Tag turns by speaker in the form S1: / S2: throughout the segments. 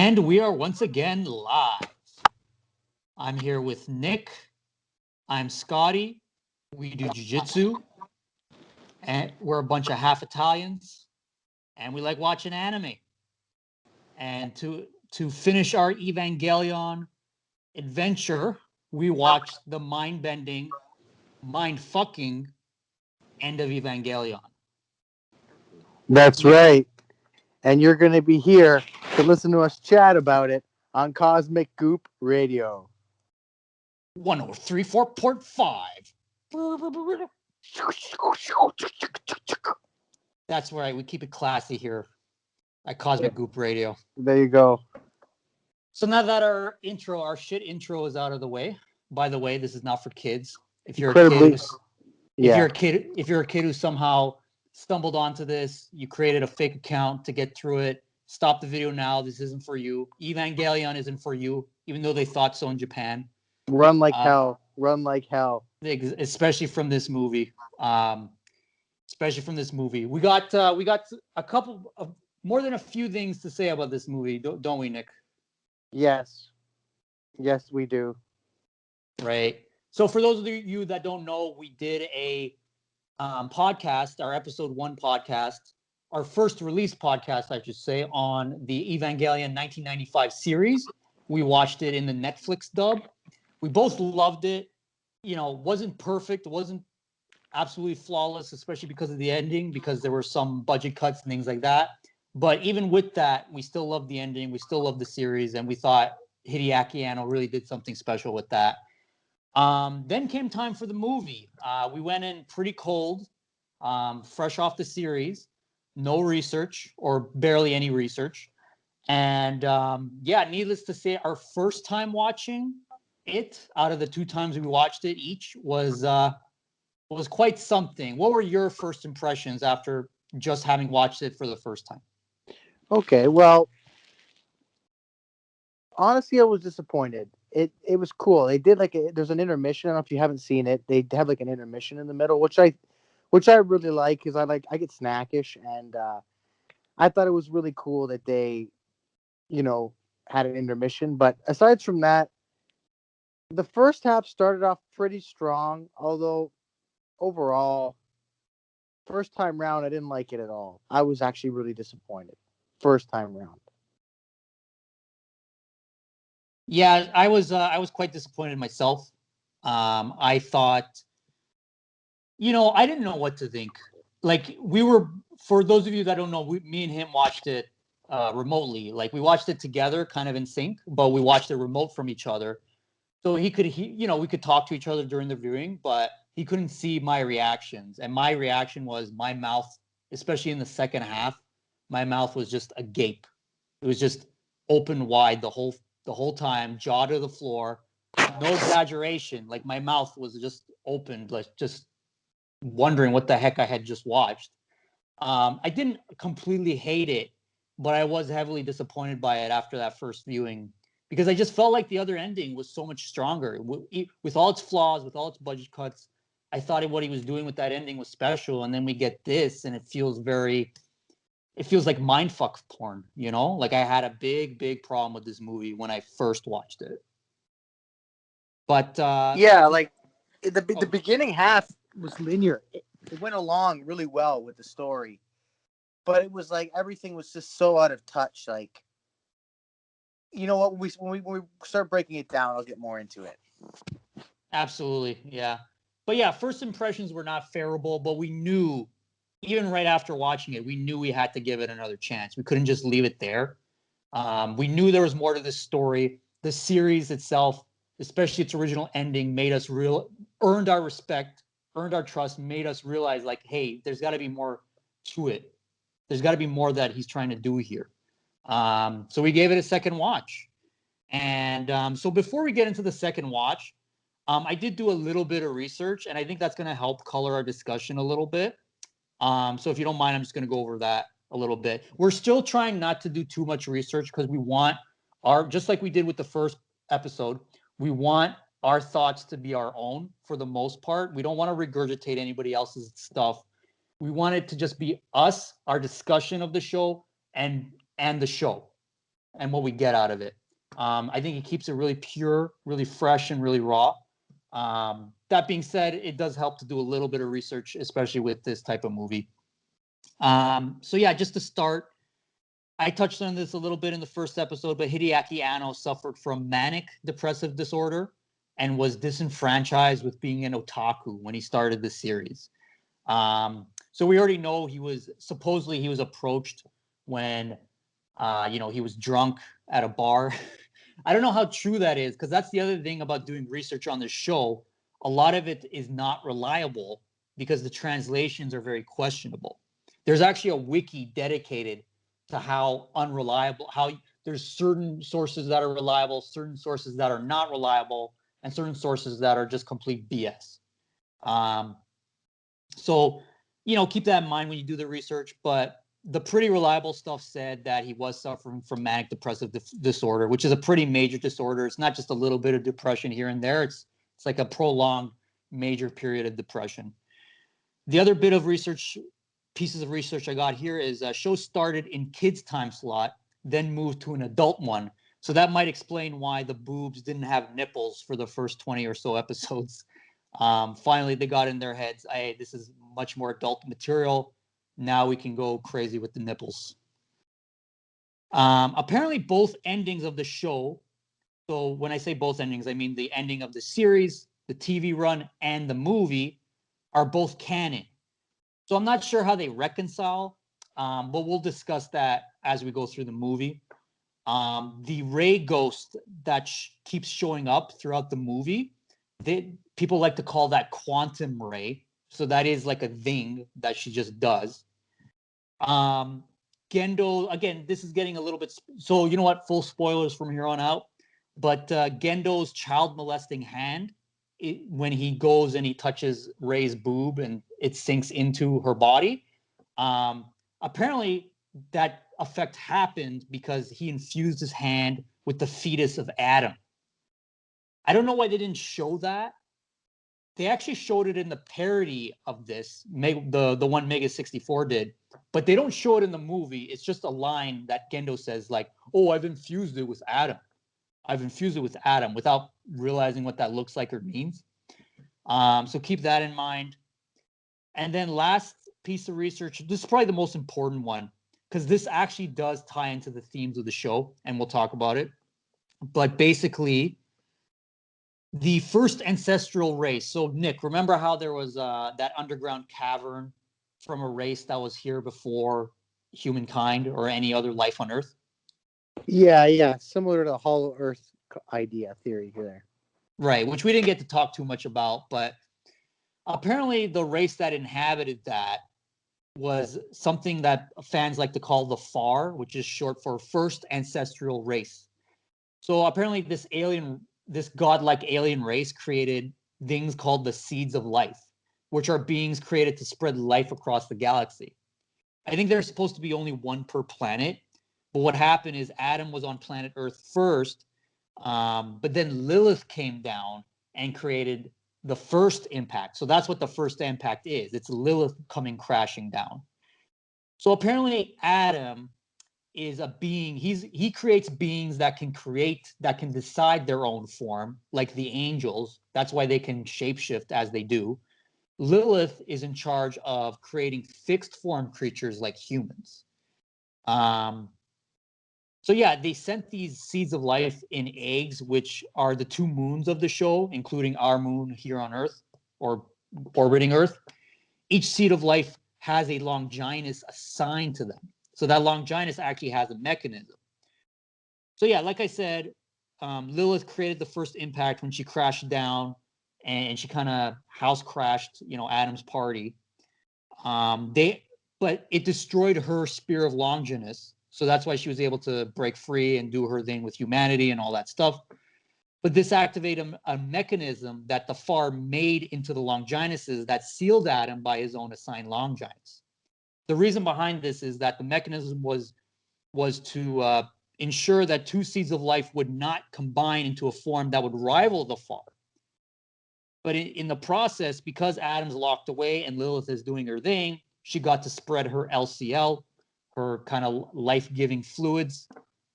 S1: And we are once again live. I'm here with Nick. I'm Scotty. We do jiu-jitsu. And we're a bunch of half Italians. And we like watching anime. And to finish our Evangelion adventure, we watched the mind-bending, mind-fucking end of Evangelion.
S2: That's right. And you're going to be here to listen to us chat about it on Cosmic Goop Radio.
S1: 103.5. That's right. We keep it classy here at Cosmic Goop Radio.
S2: There you go.
S1: So now that our shit intro is out of the way. By the way, this is not for kids. If you're a kid who somehow stumbled onto this, you created a fake account to get through it. Stop the video now. This isn't for you. Evangelion isn't for you, even though they thought so in Japan.
S2: Run like hell. Run like hell.
S1: Especially from this movie. We got a couple of more than a few things to say about this movie, don't we, Nick?
S2: Yes, we do.
S1: Right. So for those of you that don't know, we did a podcast, our episode 1 podcast, our first release podcast, I should say, on the Evangelion 1995 series. We watched it in the Netflix dub. We both loved it. You know, wasn't perfect, wasn't absolutely flawless, especially because of the ending, because there were some budget cuts and things like that. But even with that, we still loved the ending. We still loved the series, and we thought Hideaki Anno really did something special with that. Then came time for the movie. We went in pretty cold, fresh off the series, no research or barely any research. And needless to say, our first time watching it out of the 2 times we watched it each was quite something. What were your first impressions after just having watched it for the first time?
S2: Okay, well, honestly, I was disappointed. It was cool. They did there's an intermission. I don't know if you haven't seen it. They have like an intermission in the middle, which I really like because I get snackish, and I thought it was really cool that they, had an intermission. But aside from that, the first half started off pretty strong, although overall, first time round, I didn't like it at all. I was actually really disappointed. First time round.
S1: Yeah, I was quite disappointed myself. I thought, I didn't know what to think. Like, for those of you that don't know, me and him watched it remotely. Like, we watched it together, kind of in sync, but we watched it remote from each other. So we could talk to each other during the viewing, but he couldn't see my reactions. And my reaction was my mouth, especially in the second half, my mouth was just agape. It was just open wide the whole time, jaw to the floor. No exaggeration. Like, my mouth was just opened, like just wondering what the heck I had just watched. I didn't completely hate it, but I was heavily disappointed by it after that first viewing, because I just felt like the other ending was so much stronger. With all its flaws, with all its budget cuts, I thought what he was doing with that ending was special, and then we get this, and it feels like mindfuck porn, Like, I had a big problem with this movie when I first watched it. But
S2: the beginning half was linear. It went along really well with the story, but it was like everything was just so out of touch. Like, you know what? When we start breaking it down, I'll get more into it.
S1: Absolutely, yeah. But yeah, first impressions were not favorable, but we knew, even right after watching it, we knew we had to give it another chance. We couldn't just leave it there. We knew there was more to this story. The series itself, especially its original ending, made us earned our respect, earned our trust, made us realize, like, hey, there's got to be more to it. There's got to be more that he's trying to do here. So we gave it a second watch. And so before we get into the second watch, I did do a little bit of research, and I think that's going to help color our discussion a little bit. So if you don't mind, I'm just going to go over that a little bit. We're still trying not to do too much research because we want just like we did with the first episode, we want our thoughts to be our own for the most part. We don't want to regurgitate anybody else's stuff. We want it to just be us, our discussion of the show, and the show. and what we get out of it. I think it keeps it really pure, really fresh, and really raw. That being said, it does help to do a little bit of research, especially with this type of movie. So yeah, just to start, I touched on this a little bit in the first episode, but Hideaki Anno suffered from manic depressive disorder and was disenfranchised with being an otaku when he started the series. So we already know he was approached when he was drunk at a bar. I don't know how true that is, because that's the other thing about doing research on this show. A lot of it is not reliable because the translations are very questionable. There's actually a wiki dedicated to how unreliable, how there's certain sources that are reliable, certain sources that are not reliable, and certain sources that are just complete BS. So, keep that in mind when you do the research. But the pretty reliable stuff said that he was suffering from manic depressive disorder, which is a pretty major disorder. It's not just a little bit of depression here and there. It's like a prolonged major period of depression. The other bit of pieces of research I got here is show started in kids' time slot, then moved to an adult one. So that might explain why the boobs didn't have nipples for the first 20 or so episodes. Finally, they got in their heads, hey, this is much more adult material. Now we can go crazy with the nipples. Apparently, both endings of the show, so when I say both endings, I mean the ending of the series, the TV run, and the movie, are both canon. So I'm not sure how they reconcile, but we'll discuss that as we go through the movie. The Ray ghost that keeps showing up throughout the movie, people like to call that quantum ray. So that is like a thing that she just does. Gendo, again, this is getting a little bit, so you know what, full spoilers from here on out. But Gendo's child molesting hand, when he goes and he touches Ray's boob and it sinks into her body, apparently that effect happened because he infused his hand with the fetus of Adam. I don't know why they didn't show that. They actually showed it in the parody of this, the one Mega 64 did, but they don't show it in the movie. It's just a line that Gendo says, like, "Oh, I've infused it with Adam. I've infused it with Adam," without realizing what that looks like or means. So keep that in mind. And then last piece of research, this is probably the most important one, because this actually does tie into the themes of the show, and we'll talk about it. But basically, the first ancestral race. So, Nick, remember how there was that underground cavern from a race that was here before humankind or any other life on Earth?
S2: Yeah. Similar to the Hollow Earth idea theory there.
S1: Right, which we didn't get to talk too much about, but apparently the race that inhabited that was something that fans like to call the FAR, which is short for First Ancestral Race. So apparently this godlike alien race created things called the seeds of life, which are beings created to spread life across the galaxy. I think there's supposed to be only one per planet, but what happened is Adam was on planet Earth first, but then Lilith came down and created the first impact. So that's what the first impact is. It's Lilith coming crashing down. So apparently Adam is a being. He creates beings that can decide their own form, like the angels. That's why they can shapeshift as they do. Lilith is in charge of creating fixed form creatures like humans. So yeah, they sent these seeds of life in eggs, which are the two moons of the show, including our moon here on Earth or orbiting Earth. Each seed of life has a Longinus assigned to them. So that Longinus actually has a mechanism. So yeah, like I said, Lilith created the first impact when she crashed down and she kind of house crashed, Adam's party. But it destroyed her spear of Longinus. So that's why she was able to break free and do her thing with humanity and all that stuff. But this activated a mechanism that the FAR made into the Longinuses that sealed Adam by his own assigned Longinus. The reason behind this is that the mechanism was to ensure that two seeds of life would not combine into a form that would rival the FAR. But in the process, because Adam's locked away and Lilith is doing her thing, she got to spread her LCL, her kind of life-giving fluids,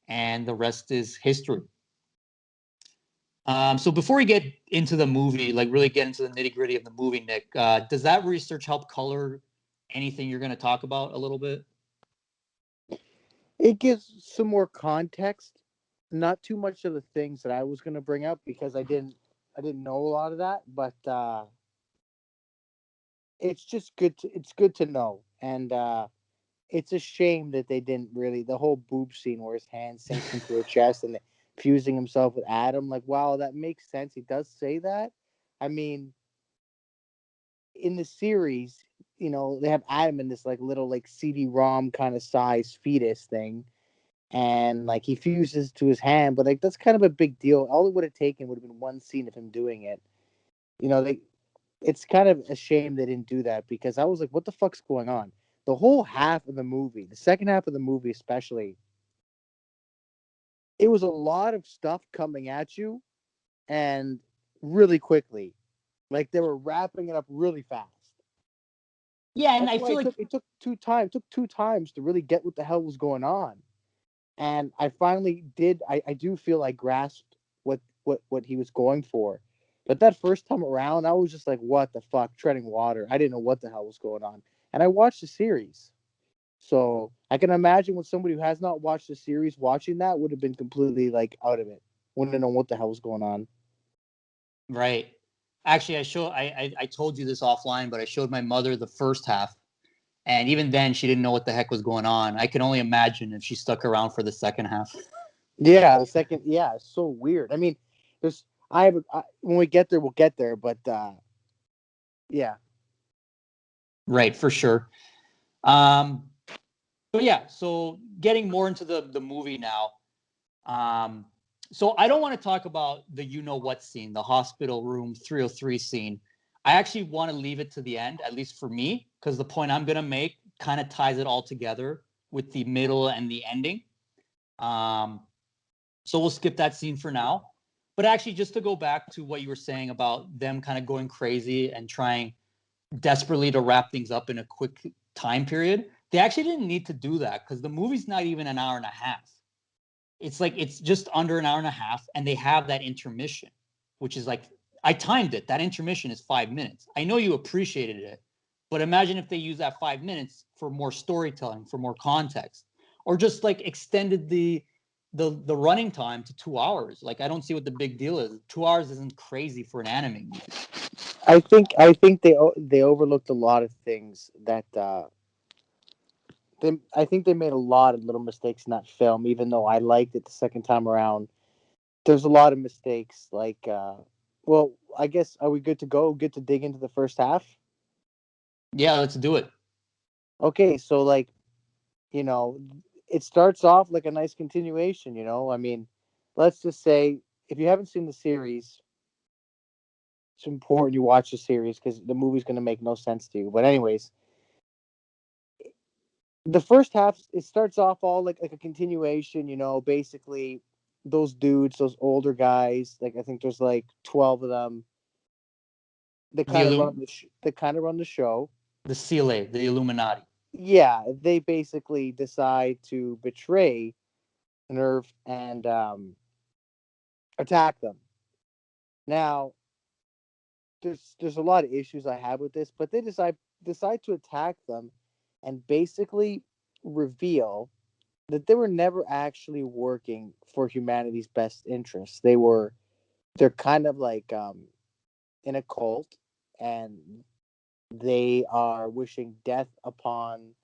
S1: and the rest is history. So before we get into the movie, like really get into the nitty gritty of the movie, Nick, does that research help color anything you're going to talk about a little bit?
S2: It gives some more context, not too much of the things that I was going to bring up because I didn't know a lot of that, but it's just good to know. And it's a shame that they didn't really the whole boob scene where his hand sinks into her chest and fusing himself with Adam. Like, wow, that makes sense. He does say that. I mean, in the series, they have Adam in this like little like CD-ROM kind of size fetus thing, and like he fuses to his hand, but like that's kind of a big deal. All it would have taken would have been one scene of him doing it. They It's kind of a shame they didn't do that because I was like, what the fuck's going on? The whole half of the movie, the second half of the movie especially, it was a lot of stuff coming at you and really quickly. Like they were wrapping it up really fast.
S1: Yeah, and
S2: That's
S1: I
S2: why
S1: feel like
S2: it took two times to really get what the hell was going on. And I finally did. I do feel I grasped what he was going for. But that first time around, I was just like, what the fuck, treading water. I didn't know what the hell was going on. And I watched the series. So I can imagine with somebody who has not watched the series watching that would have been completely like out of it. Wouldn't have known what the hell was going on.
S1: right. Actually, I told you this offline, but I showed my mother the first half, and even then she didn't know what the heck was going on. I can only imagine if she stuck around for the second half.
S2: Yeah, the second, yeah, it's so weird. I mean, there's when we get there, we'll get there, but yeah.
S1: Right, for sure. Um, but yeah, so getting more into the movie now. Um, so I don't want to talk about the you know what scene, the hospital room 303 scene. I actually want to leave it to the end, at least for me, because the point I'm going to make kind of ties it all together with the middle and the ending. Um, so we'll skip that scene for now. But actually, just to go back to what you were saying about them kind of going crazy and trying desperately to wrap things up in a quick time period, they actually didn't need to do that because the movie's not even an hour and a half. It's just under an hour and a half, and they have that intermission, which is like I timed it. That intermission is 5 minutes. I know you appreciated it, but imagine if they use that 5 minutes for more storytelling, for more context, or just like extended the running time to 2 hours. Like I don't see what the big deal is. 2 hours isn't crazy for an anime movie.
S2: I think they overlooked a lot of things that I think they made a lot of little mistakes in that film. Even though I liked it the second time around, there's a lot of mistakes. Like, well, I guess are we good to go? Good to dig into the first half?
S1: Yeah, let's do it.
S2: Okay, so like you know, it starts off like a nice continuation. I mean, let's just say if you haven't seen the series, it's important you watch the series because the movie's going to make no sense to you. But anyways, the first half it starts off all like a continuation. Basically those dudes, those older guys, like I think there's like 12 of them. They
S1: The
S2: kind of run they kind of run the show.
S1: the Sile, the Illuminati.
S2: Yeah, they basically decide to betray Nerve and attack them. Now, there's a lot of issues I have with this, but they decide to attack them and basically reveal that they were never actually working for humanity's best interests. They're kind of like in a cult, and they are wishing death upon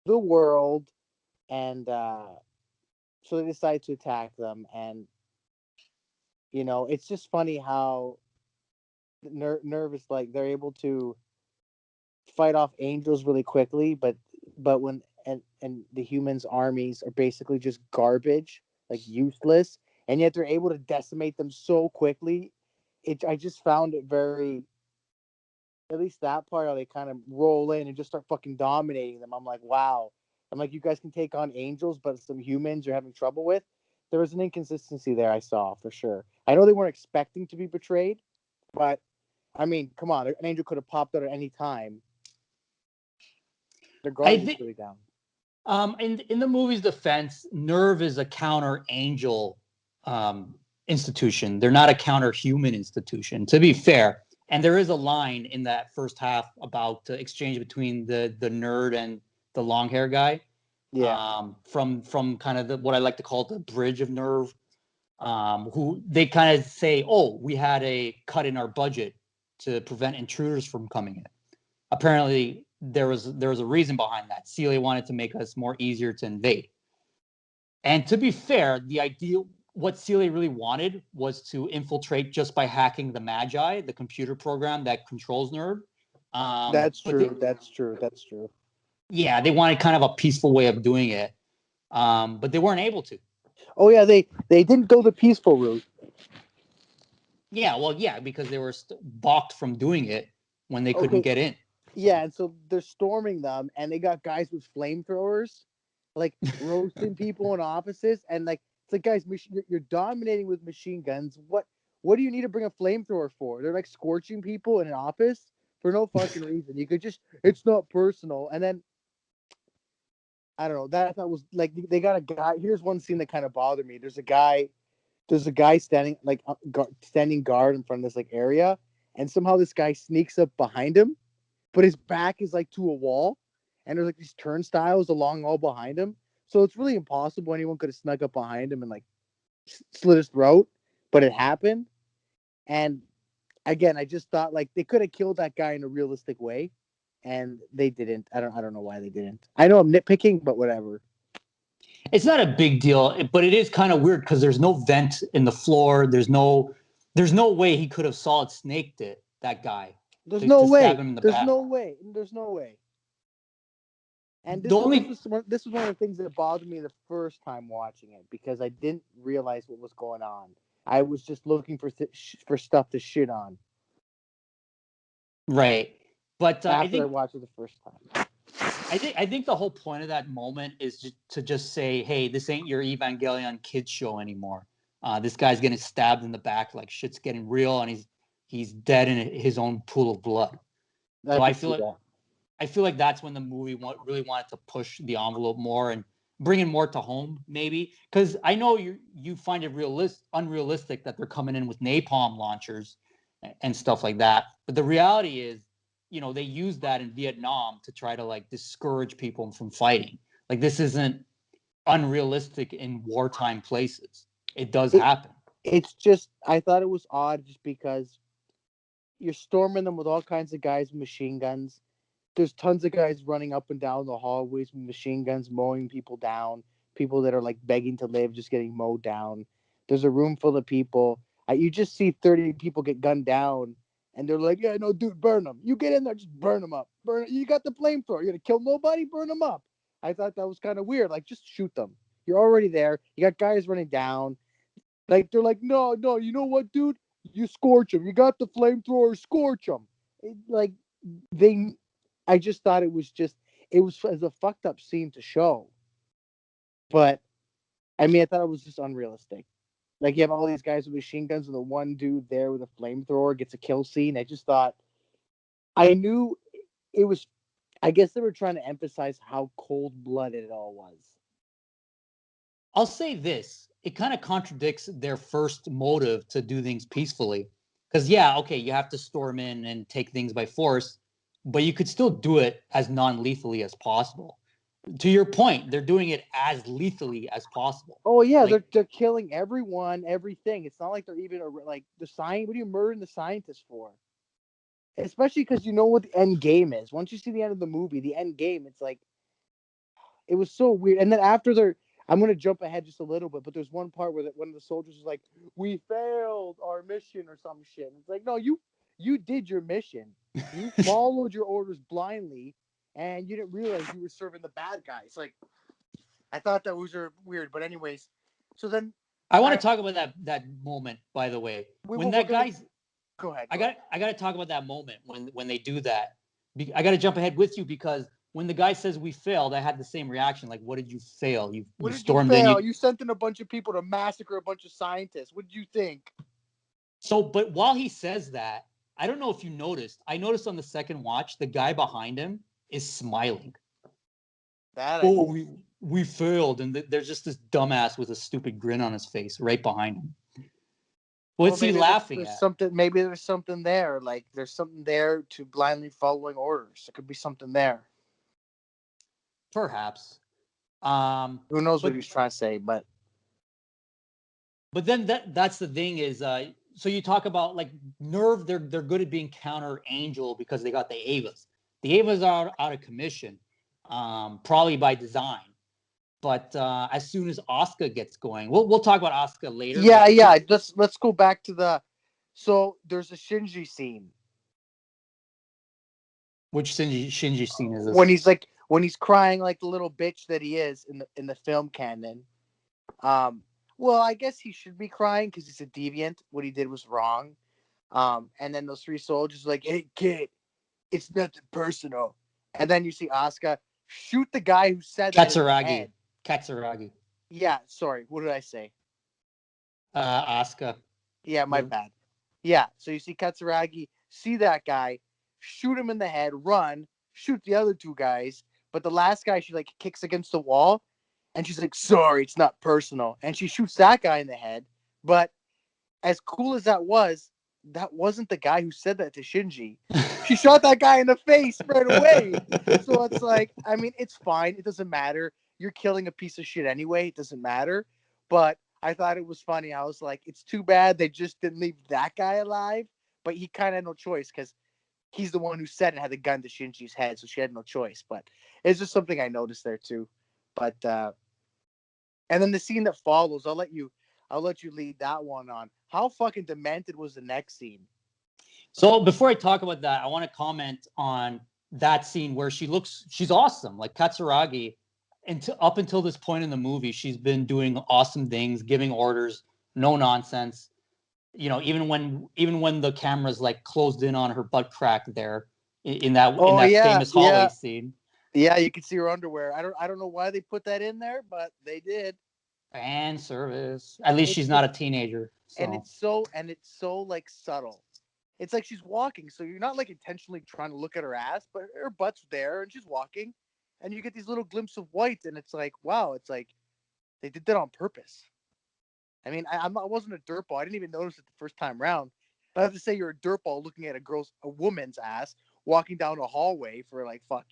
S2: the world, and so they decide to attack them. And it's just funny how nervous like they're able to fight off angels really quickly, but when and the humans armies are basically just garbage, like useless, and yet they're able to decimate them so quickly. I just found it very, at least that part how they kind of roll in and just start fucking dominating them. I'm like, wow. I'm like, you guys can take on angels, but some humans you're having trouble with. There was an inconsistency there I saw for sure. I know they weren't expecting to be betrayed, but I mean, come on, an angel could have popped out at any time. Their
S1: I
S2: guard was
S1: think
S2: really down.
S1: In the movie's defense, Nerve is a counter angel institution. They're not a counter human institution, to be fair. And there is a line in that first half about the exchange between the nerd and the long hair guy,
S2: Yeah,
S1: from kind of what I like to call the bridge of Nerve, who they kind of say, "Oh, we had a cut in our budget to prevent intruders from coming in." Apparently, there was a reason behind that. Celia wanted to make us more easier to invade. And to be fair, the idea what Celia really wanted was to infiltrate just by hacking the Magi, the computer program that controls Nerve.
S2: that's
S1: But they,
S2: true. That's true. That's true.
S1: yeah, they wanted kind of a peaceful way of doing it, but they weren't able to.
S2: Oh yeah, they didn't go the peaceful route.
S1: Yeah, well, yeah, because they were balked from doing it when they couldn't
S2: Okay,
S1: get in.
S2: yeah, and so they're storming them, and they got guys with flamethrowers, like roasting people in offices, and like it's like, guys, you're dominating with machine guns. What do you need to bring a flamethrower for? They're like scorching people in an office for no fucking reason. You could just, it's not personal. And then I don't know, that I thought was like they got a guy. Here's one scene that kind of bothered me. There's a guy standing like standing guard in front of this like area, and somehow this guy sneaks up behind him, but his back is like to a wall, and there's like these turnstiles along all behind him. So it's really impossible anyone could have snuck up behind him and like slit his throat, but it happened. And again, I just thought like they could have killed that guy in a realistic way, and they didn't. I don't know why they didn't. I know I'm nitpicking, but whatever.
S1: It's not a big deal, but it is kind of weird because there's no vent in the floor. There's no way he could have solid snaked it, that guy,
S2: There's
S1: to,
S2: no
S1: to stab
S2: way.
S1: him in the
S2: There's
S1: back.
S2: no way. There's no way. And
S1: The only
S2: this was one of the things that bothered me the first time watching it because I didn't realize what was going on. I was just looking for stuff to shit on
S1: right, but I
S2: after I
S1: think
S2: watched it the first time.
S1: I think the whole point of that moment is to just say, hey, this ain't your Evangelion kids show anymore. This guy's getting stabbed in the back, like shit's getting real, and he's dead in his own pool of blood.
S2: I
S1: So
S2: could see that.
S1: I feel like that's when the movie really wanted to push the envelope more and bring it more to home, maybe. Because I know you find it unrealistic that they're coming in with napalm launchers and stuff like that. But the reality is, they use that in Vietnam to try to like discourage people from fighting. Like this isn't unrealistic in wartime places. It does
S2: It
S1: happen.
S2: it's just I thought it was odd just because you're storming them with all kinds of guys with machine guns. There's tons of guys running up and down the hallways with machine guns, mowing people down. People that are like begging to live, just getting mowed down. There's a room full of people. You just see 30 people get gunned down, and they're like, "Yeah, no, dude, burn them. You get in there, just burn them up. Burn. You got the flamethrower. You're gonna kill nobody. Burn them up." I thought that was kind of weird. Like, just shoot them. You're already there. You got guys running down. Like they're like, "No, no. You know what, dude? You scorch them. You got the flamethrower. Scorch them." Like they I just thought it was as a fucked up scene to show. But I mean I thought it was just unrealistic. Like you have all these guys with machine guns and the one dude there with a flamethrower gets a kill scene. I just thought I knew it was I guess they were trying to emphasize how cold blooded it all was.
S1: I'll say this: it kind of contradicts their first motive to do things peacefully. Because yeah, okay, you have to storm in and take things by force, but you could still do it as non-lethally as possible. To your point, they're doing it as lethally as possible.
S2: Oh yeah,
S1: Like,
S2: they're killing everyone, everything. It's not like they're even like the science. What are you murdering the scientists for? Especially because you know what the end game is. Once you see the end of the movie, the end game, it's like it was so weird. And then after I'm gonna jump ahead just a little bit, but there's one part where one of the soldiers was like, "We failed our mission" or some shit. And it's like, no, you did your mission. You followed your orders blindly, and you didn't realize you were serving the bad guys. Like I thought that was weird, but anyways. So then
S1: I want
S2: I
S1: to talk about that moment. By the way, when
S2: we're
S1: that
S2: gonna
S1: guy's,
S2: go ahead.
S1: I
S2: Go ahead.
S1: got to talk about that moment when they do that. I got to jump ahead with you because when the guy says we failed, I had the same reaction. Like, what did you fail? You
S2: What did you
S1: stormed in.
S2: fail? You sent in a bunch of people to massacre a bunch of scientists. What did you think?
S1: But while he says that, I don't know if you noticed. I noticed on the second watch, the guy behind him is smiling.
S2: That I
S1: Oh,
S2: believe.
S1: we failed, and there's just this dumbass with a stupid grin on his face right behind him.
S2: Well,
S1: What's he
S2: maybe
S1: laughing
S2: there's
S1: at?
S2: something. Maybe there's something there. Like there's something there to blindly following orders. There could be something there.
S1: Perhaps.
S2: Who knows what
S1: But
S2: he was trying to say? But
S1: then that's the thing is, so you talk about like Nerve, they're good at being counter Angel because they got the Avas. The Avas are out of commission, probably by design. But as soon as Oscar gets going, we'll talk about Oscar later.
S2: yeah,
S1: But
S2: yeah. Let's go back to the. So there's a Shinji scene
S1: which Shinji scene is
S2: when
S1: this?
S2: he's crying like the little bitch that he is in the film canon. Um, well, I guess he should be crying because he's a deviant. What he did was wrong. And then those three soldiers like, "Hey kid, it's nothing personal." And then you see Asuka shoot the guy who said that in the
S1: Katsuragi.
S2: head.
S1: Katsuragi.
S2: Yeah, sorry, what did I say?
S1: Asuka.
S2: Yeah, my bad. Yeah, so you see Katsuragi see that guy, shoot him in the head, run, shoot the other two guys, but the last guy she like kicks against the wall, and she's like, "Sorry, it's not personal," and she shoots that guy in the head. But as cool as that wasn't the guy who said that to Shinji. She shot that guy in the face right away. So it's like, I mean, it's fine. It doesn't matter. You're killing a piece of shit anyway. It doesn't matter. But I thought it was funny. I was like, it's too bad they just didn't leave that guy alive. But he kind of had no choice because he's the one who said and had the gun to Shinji's head. So she had no choice. But it's just something I noticed there too. But and then the scene that follows, I'll let you lead that one on. How fucking demented was the next scene?
S1: So before I talk about that, I want to comment on that scene where she's awesome. Like Katsuragi, up until this point in the movie, she's been doing awesome things, giving orders, no nonsense. Even when the camera's like closed in on her butt crack there in
S2: Oh
S1: that
S2: yeah,
S1: famous hallway
S2: yeah,
S1: scene.
S2: yeah. You can see her underwear. I don't know why they put that in there, but they did.
S1: Fan service. At least she's
S2: It's
S1: not a teenager. So
S2: it's so like subtle. It's like she's walking, so you're not like intentionally trying to look at her ass, but her butt's there and she's walking, and you get these little glimpses of white, and it's like, wow, it's like they did that on purpose. I mean, I wasn't a dirtball. I didn't even notice it the first time round. But I have to say, you're a dirtball looking at a woman's ass walking down a hallway for like fuck,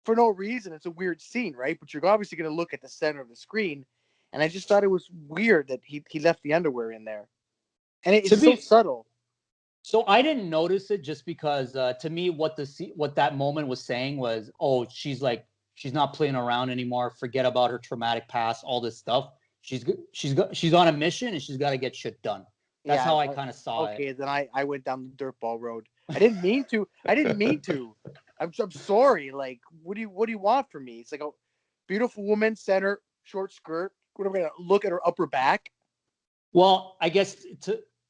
S2: for no reason. It's a weird scene, right? But you're obviously going to look at the center of the screen, and I just thought it was weird that he left the underwear in there, and
S1: to
S2: it's so
S1: be
S2: subtle.
S1: So I didn't notice it just because to me what that moment was saying was, oh, she's not playing around anymore. Forget about her traumatic past, all this stuff. She's on a mission and she's got to get shit done. That's
S2: Yeah.
S1: how I kind of saw it.
S2: Okay, then I went down the dirtball road. I didn't mean to. I didn't mean to. I'm sorry. Like, what do you want from me? It's like a beautiful woman, center, short skirt. What am I gonna look at her upper back?
S1: Well, I guess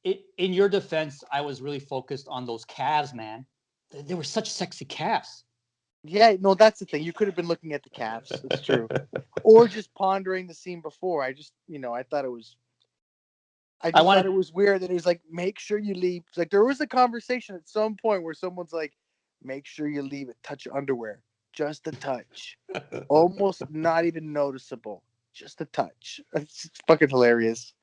S1: in your defense, I was really focused on those calves, man. They were such sexy calves.
S2: Yeah, no, that's the thing. You could have been looking at the calves. It's true. Or just pondering the scene before. I
S1: I
S2: just thought
S1: wanted
S2: it was weird that he was like, make sure you leave. Like there was a conversation at some point where someone's like, make sure you leave a touch of underwear. Just a touch. Almost not even noticeable. Just a touch. It's fucking hilarious.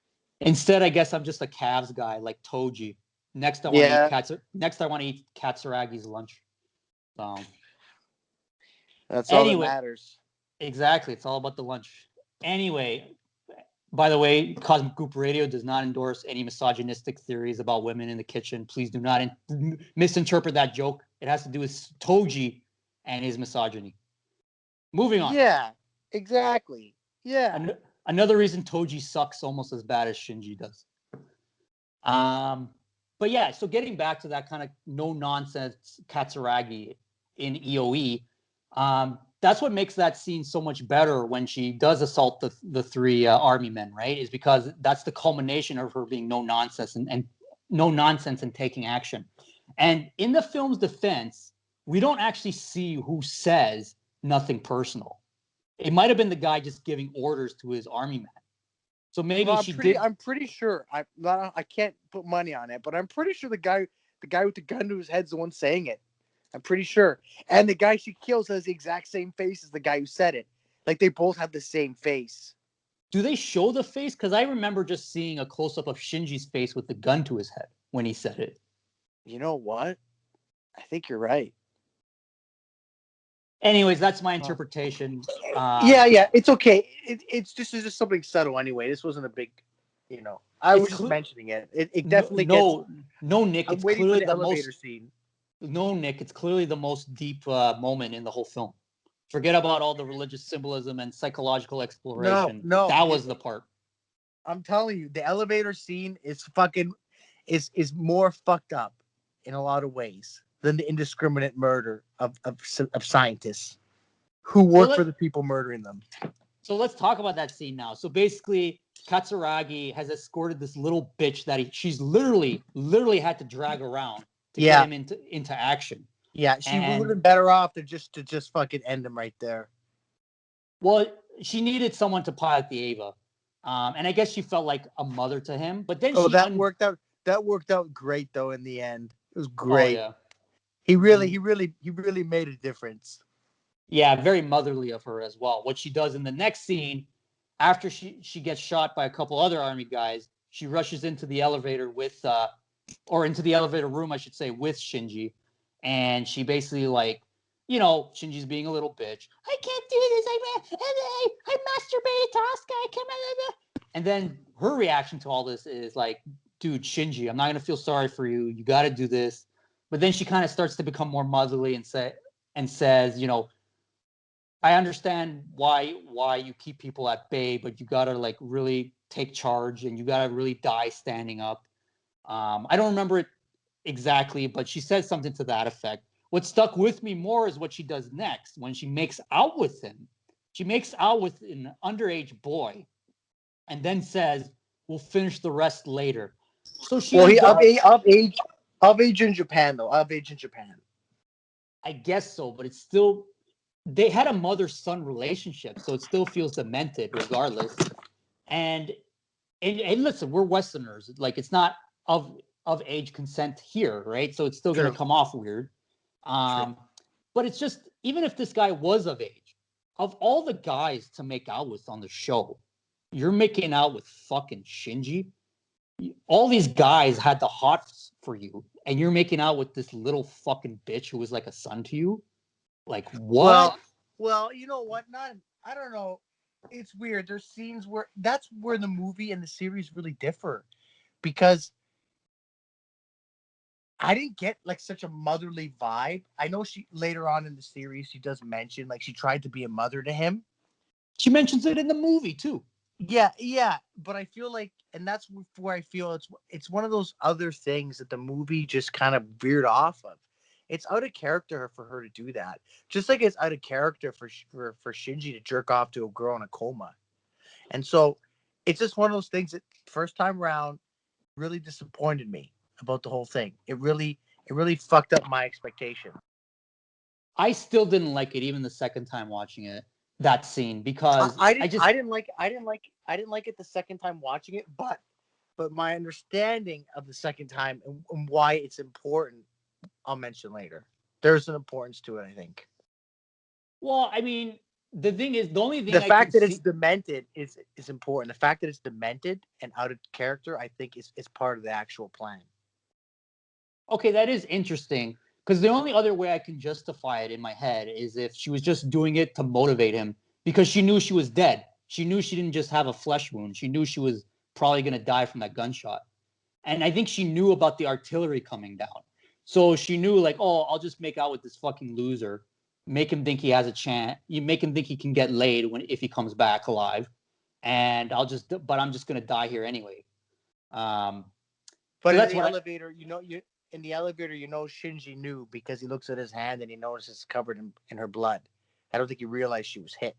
S1: Instead, I guess I'm just a calves guy like Toji.
S2: Yeah,
S1: Next, I want to eat Katsuragi's lunch. So
S2: that's all that
S1: anyway,
S2: matters.
S1: exactly. It's all about the lunch. Anyway, by the way, Cosmic Goop Radio does not endorse any misogynistic theories about women in the kitchen. Please do not misinterpret that joke. It has to do with Toji and his misogyny. Moving on.
S2: Yeah, exactly. Yeah.
S1: Another reason Toji sucks almost as bad as Shinji does. Um, but yeah, so getting back to that kind of no nonsense Katsuragi in EOE, that's what makes that scene so much better when she does assault the three army men, right? Is because that's the culmination of her being no nonsense and no nonsense and taking action. And in the film's defense, we don't actually see who says nothing personal. It might have been the guy just giving orders to his army men. So maybe
S2: Well,
S1: she did.
S2: I'm pretty sure. I can't put money on it, but I'm pretty sure the guy with the gun to his head's the one saying it. I'm pretty sure. And the guy she kills has the exact same face as the guy who said it. Like they both have the same face.
S1: Do they show the face? Because I remember just seeing a close up of Shinji's face with the gun to his head when he said it.
S2: You know what? I think you're right.
S1: Anyways, that's my
S2: Huh.
S1: interpretation.
S2: Yeah, it's okay. It's just something subtle anyway. This wasn't a big, I
S1: It's
S2: was just mentioning it. It
S1: no,
S2: definitely gets.
S1: no, no, Nick.
S2: I'm
S1: It's
S2: waiting for
S1: clearly
S2: the
S1: the
S2: elevator
S1: most.
S2: scene.
S1: No, Nick. It's clearly the most deep moment in the whole film. Forget about all the religious symbolism and psychological
S2: No,
S1: exploration.
S2: no.
S1: That was the part.
S2: I'm telling you, the elevator scene is fucking is more fucked up in a lot of ways than the indiscriminate murder of scientists who
S1: So
S2: work
S1: let
S2: for the people murdering them.
S1: so let's talk about that scene now. So basically, Katsuragi has escorted this little bitch that she's literally had to drag around to get
S2: Yeah,
S1: him into action.
S2: yeah. She would have
S1: And
S2: been better off to just fucking end him right there.
S1: well, she needed someone to pilot the Ava. And I guess she felt like a mother to him. But then
S2: Oh, that worked out. That worked out great though. In the end, it was
S1: oh
S2: great.
S1: yeah,
S2: He really made a difference.
S1: yeah, very motherly of her as well. What she does in the next scene, after she gets shot by a couple other army guys, she rushes into the elevator with or into the elevator room, I should say, with Shinji, and she basically like, Shinji's being a little bitch. I can't do this. I masturbated to Asuka. I can't. And then her reaction to all this is like, dude, Shinji, I'm not gonna feel sorry for you. You got to do this. But then she kind of starts to become more motherly and says, I understand why you keep people at bay, but you gotta like really take charge and you gotta really die standing up. I don't remember it exactly, but she says something to that effect. What stuck with me more is what she does next when she makes out with him. She makes out with an underage boy and then says, "We'll finish the rest later." So she
S2: Well, he of
S1: indulged.
S2: age of age of age in Japan though. Of age in Japan.
S1: I guess so, but it's still they had a mother-son relationship, so it still feels demented regardless. And and listen, we're Westerners. Like it's not of age consent here, right? So it's still going to
S2: True.
S1: come off weird.
S2: True.
S1: Um, but it's just even if this guy was of age, of all the guys to make out with on the show, you're making out with fucking Shinji. All these guys had the hots for you, and you're making out with this little fucking bitch who was like a son to you. Like what?
S2: Well, well, you know what? Not I don't know. It's weird. There's scenes where that's where the movie and the series really differ because I didn't get like such a motherly vibe. I know she later on in the series she does mention like she tried to be a mother to him.
S1: She mentions it in the movie too.
S2: Yeah, but I feel like, and that's where I feel it's one of those other things that the movie just kind of veered off of. It's out of character for her to do that, just like it's out of character for Shinji to jerk off to a girl in a coma. And so, it's just one of those things that first time around really disappointed me about the whole thing. It really fucked up my expectation.
S1: I still didn't like it even the second time watching it, that scene,
S2: I,
S1: because
S2: I
S1: I
S2: didn't
S1: just
S2: I didn't like I didn't like it the second time watching it, but my understanding of the second time and why it's important, I'll mention later. There's an importance to it, I think.
S1: well, I mean, the thing is the only
S2: The
S1: thing I can
S2: fact that it's
S1: see.
S2: demented is important. The fact that it's demented and out of character, I think, is part of the actual plan.
S1: Okay, that is interesting because the only other way I can justify it in my head is if she was just doing it to motivate him because she knew she was dead. She knew she didn't just have a flesh wound. She knew she was probably going to die from that gunshot. And I think she knew about the artillery coming down. So she knew, like, oh, I'll just make out with this fucking loser, make him think he has a chance. You make him think he can get laid if he comes back alive, and but I'm just gonna die here anyway. Um,
S2: But
S1: so
S2: in
S1: that's
S2: the
S1: what I.
S2: elevator, in the elevator, Shinji knew because he looks at his hand and he notices it's covered in her blood. I don't think he realized she was hit.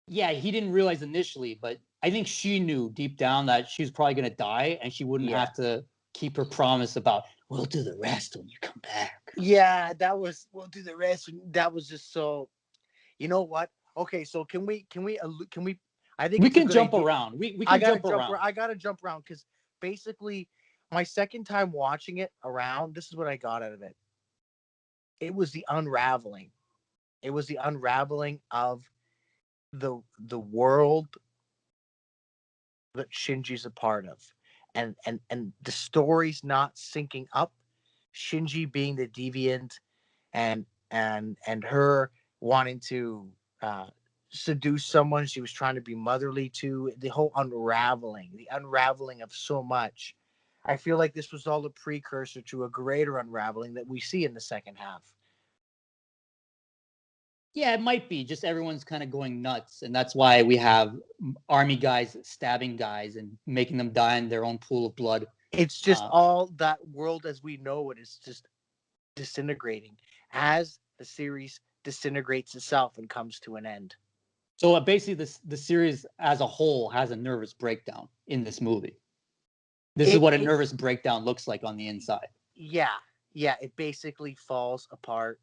S1: Yeah, he didn't realize initially, but I think she knew deep down that she was probably gonna die, and she wouldn't
S2: Yeah.
S1: have to keep her promise about we'll do the rest when you come back.
S2: Yeah, that was we'll do the rest. That was just so. You know what? Okay, so can we? I think
S1: We
S2: it's a
S1: can
S2: good
S1: jump
S2: idea.
S1: around. We
S2: I
S1: can
S2: gotta
S1: jump
S2: jump.
S1: around.
S2: I gotta jump around because basically, My second time watching it around, this is what I got out of it. It was the unraveling. It was the unraveling of the world that Shinji's a part of. And the story's not syncing up. Shinji being the deviant and her wanting to uh, seduce someone she was trying to be motherly to, the whole the unraveling of so much. I feel like this was all a precursor to a greater unraveling that we see in the second half.
S1: Yeah, it might be. Just everyone's kind of going nuts, and that's why we have army guys stabbing guys and making them die in their own pool of blood.
S2: It's just all that world as we know it is just disintegrating as the series disintegrates itself and comes to an end.
S1: So basically, the series as a whole has a nervous breakdown in this movie. This is what a nervous breakdown looks like on the inside.
S2: Yeah, yeah. It basically falls apart.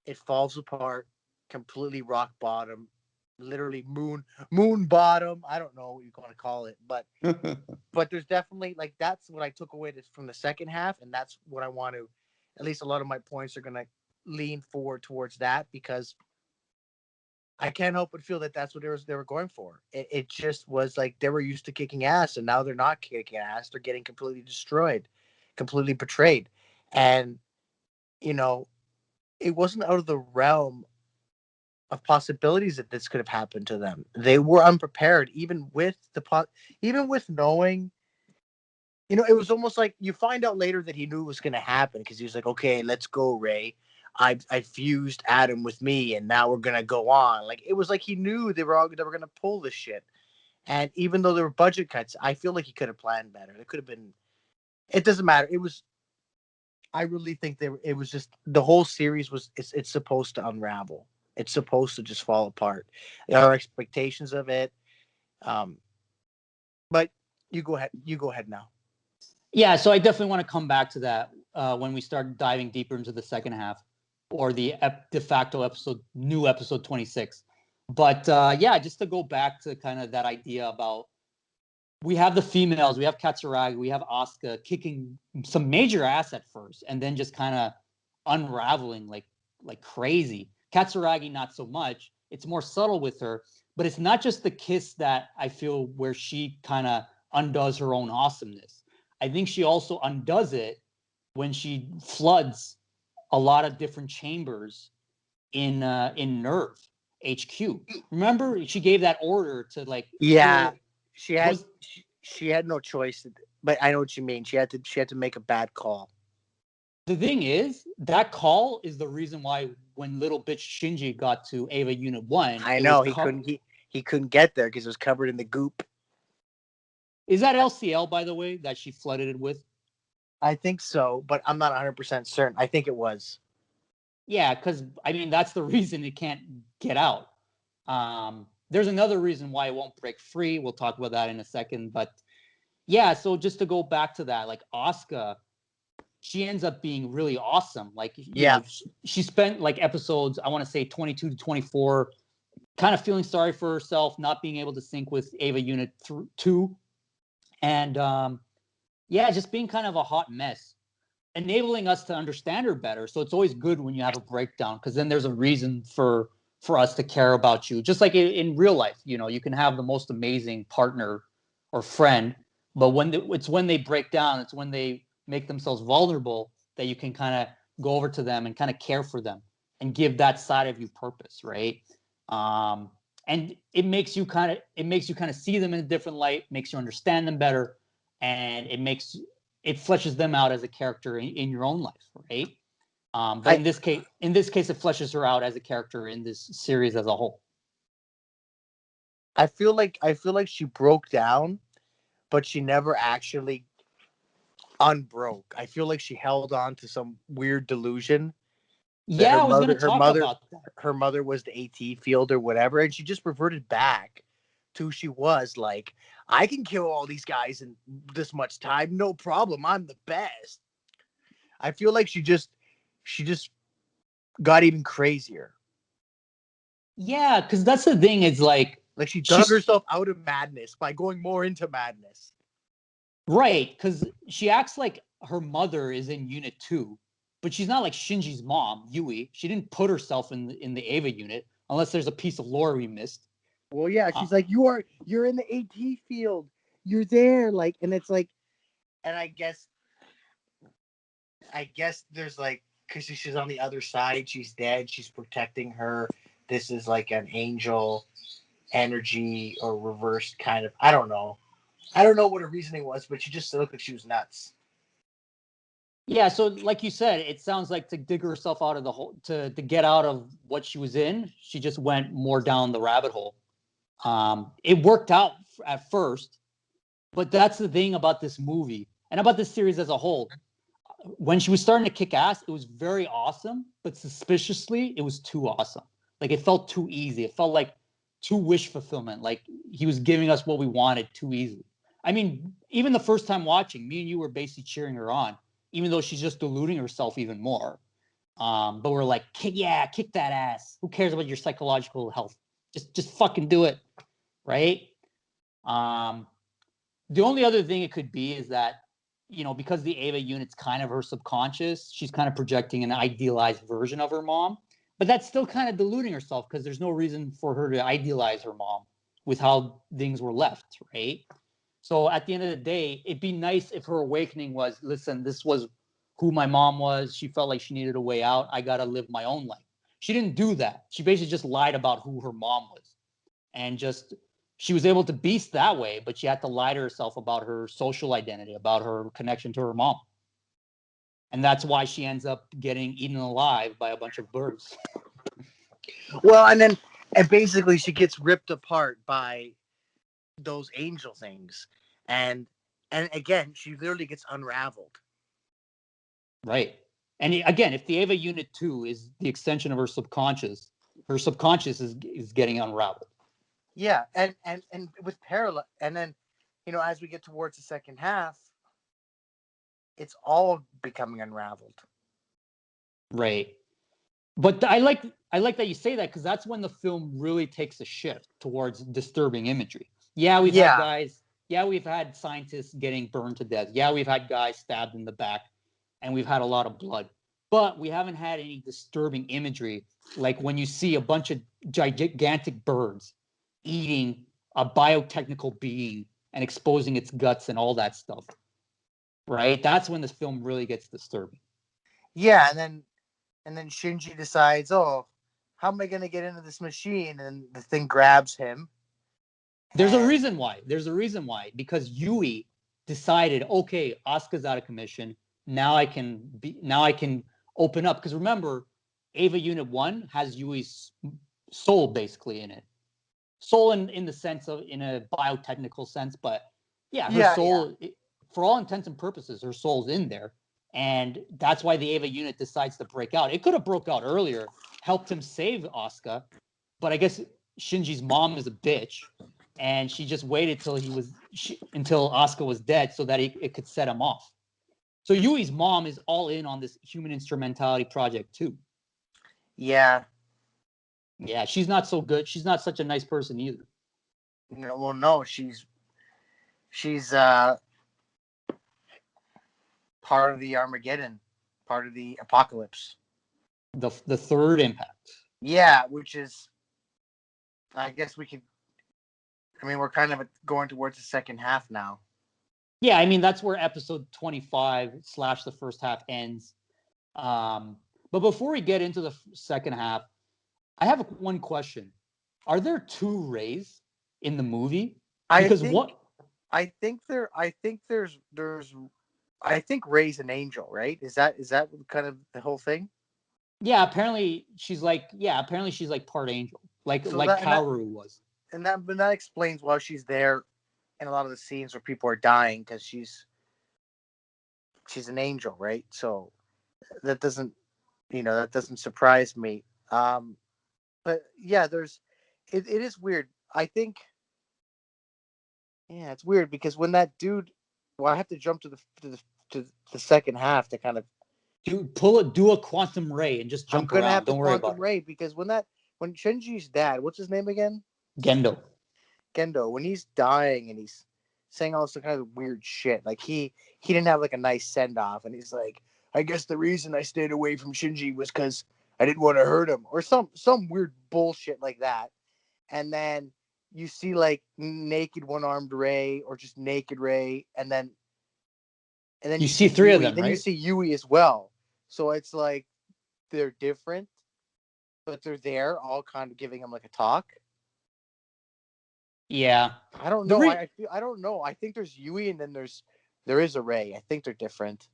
S2: It falls apart completely, rock bottom, literally moon bottom. I don't know what you want to call it, but there's definitely like that's what I took away from the second half, and that's what I want to. At least a lot of my points are gonna lean forward towards that because I can't help but feel that that's what they were going for. It just was like they were used to kicking ass, and now they're not kicking ass. They're getting completely destroyed, completely betrayed, and you know it wasn't out of the realm of possibilities that this could have happened to them. They were unprepared, even with even with knowing. It was almost like you find out later that he knew it was going to happen because he was like, "Okay, let's go, Ray. I fused Adam with me, and now we're gonna go on." Like it was like he knew they were gonna pull this shit. And even though there were budget cuts, I feel like he could have planned better. It could have been. It doesn't matter. It was. I really think it was just the whole series was. It's supposed to unravel. It's supposed to just fall apart. Our expectations of it. Um, but you go ahead. You go ahead now.
S1: Yeah, so I definitely want to come back to that when we start diving deeper into the second half or the de facto new episode 26. But yeah, just to go back to kind of that idea about we have the females, we have Katsuragi, we have Asuka kicking some major ass at first, and then just kind of unraveling like crazy. Katsuragi not so much. It's more subtle with her, but it's not just the kiss that I feel where she kind of undoes her own awesomeness. I think she also undoes it when she floods a lot of different chambers in Nerve HQ. Remember, she gave that order to like
S2: Yeah,
S1: kill.
S2: she had
S1: Was
S2: she had no choice, but I know what you mean. She had to make a bad call.
S1: the thing is that call is the reason why when little bitch Shinji got to Ava Unit 1,
S2: I
S1: it was
S2: know he couldn't get there because it was covered in the goop.
S1: is that LCL, by the way, that she flooded it with?
S2: I think so, but I'm not 100% certain. I think it was.
S1: Yeah, because I mean that's the reason it can't get out. There's another reason why it won't break free. We'll talk about that in a second. But yeah, so just to go back to that, like Asuka, she ends up being really awesome. Like,
S2: Yeah,
S1: she spent like episodes, I want to say 22 to 24, kind of feeling sorry for herself, not being able to sync with Ava Unit 2. And yeah, just being kind of a hot mess, enabling us to understand her better. So it's always good when you have a breakdown because then there's a reason for us to care about you. Just like in real life, you can have the most amazing partner or friend, but it's when they break down, it's when they make themselves vulnerable that you can kind of go over to them and kind of care for them and give that side of you purpose, right? Um, and it makes you kind of see them in a different light, makes you understand them better, and it fleshes them out as a character in your own life, right? But
S2: I
S1: in this case, it fleshes her out as a character in this series as a whole.
S2: I feel like she broke down, but she never actually unbroke. I feel like she held on to some weird delusion that
S1: Yeah, I was gonna talk about that.
S2: her mother was the AT field or whatever, and she just reverted back to who she was. Like, I can kill all these guys in this much time, no problem. I'm the best. I feel like she just got even crazier.
S1: Yeah, because that's the thing. Is like
S2: Like she dug
S1: she's
S2: herself out of madness by going more into madness.
S1: Right, because she acts like her mother is in Unit 2, but she's not like Shinji's mom, Yui. She didn't put herself in the Ava unit, unless there's a piece of lore we missed.
S2: Well, yeah, she's like, you're in the AT field. You're there, like, and it's like, and I guess there's like, because she's on the other side, she's dead, she's protecting her. This is like an angel energy or reversed kind of. I don't know. I don't know what her reasoning was, but she just looked like she was nuts.
S1: Yeah, so like you said, it sounds like to dig herself out of the hole, to get out of what she was in, she just went more down the rabbit hole. It worked out at first, but that's the thing about this movie and about this series as a whole. When she was starting to kick ass, it was very awesome, but suspiciously, it was too awesome. Like it felt too easy. It felt like too wish fulfillment. Like he was giving us what we wanted too easily. I mean, even the first time watching, me and you were basically cheering her on, even though she's just deluding herself even more. But we're like, kick that ass. Who cares about your psychological health? Just fucking do it, right? Um, the only other thing it could be is that, because the Ava unit's kind of her subconscious, she's kind of projecting an idealized version of her mom. But that's still kind of deluding herself because there's no reason for her to idealize her mom with how things were left, right? So at the end of the day, it'd be nice if her awakening was, listen, this was who my mom was. She felt like she needed a way out. I got to live my own life. She didn't do that. She basically just lied about who her mom was and just she was able to beast that way, but she had to lie to herself about her social identity, about her connection to her mom. And that's why she ends up getting eaten alive by a bunch of birds.
S2: Well, and basically she gets ripped apart by those angel things, and and again she literally gets unraveled.
S1: Right. And again, if the Ava Unit 2 is the extension of her subconscious is getting unraveled.
S2: Yeah, and with parallel, and then as we get towards the second half, it's all becoming unraveled.
S1: Right. But I like that you say that because that's when the film really takes a shift towards disturbing imagery. Yeah, we've had
S2: Yeah,
S1: guys. Yeah, we've had scientists getting burned to death. Yeah, we've had guys stabbed in the back, and we've had a lot of blood. But we haven't had any disturbing imagery like when you see a bunch of gigantic birds eating a biotechnical being and exposing its guts and all that stuff. Right? That's when this film really gets disturbing.
S2: yeah, and then Shinji decides, oh, how am I going to get into this machine? And the thing grabs him.
S1: There's a
S2: And
S1: reason why. There's a reason why. Because Yui decided, okay, Asuka's out of commission. Now I can open up. Because remember, Ava Unit 1 has Yui's soul basically in it. Soul in the sense of in a biotechnical sense, but yeah, her
S2: yeah,
S1: soul, for all intents and purposes, her soul's in there. And that's why the Ava Unit decides to break out. It could have broke out earlier, helped him save Asuka, but I guess Shinji's mom is a bitch, and she just waited until Asuka was dead so that it could set him off. So Yui's mom is all in on this human instrumentality project too.
S2: yeah.
S1: Yeah, she's not so good. She's not such a nice person either.
S2: Well, no, she's part of the Armageddon, part of the apocalypse.
S1: The third impact.
S2: Yeah, which is, I guess we could. I mean, we're kind of going towards the second half now.
S1: Yeah, I mean that's where episode 25 slash the first half ends. Um, but before we get into the second half, I have one question: are there two Rays in the movie?
S2: I
S1: Because
S2: think,
S1: what?
S2: I think I think Ray's an angel, right? Is that kind of the whole thing?
S1: Apparently she's like part angel, like
S2: So
S1: like
S2: that and that
S1: Kaoru was.
S2: and that but that explains why she's there in a lot of the scenes where people are dying because she's an angel, right? So that doesn't that doesn't surprise me. But yeah, it is weird. I think yeah, it's weird because when that dude, well, I have to jump to the second half to kind of.
S1: Do a quantum ray and just
S2: I'm
S1: jump
S2: gonna have
S1: around.
S2: to
S1: Don't worry
S2: quantum
S1: about it.
S2: ray because when Shinji's dad, what's his name again?
S1: Gendo.
S2: Gendo. When he's dying and saying all this kind of weird shit. Like he didn't have like a nice send off, and he's like, I guess the reason I stayed away from Shinji was because I didn't want to hurt him, or some weird bullshit like that. And then you see like naked one armed Ray, or just naked Ray, and then
S1: You
S2: you
S1: see
S2: see
S1: three of
S2: Yui.
S1: them,
S2: Then you
S1: right?
S2: see Yui as well. So it's like they're different, but they're there, all kind of giving him like a talk.
S1: Yeah.
S2: I don't
S1: The
S2: know.
S1: re-
S2: I don't know. I think there's Yui, and then there is a Ray. I think they're different.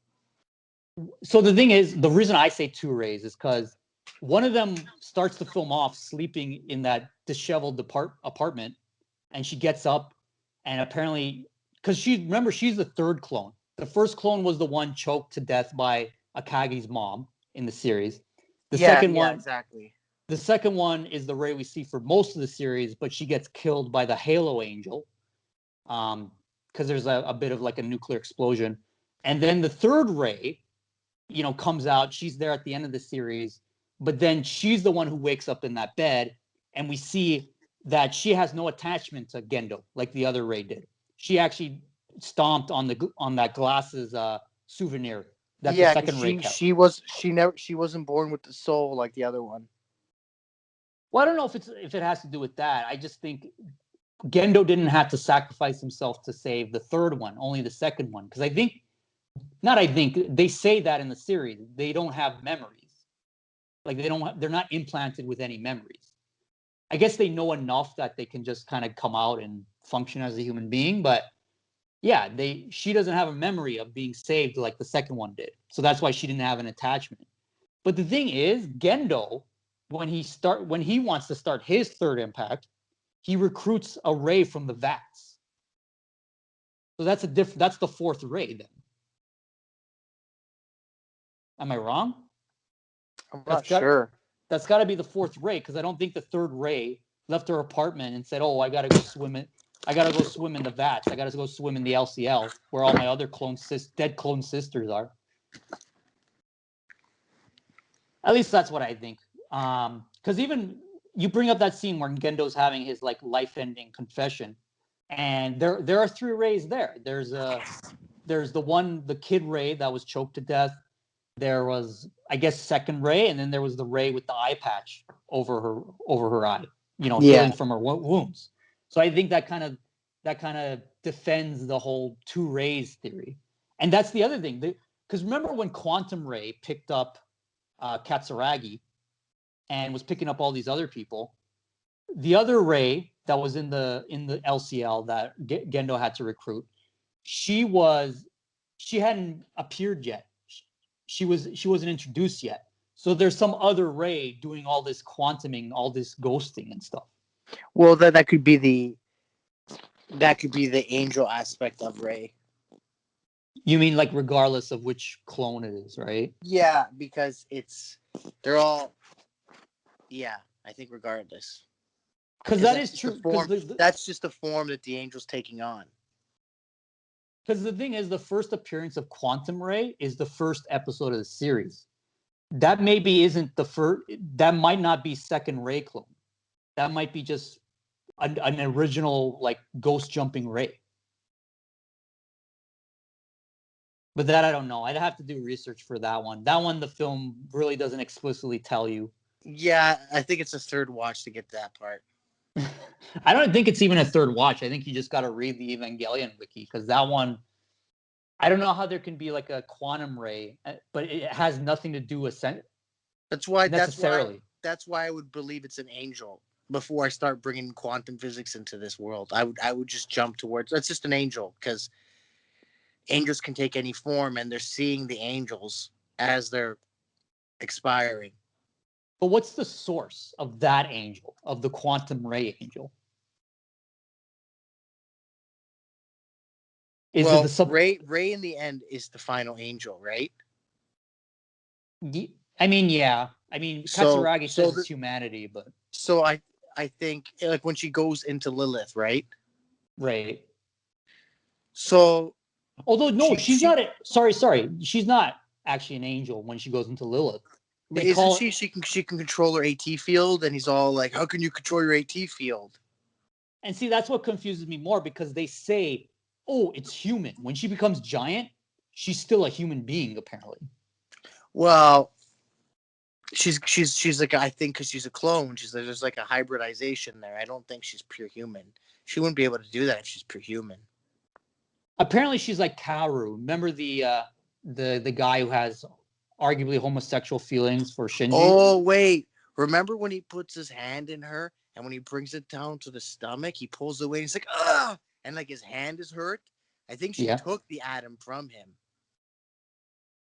S1: so the thing is, the reason I say two Rays is because one of them starts the film off sleeping in that disheveled apartment, and she gets up, and apparently, because she's the third clone. The first clone was the one choked to death by Akagi's mom in the series. The
S2: Yeah,
S1: second
S2: yeah,
S1: one,
S2: exactly.
S1: the second one is the Ray we see for most of the series, but she gets killed by the Halo Angel, because there's a bit of like a nuclear explosion. And then the third Ray, comes out. She's there at the end of the series, but then she's the one who wakes up in that bed, and we see that she has no attachment to Gendo like the other Ray did. She actually stomped on that glasses souvenir that the
S2: Yeah, because
S1: second Ray kept.
S2: she wasn't born with the soul like the other one.
S1: Well, I don't know if it has to do with that. I just think Gendo didn't have to sacrifice himself to save the third one, only the second one. Because I think they say that in the series, they don't have memories. Like they're not implanted with any memories. I guess they know enough that they can just kind of come out and function as a human being. But yeah, she doesn't have a memory of being saved like the second one did. So that's why she didn't have an attachment. But the thing is, Gendo, when he wants to start his third impact, he recruits a Ray from the vats. So that's the fourth Ray then. Am I wrong?
S2: I'm
S1: That's
S2: not
S1: got
S2: sure.
S1: that's got to be the fourth Ray, because I don't think the third Ray left her apartment and said, "Oh, I gotta go swim it. I gotta go swim in the vats. I gotta go swim in the LCL where all my other dead clone sisters are." At least that's what I think. Because even you bring up that scene where Gendo's having his like life-ending confession, and there are three Rays there. There's the kid Ray that was choked to death. There was, I guess, second Ray, and then there was the Ray with the eye patch over her eye,
S2: Yeah.
S1: healing from her wounds. So I think that kind of defends the whole two Rays theory. And that's the other thing, because remember when Quantum Ray picked up Katsuragi and was picking up all these other people, the other Ray that was in the LCL that Gendo had to recruit, she hadn't appeared yet. She wasn't introduced yet. So there's some other Ray doing all this quantuming, all this ghosting and stuff.
S2: Well, that could be the angel aspect of Ray.
S1: You mean like regardless of which clone it is, right?
S2: Yeah, because they're all. Yeah, I think regardless,
S1: Because
S2: because
S1: that
S2: that's
S1: is
S2: just the
S1: true. Because
S2: form. That's just the form that the angel's taking on.
S1: because the thing is, the first appearance of Quantum Ray is the first episode of the series. That maybe isn't the first. That might not be second Ray clone. That might be just an original like ghost jumping Ray. But that I don't know. I'd have to do research for that one. That one, the film really doesn't explicitly tell you.
S2: Yeah, I think it's a third watch to get that part.
S1: I don't think it's even a third watch. I think you just got to read the Evangelion wiki, because that one, I don't know how there can be like a quantum ray, but it has nothing to do with
S2: That's why.
S1: necessarily.
S2: That's why I would believe it's an angel before I start bringing quantum physics into this world. I would just jump towards it's just an angel, because angels can take any form, and they're seeing the angels as they're expiring.
S1: But what's the source of that angel, of the quantum ray angel? Is it the
S2: Well,
S1: sub?
S2: Ray in the end is the final angel, right?
S1: I mean, yeah. I mean,
S2: So
S1: Katsuragi
S2: so
S1: says it's
S2: the,
S1: humanity, but
S2: so I think like when she goes into Lilith, right?
S1: right.
S2: So
S1: Although no, she's
S2: she
S1: not. Sorry, she's not actually an angel when she goes into Lilith. They
S2: isn't
S1: call it,
S2: she can control her AT field, and he's all like, how can you control your AT field?
S1: and see that's what confuses me more, because they say oh, it's human. When she becomes giant, she's still a human being, apparently.
S2: Well, she's like, I think because she's a clone, she's like, there's like a hybridization there. I don't think she's pure human. She wouldn't be able to do that if she's pure human.
S1: Apparently, she's like Kaoru. Remember the guy who has arguably homosexual feelings for Shinji?
S2: Oh wait, remember when he puts his hand in her and when he brings it down to the stomach, he pulls away and he's like, ah, and like his hand is hurt. I think she
S1: Yeah.
S2: took the atom from him.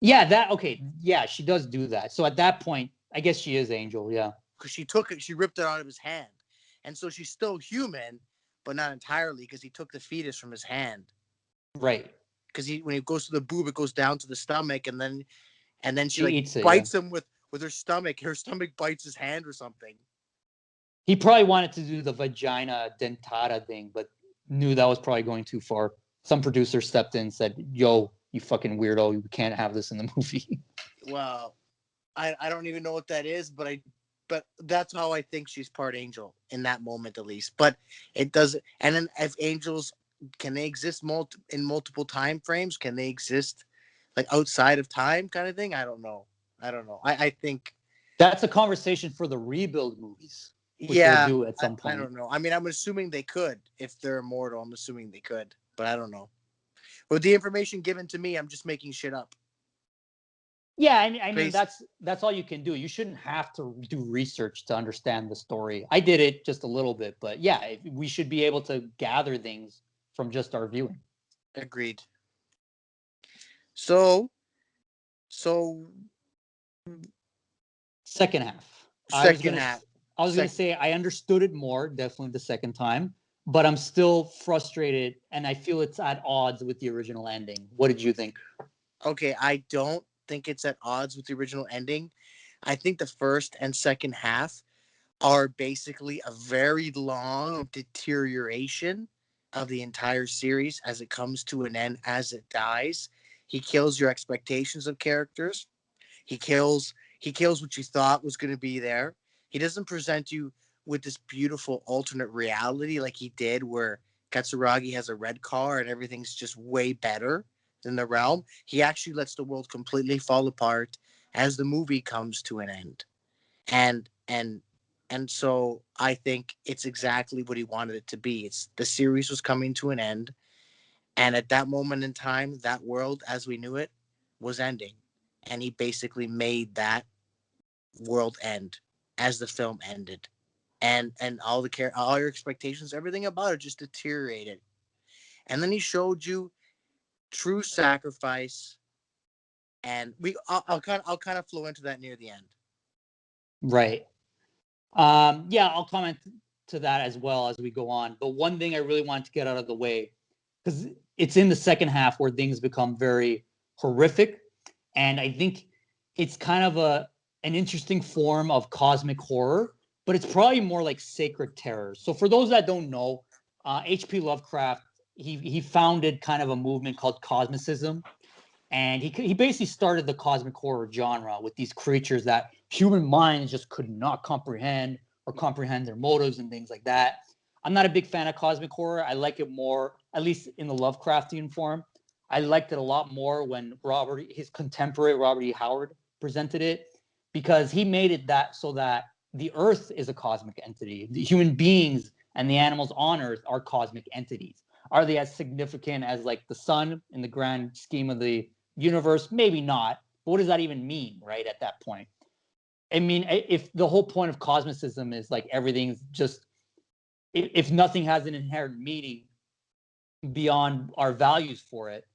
S1: Yeah, that okay. Yeah, she does do that. So at that point, I guess she is Angel. Yeah.
S2: Because she took it, she ripped it out of his hand, and so she's still human, but not entirely because he took the fetus from his hand.
S1: Right.
S2: Because he when he goes to the boob, it goes down to the stomach, and then she
S1: She
S2: like
S1: eats it. Yeah.
S2: bites him with her stomach. Her stomach bites his hand or something.
S1: He probably wanted to do the vagina dentata thing, but knew that was probably going too far. Some producer stepped in and said, "Yo, you fucking weirdo! You can't have this in the movie."
S2: Well, I don't even know what that is, but that's how I think she's part angel in that moment at least. But it doesn't. And then if angels can they exist in multiple time frames? Can they exist like outside of time, kind of thing? I don't know. I think
S1: That's a conversation for the rebuild movies, which we'll
S2: yeah.
S1: do at some
S2: I
S1: point.
S2: don't know. I mean, I'm assuming they could if they're immortal. I'm assuming they could, but I don't know. With the information given to me, I'm just making shit up.
S1: Yeah, I mean
S2: Based
S1: that's all you can do. You shouldn't have to do research to understand the story. I did it just a little bit, but yeah, we should be able to gather things from just our viewing.
S2: agreed. So so
S1: Second half.
S2: second half.
S1: I was gonna
S2: Second.
S1: say I understood it more, definitely the second time, but I'm still frustrated and I feel it's at odds with the original ending. What did you think?
S2: Okay, I don't think it's at odds with the original ending. I think the first and second half are basically a very long deterioration of the entire series as it comes to an end, as it dies. He kills your expectations of characters. He kills what you thought was going to be there. He doesn't present you with this beautiful alternate reality like he did where Katsuragi has a red car and everything's just way better than the realm. He actually lets the world completely fall apart as the movie comes to an end. And so I think it's exactly what he wanted it to be. It's the series was coming to an end, and at that moment in time, that world as we knew it was ending. And he basically made that world end as the film ended. And all your expectations, everything about it just deteriorated. And then he showed you true sacrifice, and I'll kind of flow into that near the end.
S1: Right. Yeah, I'll comment to that as well as we go on. But one thing I really wanted to get out of the way, because it's in the second half where things become very horrific, and I think it's kind of an interesting form of cosmic horror, but it's probably more like sacred terror. So for those that don't know, H.P. Lovecraft he founded kind of a movement called cosmicism, and he basically started the cosmic horror genre with these creatures that human minds just could not comprehend or comprehend their motives and things like that. I'm not a big fan of cosmic horror. I like it more, at least in the Lovecraftian form. I liked it a lot more when his contemporary Robert E. Howard presented it, because he made it that so that the Earth is a cosmic entity. The human beings and the animals on Earth are cosmic entities. Are they as significant as like the sun in the grand scheme of the universe? Maybe not. But what does that even mean, right? At that point, I mean, if the whole point of cosmicism is like everything's just, if nothing has an inherent meaning beyond our values for it,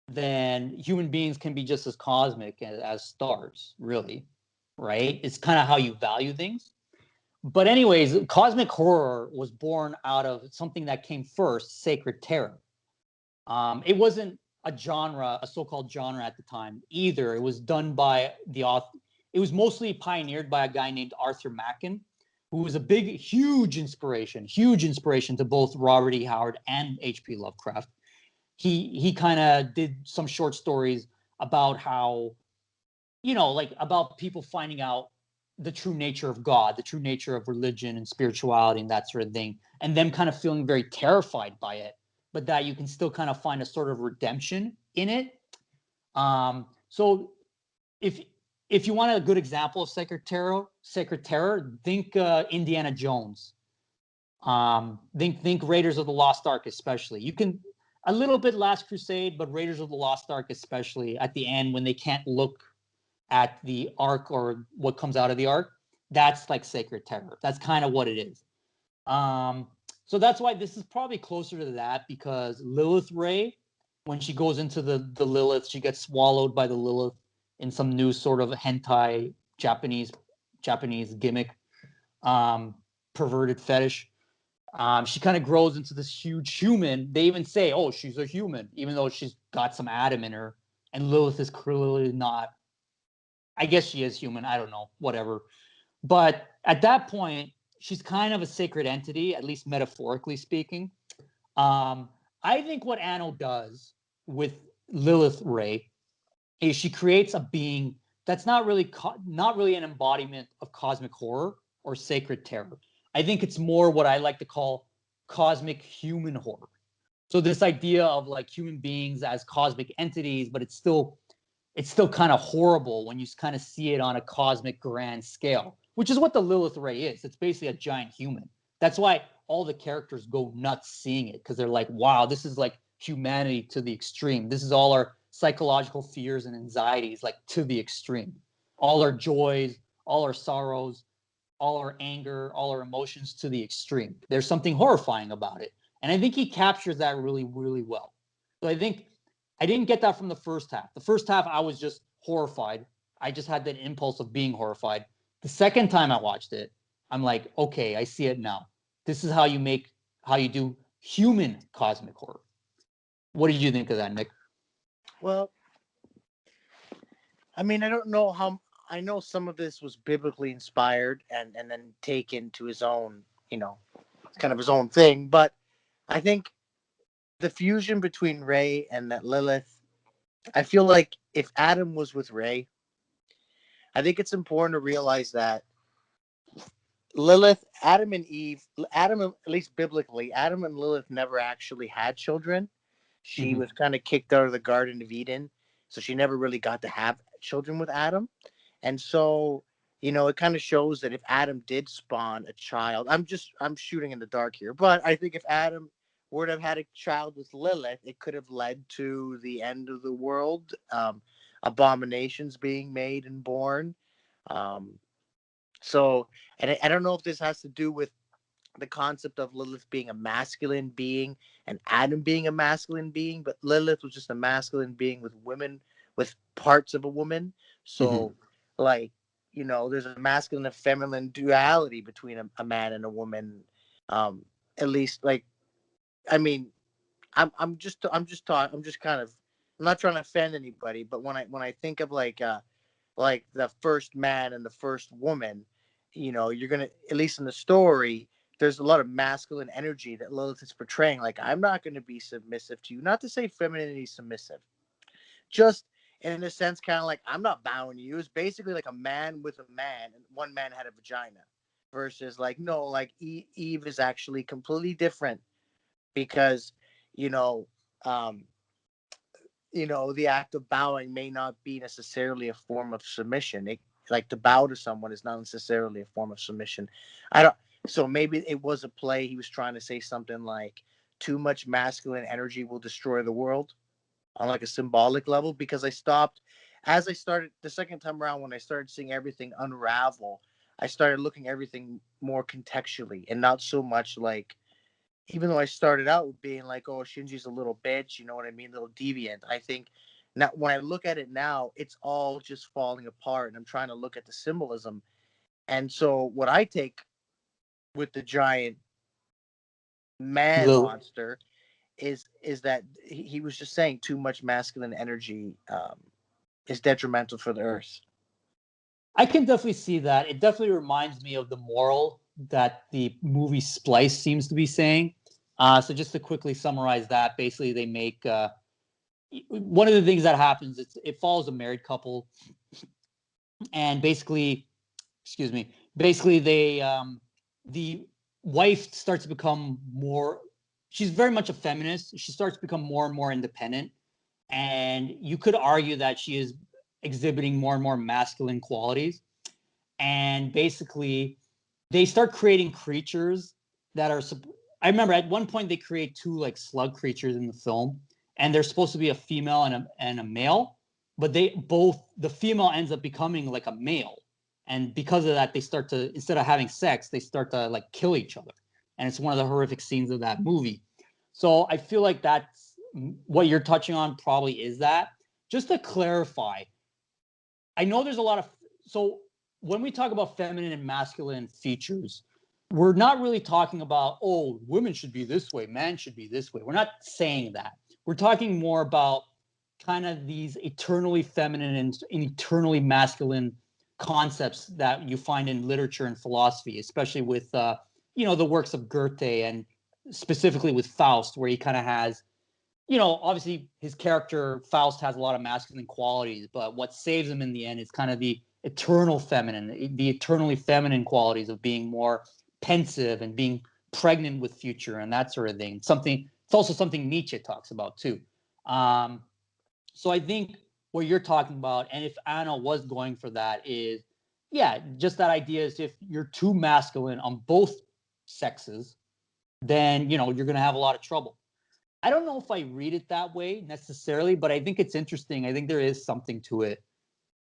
S1: then human beings can be just as cosmic as stars, really, right? It's kind of how you value things. But anyways, cosmic horror was born out of something that came first, sacred terror. It wasn't a genre, a so-called genre at the time either. It was done by the author. It was mostly pioneered by a guy named Arthur Machen, who was a huge inspiration to both Robert E. Howard and H.P. Lovecraft. He kind of did some short stories about how, like about people finding out the true nature of God, the true nature of religion and spirituality and that sort of thing, and them kind of feeling very terrified by it but that you can still kind of find a sort of redemption in it. So if you want a good example of sacred terror, think Indiana Jones. Think Raiders of the Lost Ark, especially. You can a little bit Last Crusade, but Raiders of the Lost Ark, especially at the end when they can't look at the ark or what comes out of the ark. That's like sacred terror. That's kind of what it is. So that's why this is probably closer to that, because Lilith Ray, when she goes into the Lilith, she gets swallowed by the Lilith in some new sort of hentai Japanese gimmick, perverted fetish. She kind of grows into this huge human. They even say, "Oh, she's a human," even though she's got some Adam in her. And Lilith is clearly not. I guess she is human. I don't know. Whatever. But at that point, she's kind of a sacred entity, at least metaphorically speaking. I think what Anno does with Lilith Ray is she creates a being that's not really an embodiment of cosmic horror or sacred terror. I think it's more what I like to call cosmic human horror. So this idea of like human beings as cosmic entities, but it's still kind of horrible when you kind of see it on a cosmic grand scale, which is what the Lilith Ray is. It's basically a giant human. That's why all the characters go nuts seeing it, because they're like, wow, this is like humanity to the extreme. This is all our psychological fears and anxieties, like to the extreme. All our joys, all our sorrows, all our anger, all our emotions to the extreme. There's something horrifying about it. And I think he captures that really, really well. So I think I didn't get that from the first half. The first half, I was just horrified. I just had that impulse of being horrified. The second time I watched it, I'm like, okay, I see it now. This is how you do human cosmic horror. What did you think of that, Nick?
S2: Well, I mean, I don't know how. I know some of this was biblically inspired and then taken to his own, it's kind of his own thing. But I think the fusion between Ray and that Lilith, I feel like if Adam was with Ray, I think it's important to realize that Lilith, Adam and Eve, Adam, at least biblically, Adam and Lilith never actually had children. She was kind of kicked out of the Garden of Eden, so she never really got to have children with Adam. And so, it kind of shows that if Adam did spawn a child, I'm shooting in the dark here, but I think if Adam were to have had a child with Lilith, it could have led to the end of the world, abominations being made and born. Um, so, and I don't know if this has to do with the concept of Lilith being a masculine being and Adam being a masculine being, but Lilith was just a masculine being with women, with parts of a woman. So, like, there's a masculine and feminine duality between a man and a woman. At least, like, I mean, I'm just talking. I'm just kind of. I'm not trying to offend anybody, but when I think of like the first man and the first woman, you're gonna, at least in the story, there's a lot of masculine energy that Lilith is portraying. Like, I'm not going to be submissive to you. Not to say femininity is submissive, just in a sense, kind of like, I'm not bowing to you. It's basically like a man with a man, and one man had a vagina. Versus, like, no, like Eve is actually completely different because, you know, um, the act of bowing may not be necessarily a form of submission. Like, to bow to someone is not necessarily a form of submission. I don't. So maybe it was a play. He was trying to say something like, too much masculine energy will destroy the world on like a symbolic level. Because as I started the second time around, when I started seeing everything unravel, I started looking everything more contextually and not so much like, even though I started out with being like, oh, Shinji's a little bitch, you know what I mean, a little deviant. I think now, when I look at it now, it's all just falling apart, and I'm trying to look at the symbolism. And so, what I take with the giant man
S1: Lil,
S2: monster is that he was just saying too much masculine energy is detrimental for the earth.
S1: I can definitely see that. It definitely reminds me of the moral that the movie Splice seems to be saying. So just to quickly summarize that, basically they make one of the things that happens. It follows a married couple, and basically, excuse me, basically the wife starts to become more. she's very much a feminist. She starts to become more and more independent, and you could argue that she is exhibiting more and more masculine qualities. And basically, they start creating creatures that are. I remember at one point they create two like slug creatures in the film, and they're supposed to be a female and a male, but the female ends up becoming like a male, and because of that, they start to, instead of having sex, they start to like kill each other, and it's one of the horrific scenes of that movie. So I feel like that's what you're touching on. Probably is that. Just to clarify, I know there's a lot of, so when we talk about feminine and masculine features, we're not really talking about, oh, women should be this way, man should be this way. We're not saying that. We're talking more about kind of these eternally feminine and eternally masculine concepts that you find in literature and philosophy, especially with the works of Goethe, and specifically with Faust, where he kind of has, obviously his character Faust has a lot of masculine qualities, but what saves him in the end is kind of the eternally feminine qualities of being more pensive and being pregnant with future and that sort of thing. It's also something Nietzsche talks about too. So I think what you're talking about, and if Anna was going for that, is, yeah, just that idea is if you're too masculine on both sexes, then, you're going to have a lot of trouble. I don't know if I read it that way necessarily, but I think it's interesting. I think there is something to it.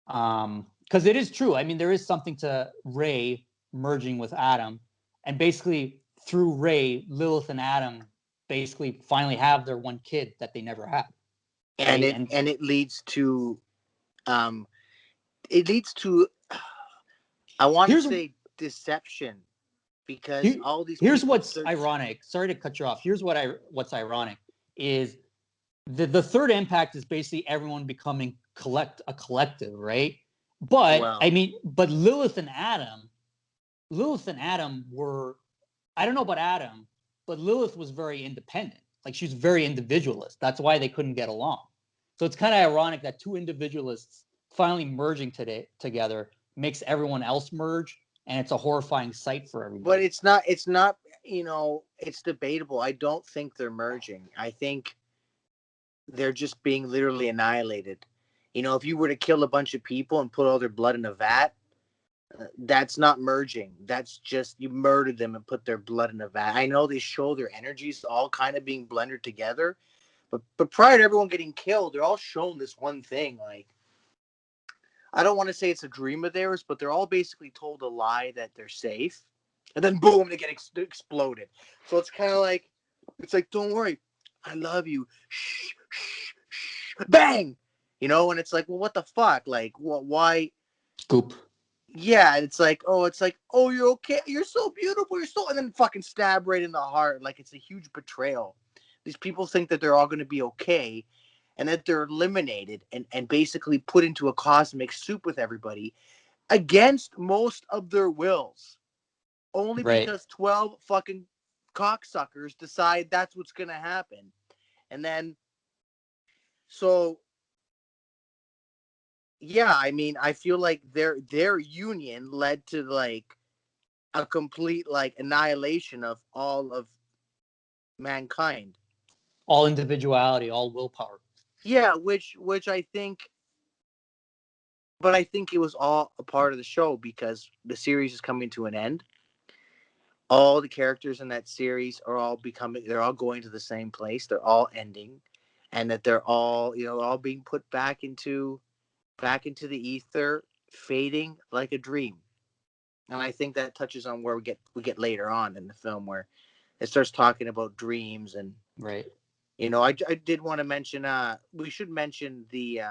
S1: Because it is true. I mean, there is something to Ray merging with Adam. And basically, through Ray, Lilith and Adam basically finally have their one kid that they never had.
S2: Right? And it leads to I want to say deception, because all these
S1: here's what's ironic. Sorry to cut you off. Here's what's ironic is the third impact is basically everyone becoming a collective, right? But but Lilith and Adam were, I don't know about Adam, but Lilith was very independent. Like, she's very individualist. That's why they couldn't get along. So it's kind of ironic that two individualists finally merging together makes everyone else merge, and it's a horrifying sight for everybody.
S2: But it's not, it's debatable. I don't think they're merging. I think they're just being literally annihilated. If you were to kill a bunch of people and put all their blood in a vat, that's not merging. That's just, you murdered them and put their blood in a vat. I know they show their energies all kind of being blended together, but prior to everyone getting killed, they're all shown this one thing. Like, I don't want to say it's a dream of theirs, but they're all basically told a lie that they're safe, and then boom, they get exploded. So it's kind of like, don't worry, I love you. Shh, shh, shh, bang. And it's like, well, what the fuck? Like, why?
S1: Goop.
S2: Yeah, it's like, oh, you're okay. You're so beautiful. And then fucking stab right in the heart. Like, it's a huge betrayal. These people think that they're all going to be okay, and that they're eliminated and basically put into a cosmic soup with everybody against most of their wills. Only because 12 fucking cocksuckers decide that's what's going to happen. And then, so, yeah, I mean, I feel like their union led to, like, a complete, like, annihilation of all of mankind.
S1: All individuality, all willpower.
S2: Yeah, which I think, but I think it was all a part of the show, because the series is coming to an end. All the characters in that series are they're all going to the same place. They're all ending, and that they're all, all being put back into the ether, fading like a dream. And I think that touches on where we get later on in the film, where it starts talking about dreams. And
S1: right.
S2: I did want to mention, we should mention the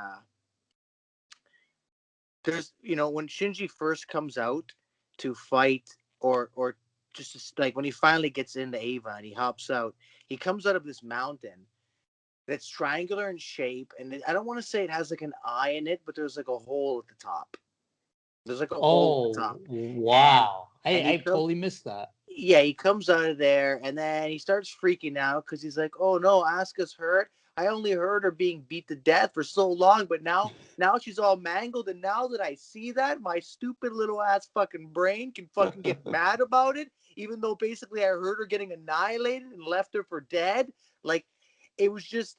S2: there's, when Shinji first comes out to fight, or just like when he finally gets into Ava and he hops out, he comes out of this mountain that's triangular in shape, and I don't want to say it has like an eye in it, but there's like a hole at the top. There's like a hole at the top.
S1: Wow. I totally missed that.
S2: Yeah, he comes out of there, and then he starts freaking out because he's like, oh no, Asuka's hurt. I only heard her being beat to death for so long, but now she's all mangled, and now that I see that, my stupid little ass fucking brain can fucking get mad about it, even though basically I heard her getting annihilated and left her for dead. Like, it was just,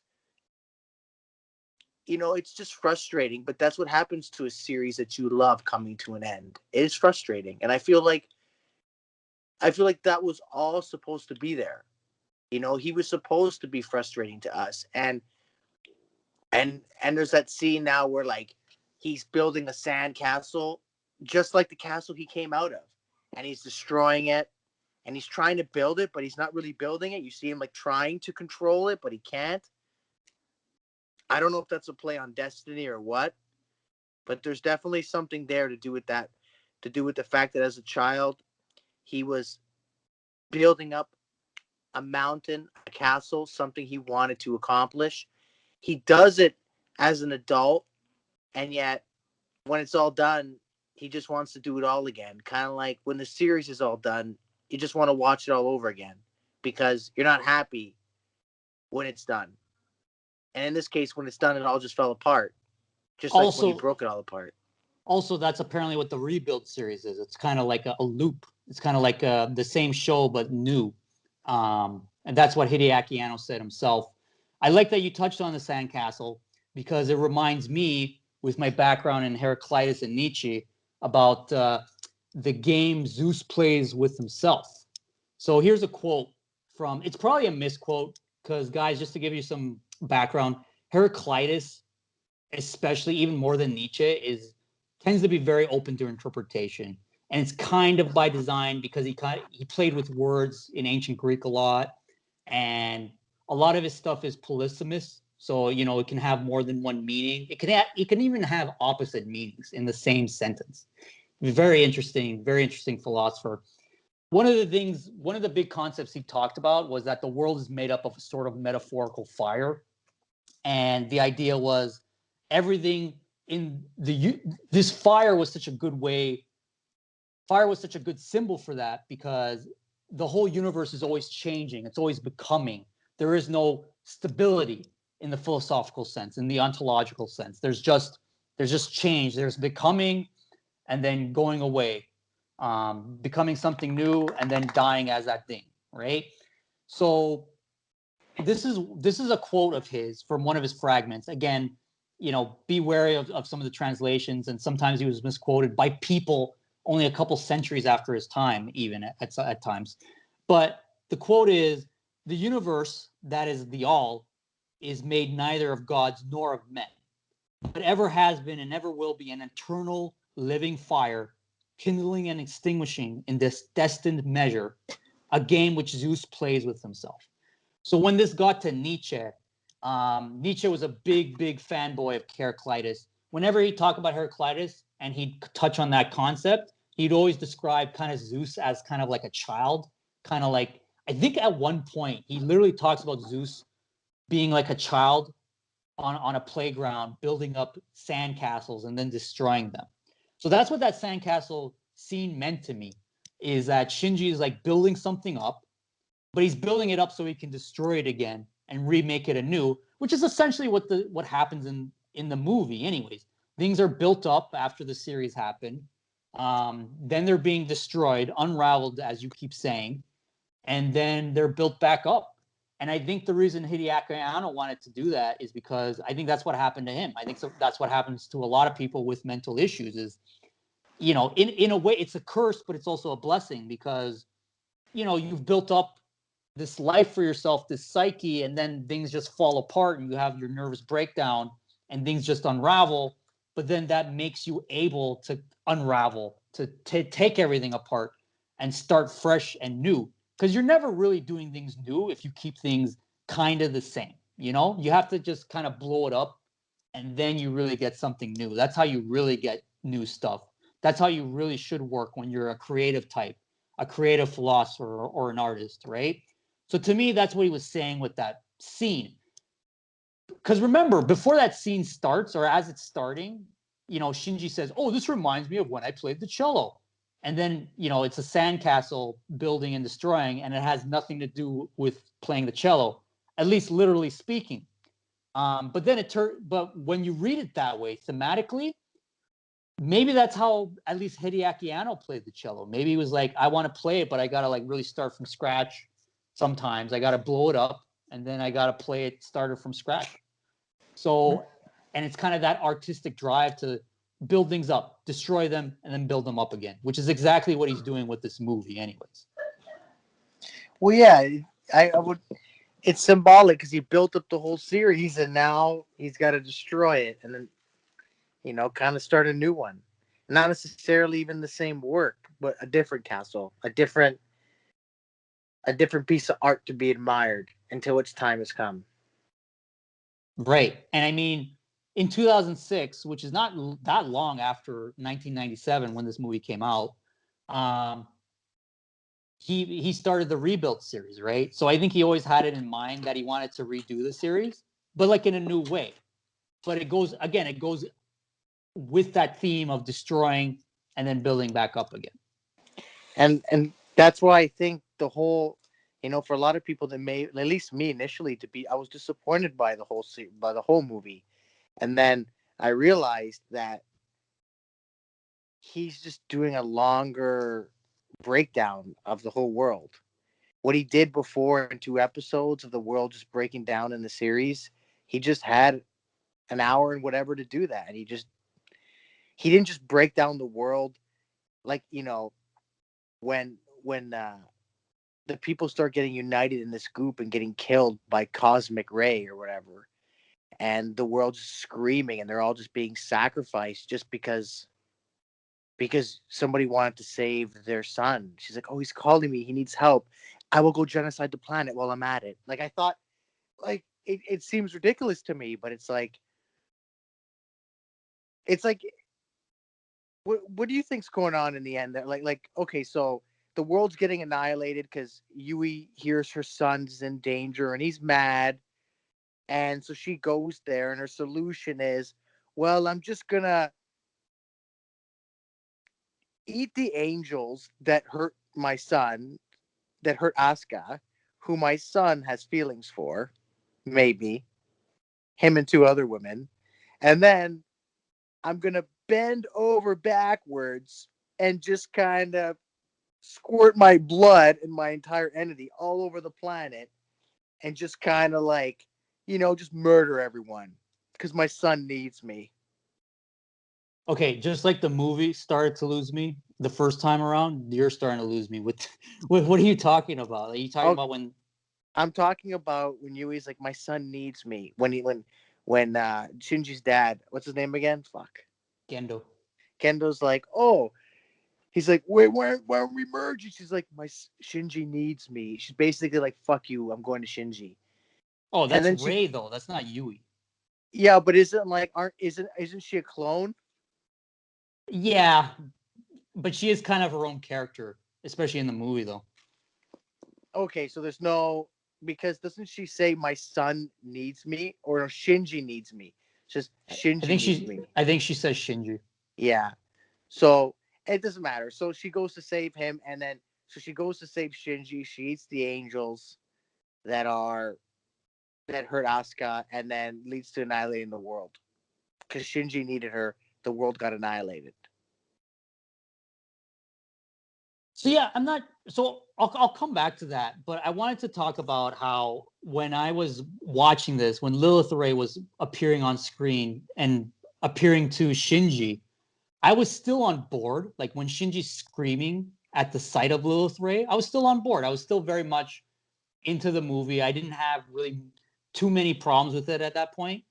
S2: it's just frustrating, but that's what happens to a series that you love coming to an end. It is frustrating, and I feel like that was all supposed to be there. He was supposed to be frustrating to us, and there's that scene now where like he's building a sand castle, just like the castle he came out of, and he's destroying it, and he's trying to build it, but he's not really building it. You see him like trying to control it, but he can't. I don't know if that's a play on destiny or what, but there's definitely something there to do with that, to do with the fact that as a child he was building up a mountain, a castle, something he wanted to accomplish. He does it as an adult, and yet when it's all done, he just wants to do it all again. Kind of like when the series is all done, you just want to watch it all over again because you're not happy when it's done. And in this case, when it's done, it all just fell apart, just like when he
S1: Also,
S2: broke it all apart.
S1: also that's apparently what the Rebuild series is. It's kind of like a loop. It's kind of like the same show but new. And that's what Hideaki Anno said himself. I like that you touched on the sandcastle because it reminds me, with my background in Heraclitus and Nietzsche, about the game Zeus plays with himself. So here's a quote from, it's probably a misquote because, guys, just to give you some background, Heraclitus, especially even more than Nietzsche, tends to be very open to interpretation. And it's kind of by design because he played with words in ancient Greek a lot, and a lot of his stuff is polysemous. So it can have more than one meaning. It can even have opposite meanings in the same sentence. Very interesting philosopher. One of the big concepts he talked about was that the world is made up of a sort of metaphorical fire, and the idea was everything in this fire was such a good way. Fire was such a good symbol for that because the whole universe is always changing. It's always becoming. There is no stability in the philosophical sense, in the ontological sense. There's just change. There's becoming and then going away, becoming something new and then dying as that thing, right? So this is a quote of his from one of his fragments. Again, be wary of some of the translations, and sometimes he was misquoted by people only a couple centuries after his time, even at times. But the quote is, "The universe, that is the all, is made neither of gods nor of men, but ever has been and ever will be an eternal living fire, kindling and extinguishing in this destined measure, a game which Zeus plays with himself." So when this got to Nietzsche, Nietzsche was a big fanboy of Heraclitus. Whenever he'd talk about Heraclitus and he'd touch on that concept, he'd always describe kind of Zeus as kind of like a child, kind of like, I think at one point he literally talks about Zeus being like a child on a playground, building up sandcastles and then destroying them. So that's what that sandcastle scene meant to me, is that Shinji is like building something up, but he's building it up so he can destroy it again and remake it anew, which is essentially what happens in the movie. Anyways, things are built up after the series happened, then they're being destroyed, unraveled, as you keep saying, and then they're built back up. And I think the reason Hideaki Anno wanted to do that is because I think that's what happened to him. I think that's what happens to a lot of people with mental issues. Is in a way, it's a curse, but it's also a blessing because you've built up this life for yourself, this psyche, and then things just fall apart and you have your nervous breakdown and things just unravel. But then that makes you able to unravel, to take everything apart and start fresh and new. Because you're never really doing things new if you keep things kind of the same. You have to just kind of blow it up and then you really get something new. That's how you really get new stuff. That's how you really should work when you're a creative type, a creative philosopher or an artist, right? So to me, that's what he was saying with that scene. Because remember, before that scene starts, or as it's starting, Shinji says, "Oh, this reminds me of when I played the cello." And then, it's a sandcastle building and destroying, and it has nothing to do with playing the cello, at least literally speaking. But when you read it that way, thematically, maybe that's how at least Hideaki Anno played the cello. Maybe he was like, I want to play it, but I gotta like really start from scratch. Sometimes I gotta blow it up, and then I gotta play it started from scratch. So, and it's kind of that artistic drive to build things up, destroy them, and then build them up again, which is exactly what he's doing with this movie, anyways.
S2: Well, yeah, I would. It's symbolic because he built up the whole series, and now he's got to destroy it, and then kind of start a new one. Not necessarily even the same work, but a different castle, a different piece of art to be admired until its time has come.
S1: Right. And I mean, in 2006, which is not that long after 1997 when this movie came out, um, he started the Rebuild series, right? So I think he always had it in mind that he wanted to redo the series, but like in a new way. But it goes with that theme of destroying and then building back up again.
S2: And that's why I think the whole, for a lot of people that may, at least me initially, I was disappointed by the whole movie, and then I realized that he's just doing a longer breakdown of the whole world. What he did before in 2 episodes of the world just breaking down in the series, he just had an hour and whatever to do that, and he didn't just break down the world like when the people start getting united in this group and getting killed by cosmic ray or whatever, and the world's screaming and they're all just being sacrificed just because somebody wanted to save their son. She's like, oh, he's calling me, he needs help, I will go genocide the planet while I'm at it. Like, I thought, like, it seems ridiculous to me, but it's like what do you think's going on in the end? That like okay, so the world's getting annihilated because Yui hears her son's in danger and he's mad, and so she goes there, and her solution is, well, I'm just gonna eat the angels that hurt my son, that hurt Asuka, who my son has feelings for, maybe him and two other women, and then I'm gonna bend over backwards and just kind of squirt my blood and my entire entity all over the planet and just kind of like, just murder everyone because my son needs me.
S1: Okay, just like the movie started to lose me the first time around, you're starting to lose me with what are you talking about? Are you talking
S2: Oh,
S1: about when
S2: I'm talking about when Yui's like, my son needs me. When Shinji's dad, what's his name again? Fuck.
S1: Gendo?
S2: Kendo's like, oh, he's like, wait, why aren't we merging? She's like, Shinji needs me. She's basically like, fuck you, I'm going to Shinji.
S1: Oh,
S2: And
S1: that's
S2: then she,
S1: Ray though. That's not Yui.
S2: yeah, but isn't she a clone?
S1: Yeah, but she is kind of her own character, especially in the movie though.
S2: Okay, so there's no, because doesn't she say my son needs me, or no, Shinji needs me? It's just Shinji needs me.
S1: I think she says Shinji.
S2: Yeah. So it doesn't matter. So she goes to save him, and then so she goes to save Shinji. She eats the angels that are that hurt Asuka, and then leads to annihilating the world. Because Shinji needed her, the world got annihilated.
S1: So yeah, I'm not. So I'll come back to that, but I wanted to talk about how when I was watching this, when Lilith Ray was appearing on screen and appearing to Shinji, I was still on board. Like when Shinji's screaming at the sight of Lilith Ray, I was still on board. I was still very much into the movie. I didn't have really too many problems with it at that point.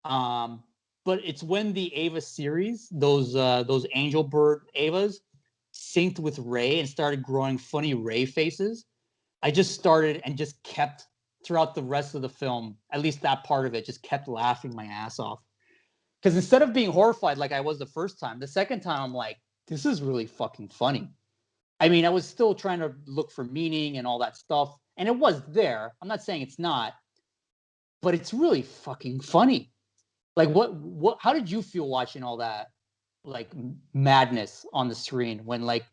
S1: Um, but it's when the Ava series, those Angel Bird Avas, synced with Ray and started growing funny Ray faces. I just started and just kept throughout the rest of the film, at least that part of it, just kept laughing my ass off. Because instead of being horrified like I was the first time, the second time I'm like, this is really fucking funny. I mean, I was still trying to look for meaning and all that stuff, and it was there. I'm not saying it's not, but it's really fucking funny. Like, what? How did you feel watching all that, like madness on the screen when, like,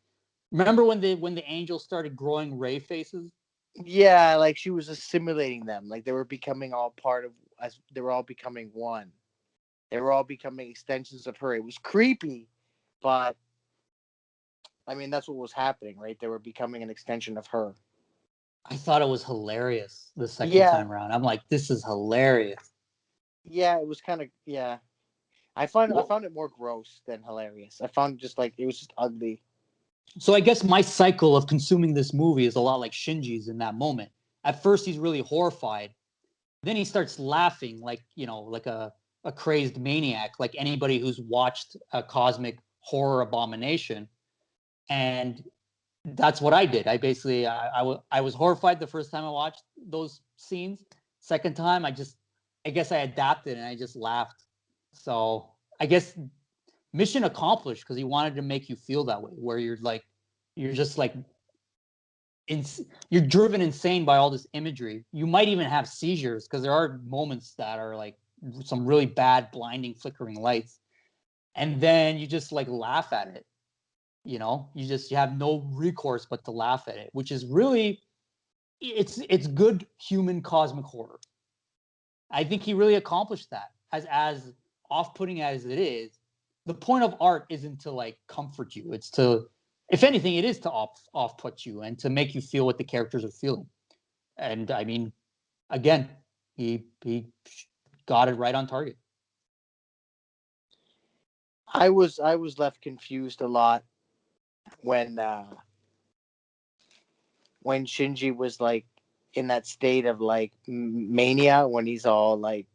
S1: remember when the angels started growing Ray faces?
S2: Yeah, like she was assimilating them, like they were becoming all part of becoming one. They were all becoming extensions of her. It was creepy, but I mean that's what was happening, right? They were becoming an extension of her.
S1: I thought it was hilarious the second
S2: Yeah,
S1: time around. I'm like, this is hilarious.
S2: yeah, it was kind of yeah. I
S1: Well,
S2: found it more gross than hilarious. I found just like it was just ugly.
S1: so I guess my cycle of consuming this movie is a lot like Shinji's in that moment. At first, he's really horrified. Then he starts laughing like, like a crazed maniac, like anybody who's watched a cosmic horror abomination. And that's what I did. I basically, I was horrified the first time I watched those scenes. Second time, I guess I adapted and I just laughed. So I guess mission accomplished because he wanted to make you feel that way, where you're just like, you're driven insane by all this imagery. You might even have seizures because there are moments that are like some really bad, blinding, flickering lights, and then you just like laugh at it. You have no recourse but to laugh at it, which is really it's good human cosmic horror. I think he really accomplished that. As off-putting as it is, the point of art isn't to like comfort you. It's to, if anything, it is to off-put you and to make you feel what the characters are feeling. And I mean, again, he got it right on target.
S2: I was left confused a lot when when Shinji was like in that state of like mania when he's all like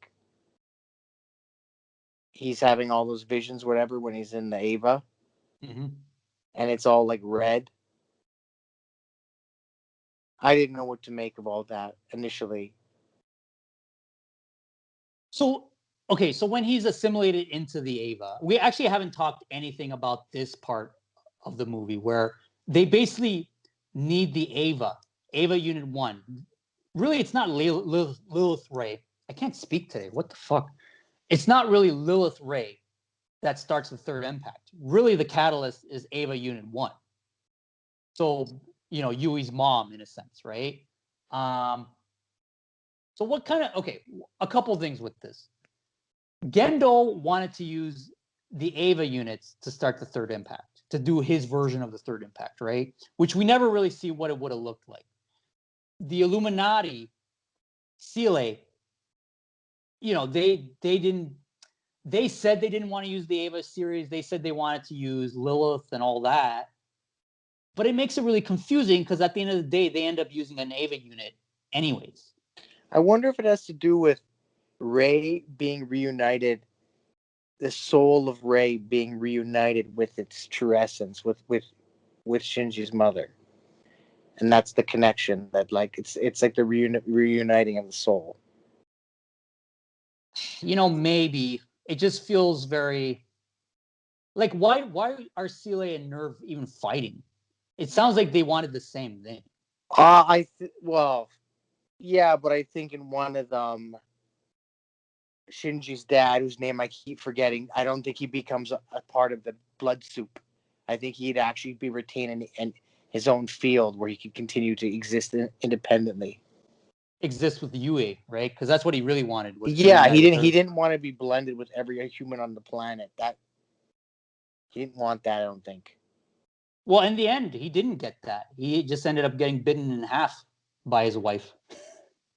S2: he's having all those visions whatever when he's in the Ava
S1: Mm-hmm.
S2: and it's all like red. I didn't know what to make of all that initially.
S1: So, okay, so when he's assimilated into the Ava, we actually haven't talked anything about this part of the movie where they basically need the Ava Unit 1. Really, it's not Lilith Ray. I can't speak today. What the fuck? It's not really Lilith Ray that starts the third impact. Really, the catalyst is Ava Unit 1. So, Yui's mom, in a sense, right? Um, so, okay, a couple things with this. Gendo wanted to use the Ava units to start the third impact, to do his version of the third impact, right? Which we never really see what it would have looked like. The Illuminati, Sile, they said they didn't want to use the Ava series. They said they wanted to use Lilith and all that. But it makes it really confusing because at the end of the day, they end up using an Ava unit anyways.
S2: I wonder if it has to do with Ray being reunited, the soul of Ray being reunited with its true essence, with Shinji's mother, and that's the connection that like it's like the reuniting of the soul.
S1: Maybe it just feels very like why are Sile and Nerve even fighting? It sounds like they wanted the same thing.
S2: Well, yeah, but I think in one of them, Shinji's dad, whose name I keep forgetting, I don't think he becomes a part of the blood soup. I think he'd actually be retained in his own field where he could continue to exist independently.
S1: Exist with Yui, right? Because that's what he really wanted, was to
S2: Yeah,
S1: unite with
S2: he
S1: her.
S2: didn't want to be blended with every human on the planet. That he didn't want that. I don't think.
S1: Well, in the end, he didn't get that. He just ended up getting bitten in half by his wife.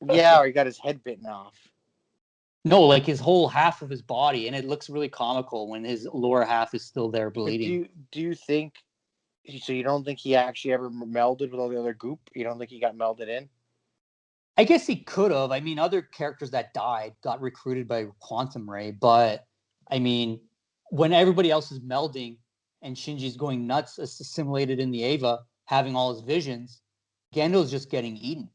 S2: Yeah, or he got his head bitten off.
S1: No, like his whole half of his body, and it looks really comical when his lower half is still there
S2: But
S1: bleeding.
S2: do you think? So you don't think he actually ever melded with all the other goop? You don't think he got melded in?
S1: I guess he could have. I mean, other characters that died got recruited by Quantum Ray, but I mean, when everybody else is melding and Shinji's going nuts, assimilated in the Ava, having all his visions, Gendo's just getting eaten.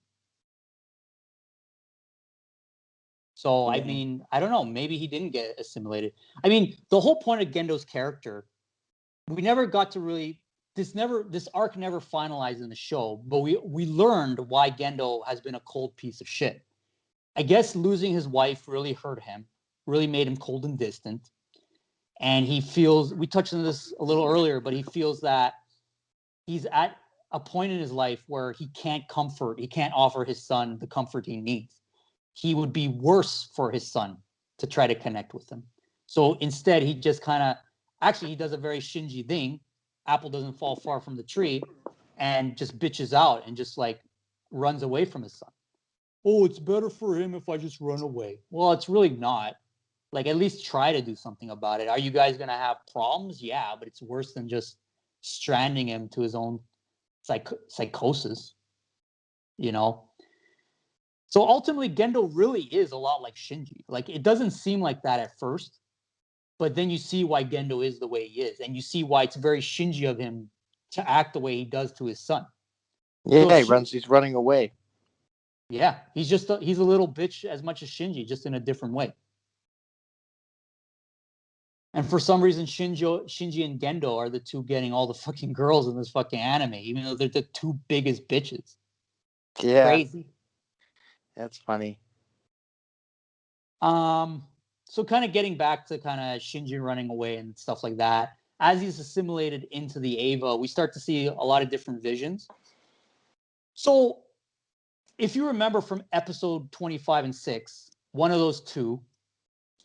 S1: So, I
S2: Yeah.
S1: mean, I don't know. Maybe he didn't get assimilated. I mean, the whole point of Gendo's character, we never got to really this arc never finalized in the show, but we learned why Gendo has been a cold piece of shit. I guess losing his wife really hurt him, really made him cold and distant. And he feels, we touched on this a little earlier, but he feels that he's at a point in his life where he can't offer his son the comfort he needs. he would be worse for his son to try to connect with him. So instead, he just kind of, actually, he does a very Shinji thing. Apple doesn't fall far from the tree, and just bitches out and just like runs away from his son. Oh, it's better for him if I just run away. Well, it's really not. Like, at least try to do something about it. Are you guys going to have problems? Yeah, but it's worse than just stranding him to his own psychosis, you know? So ultimately, Gendo really is a lot like Shinji. Like, it doesn't seem like that at first, but then you see why Gendo is the way he is, and you see why it's very Shinji of him to act the way he does to his son.
S2: Yeah, he's running away.
S1: Yeah, he's a little bitch as much as Shinji, just in a different way. And for some reason, Shinji and Gendo are the two getting all the fucking girls in this fucking anime, even though they're the two biggest bitches.
S2: Yeah,
S1: crazy.
S2: That's funny.
S1: So kind of getting back to kind of Shinji running away and stuff like that. As he's assimilated into the Eva, we start to see a lot of different visions. So if you remember from episode 25 and 6, one of those two,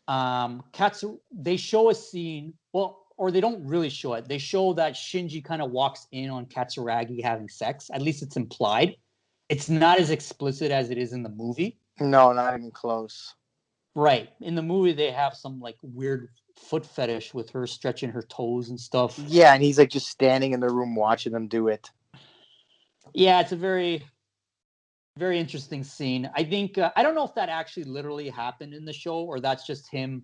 S1: they show a scene, well, or they don't really show it. They show that Shinji kind of walks in on Katsuragi having sex. At least it's implied. It's not as explicit as it is in the movie.
S2: No, not even close.
S1: Right. In the movie, they have some like weird foot fetish with her stretching her toes and stuff.
S2: Yeah, and he's like just standing in the room watching them do it.
S1: Yeah, it's a very, very interesting scene. I think, I don't know if that actually literally happened in the show or that's just him.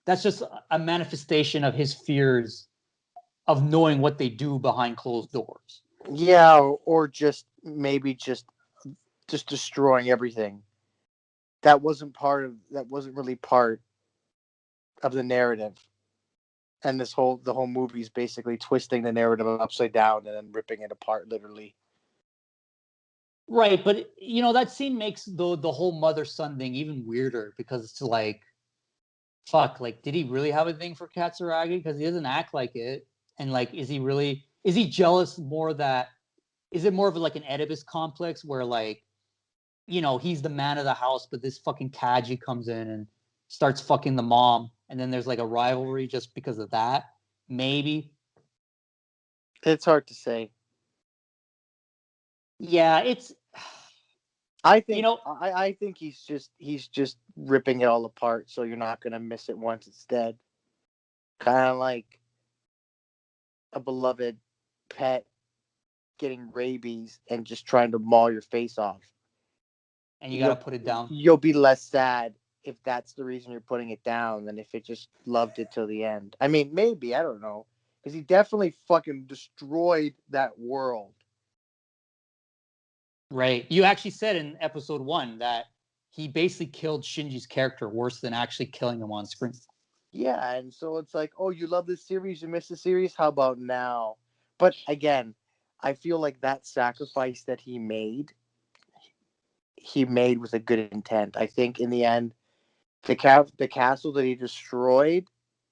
S1: That's just a manifestation of his fears of knowing what they do behind closed doors.
S2: Yeah, or just maybe just destroying everything. That wasn't really part of the narrative. And the whole movie is basically twisting the narrative upside down and then ripping it apart literally.
S1: Right, but you know that scene makes the whole mother son thing even weirder because it's like, fuck, like did he really have a thing for Katsuragi? Because he doesn't act like it, and like is he jealous more that is it more of like an Oedipus complex where like you know he's the man of the house, but this fucking Kaji comes in and starts fucking the mom, and then there's like a rivalry just because of that, maybe.
S2: It's hard to say.
S1: Yeah, it's
S2: I think
S1: you know
S2: I think he's just ripping it all apart so you're not gonna miss it once it's dead. Kind of like a beloved pet getting rabies and just trying to maul your face off.
S1: and you got to put it down.
S2: You'll be less sad if that's the reason you're putting it down than if it just loved it till the end. I mean, maybe, I don't know, because he definitely fucking destroyed that world.
S1: Right. You actually said in episode 1 that he basically killed Shinji's character worse than actually killing him on screen.
S2: Yeah, and so it's like, oh, you love this series, you miss the series, how about now? But again, I feel like that sacrifice that he made with a good intent. I think in the end, the castle that he destroyed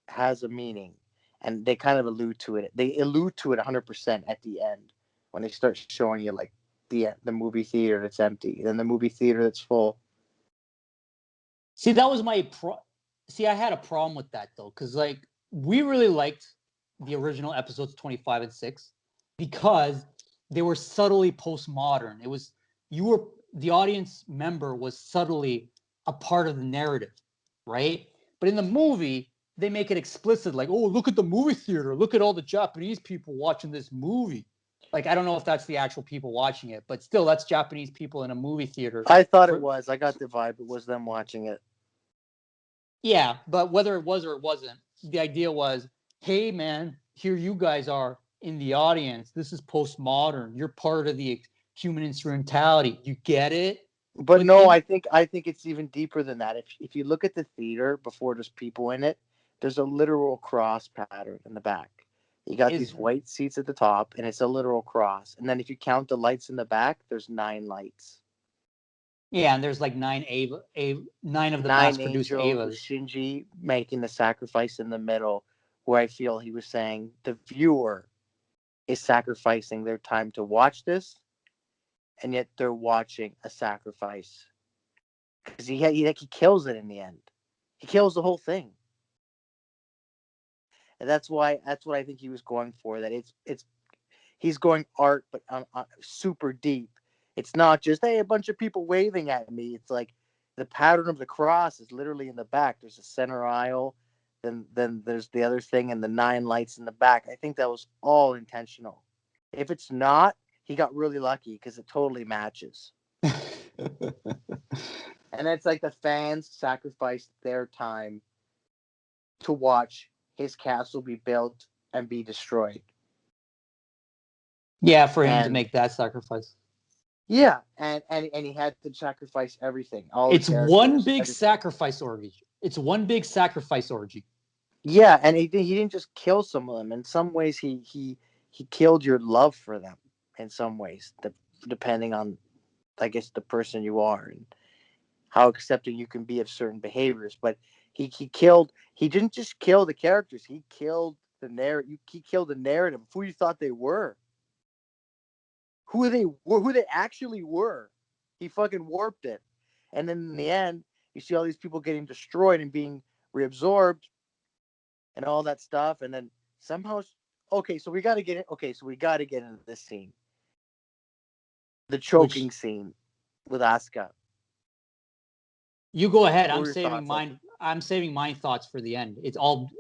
S2: has a meaning, and they kind of allude to it. They allude to it 100% at the end when they start showing you like the movie theater that's empty, then the movie theater that's full.
S1: See, that was my see, I had a problem with that though, because like we really liked the original episodes 25 and 6 because they were subtly postmodern. It was you were the audience member was subtly a part of the narrative, right? But in the movie, they make it explicit, like, oh, look at the movie theater, look at all the Japanese people watching this movie. Like, I don't know if that's the actual people watching it, but still, that's Japanese people in a movie theater.
S2: I thought it was. I got the vibe it was them watching it.
S1: Yeah, but whether it was or it wasn't, the idea was, hey, man, here you guys are in the audience. This is postmodern. You're part of the human instrumentality. You get it?
S2: But no, I think it's even deeper than that. If you look at the theater before there's people in it, there's a literal cross pattern in the back. You got these white seats at the top, and it's a literal cross. And then if you count the lights in the back, there's 9 lights.
S1: Yeah, and there's like 9 9 of the mass-produced
S2: angels, with
S1: Avas.
S2: Shinji making the sacrifice in the middle, where I feel he was saying the viewer is sacrificing their time to watch this, and yet they're watching a sacrifice. because he kills it in the end. He kills the whole thing, and that's what I think he was going for. That it's he's going art, but on super deep. It's not just hey a bunch of people waving at me. It's like the pattern of the cross is literally in the back. There's a center aisle, then there's the other thing, and the 9 lights in the back. I think that was all intentional. If it's not, he got really lucky because it totally matches. And it's like the fans sacrificed their time to watch his castle be built and be destroyed.
S1: Yeah, for him to
S2: And
S1: make that sacrifice.
S2: yeah, and he had to sacrifice everything, all the
S1: It's one
S2: characters,
S1: big
S2: everything.
S1: sacrifice orgy. It's one big sacrifice orgy.
S2: Yeah, and he didn't just kill some of them. In some ways, he killed your love for them. In some ways, depending on, I guess, the person you are and how accepting you can be of certain behaviors. But he killed. He didn't just kill the characters. He killed the narrative. He killed the narrative of who you thought they were, who they actually were. He fucking warped it, and then in the end, you see all these people getting destroyed and being reabsorbed and all that stuff, and then somehow, okay, so we got to get it. Okay, so we got to get into this scene, the choking
S1: Which
S2: scene with Asuka.
S1: you go ahead.
S2: What
S1: I'm
S2: were your
S1: saving
S2: thoughts on?
S1: mine. I'm saving my thoughts for the end. It all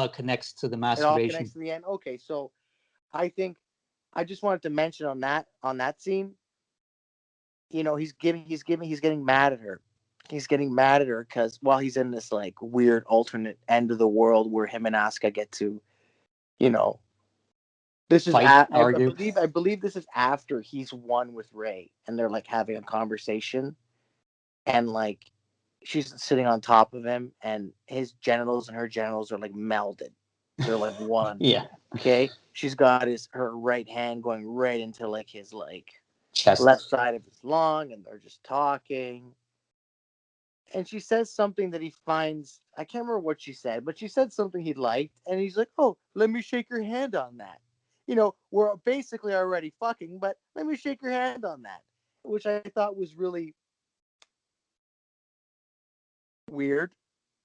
S1: connects to the
S2: It all connects
S1: masturbation.
S2: to the end. Okay, so I think I just wanted to mention on that scene. He's getting mad at her. He's getting mad at her because while he's in this like weird alternate end of the world where him and Asuka get to, you know, this is
S1: Fight,
S2: I
S1: argue.
S2: believe this is after he's won with Ray and they're like having a conversation and like she's sitting on top of him and his genitals and her genitals are like melded. They're like one.
S1: Yeah.
S2: Okay, she's got her right hand going right into like his like left
S1: Chest.
S2: side of his lung, and they're just talking. And she says something that he finds, I can't remember what she said, but she said something he liked, and he's like, "Oh, let me shake your hand on that." We're basically already fucking, but let me shake your hand on that, which I thought was really weird.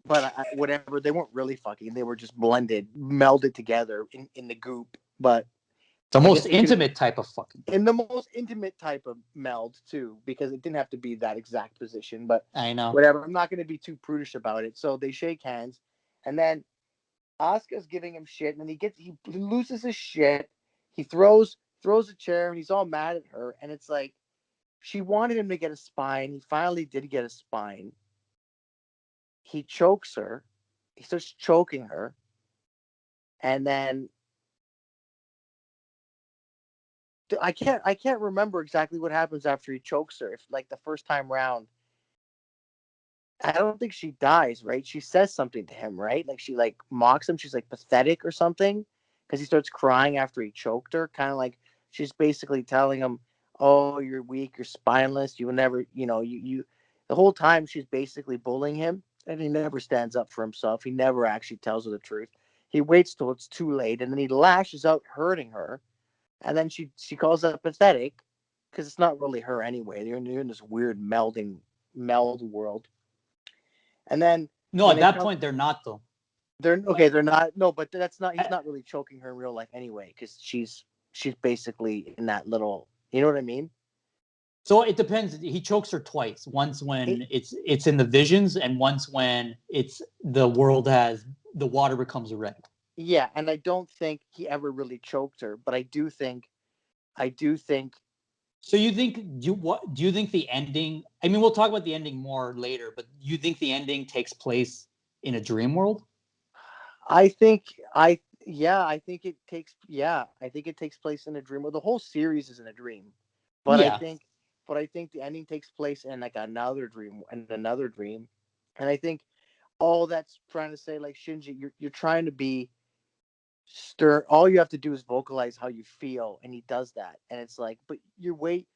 S2: But whatever, they weren't really fucking; they were just blended, melded together in the goop. But
S1: The
S2: I
S1: most
S2: guess it could
S1: intimate type of fucking.
S2: in the most intimate type of meld too, because it didn't have to be that exact position. But
S1: I know.
S2: whatever, I'm not going to be too prudish about it. So they shake hands, and then Asuka's giving him shit, and then he loses his shit. He throws a chair, and he's all mad at her. And it's like she wanted him to get a spine. He finally did get a spine. He chokes her. He starts choking her, and then I can't remember exactly what happens after he chokes her. If like the first time round, I don't think she dies, right? She says something to him, right? Like she like mocks him. She's like pathetic or something because he starts crying after he choked her. Kind of like she's basically telling him, "Oh, you're weak. You're spineless. You will never, you." The whole time she's basically bullying him, and he never stands up for himself. He never actually tells her the truth. He waits till it's too late, and then he lashes out, hurting her. And then she calls that pathetic because it's not really her anyway. You're in this weird meld world. And then
S1: No,
S2: when
S1: at
S2: they
S1: that
S2: come,
S1: point they're not though.
S2: they're okay. They're not. No, but that's not.
S1: Uh,
S2: He's not really choking her in real life anyway, because she's basically in that little. You know what I mean?
S1: So it depends. He chokes her twice. Once
S2: He,
S1: when it's in the visions, and once when it's the world has the water becomes red.
S2: yeah, and I don't think he ever really choked her, but I do think
S1: So you think you what do you think the ending? I mean, we'll talk about the ending more later, but you think the ending takes place in a dream world?
S2: I think I yeah, I think it takes place in a dream. Well, the whole series is in a dream. But I
S1: Yeah.
S2: think the ending takes place in like another dream. And I think all that's trying to say like Shinji, you're trying to be stern. All you have to do is vocalize how you feel and he does that. And it's like, but you wait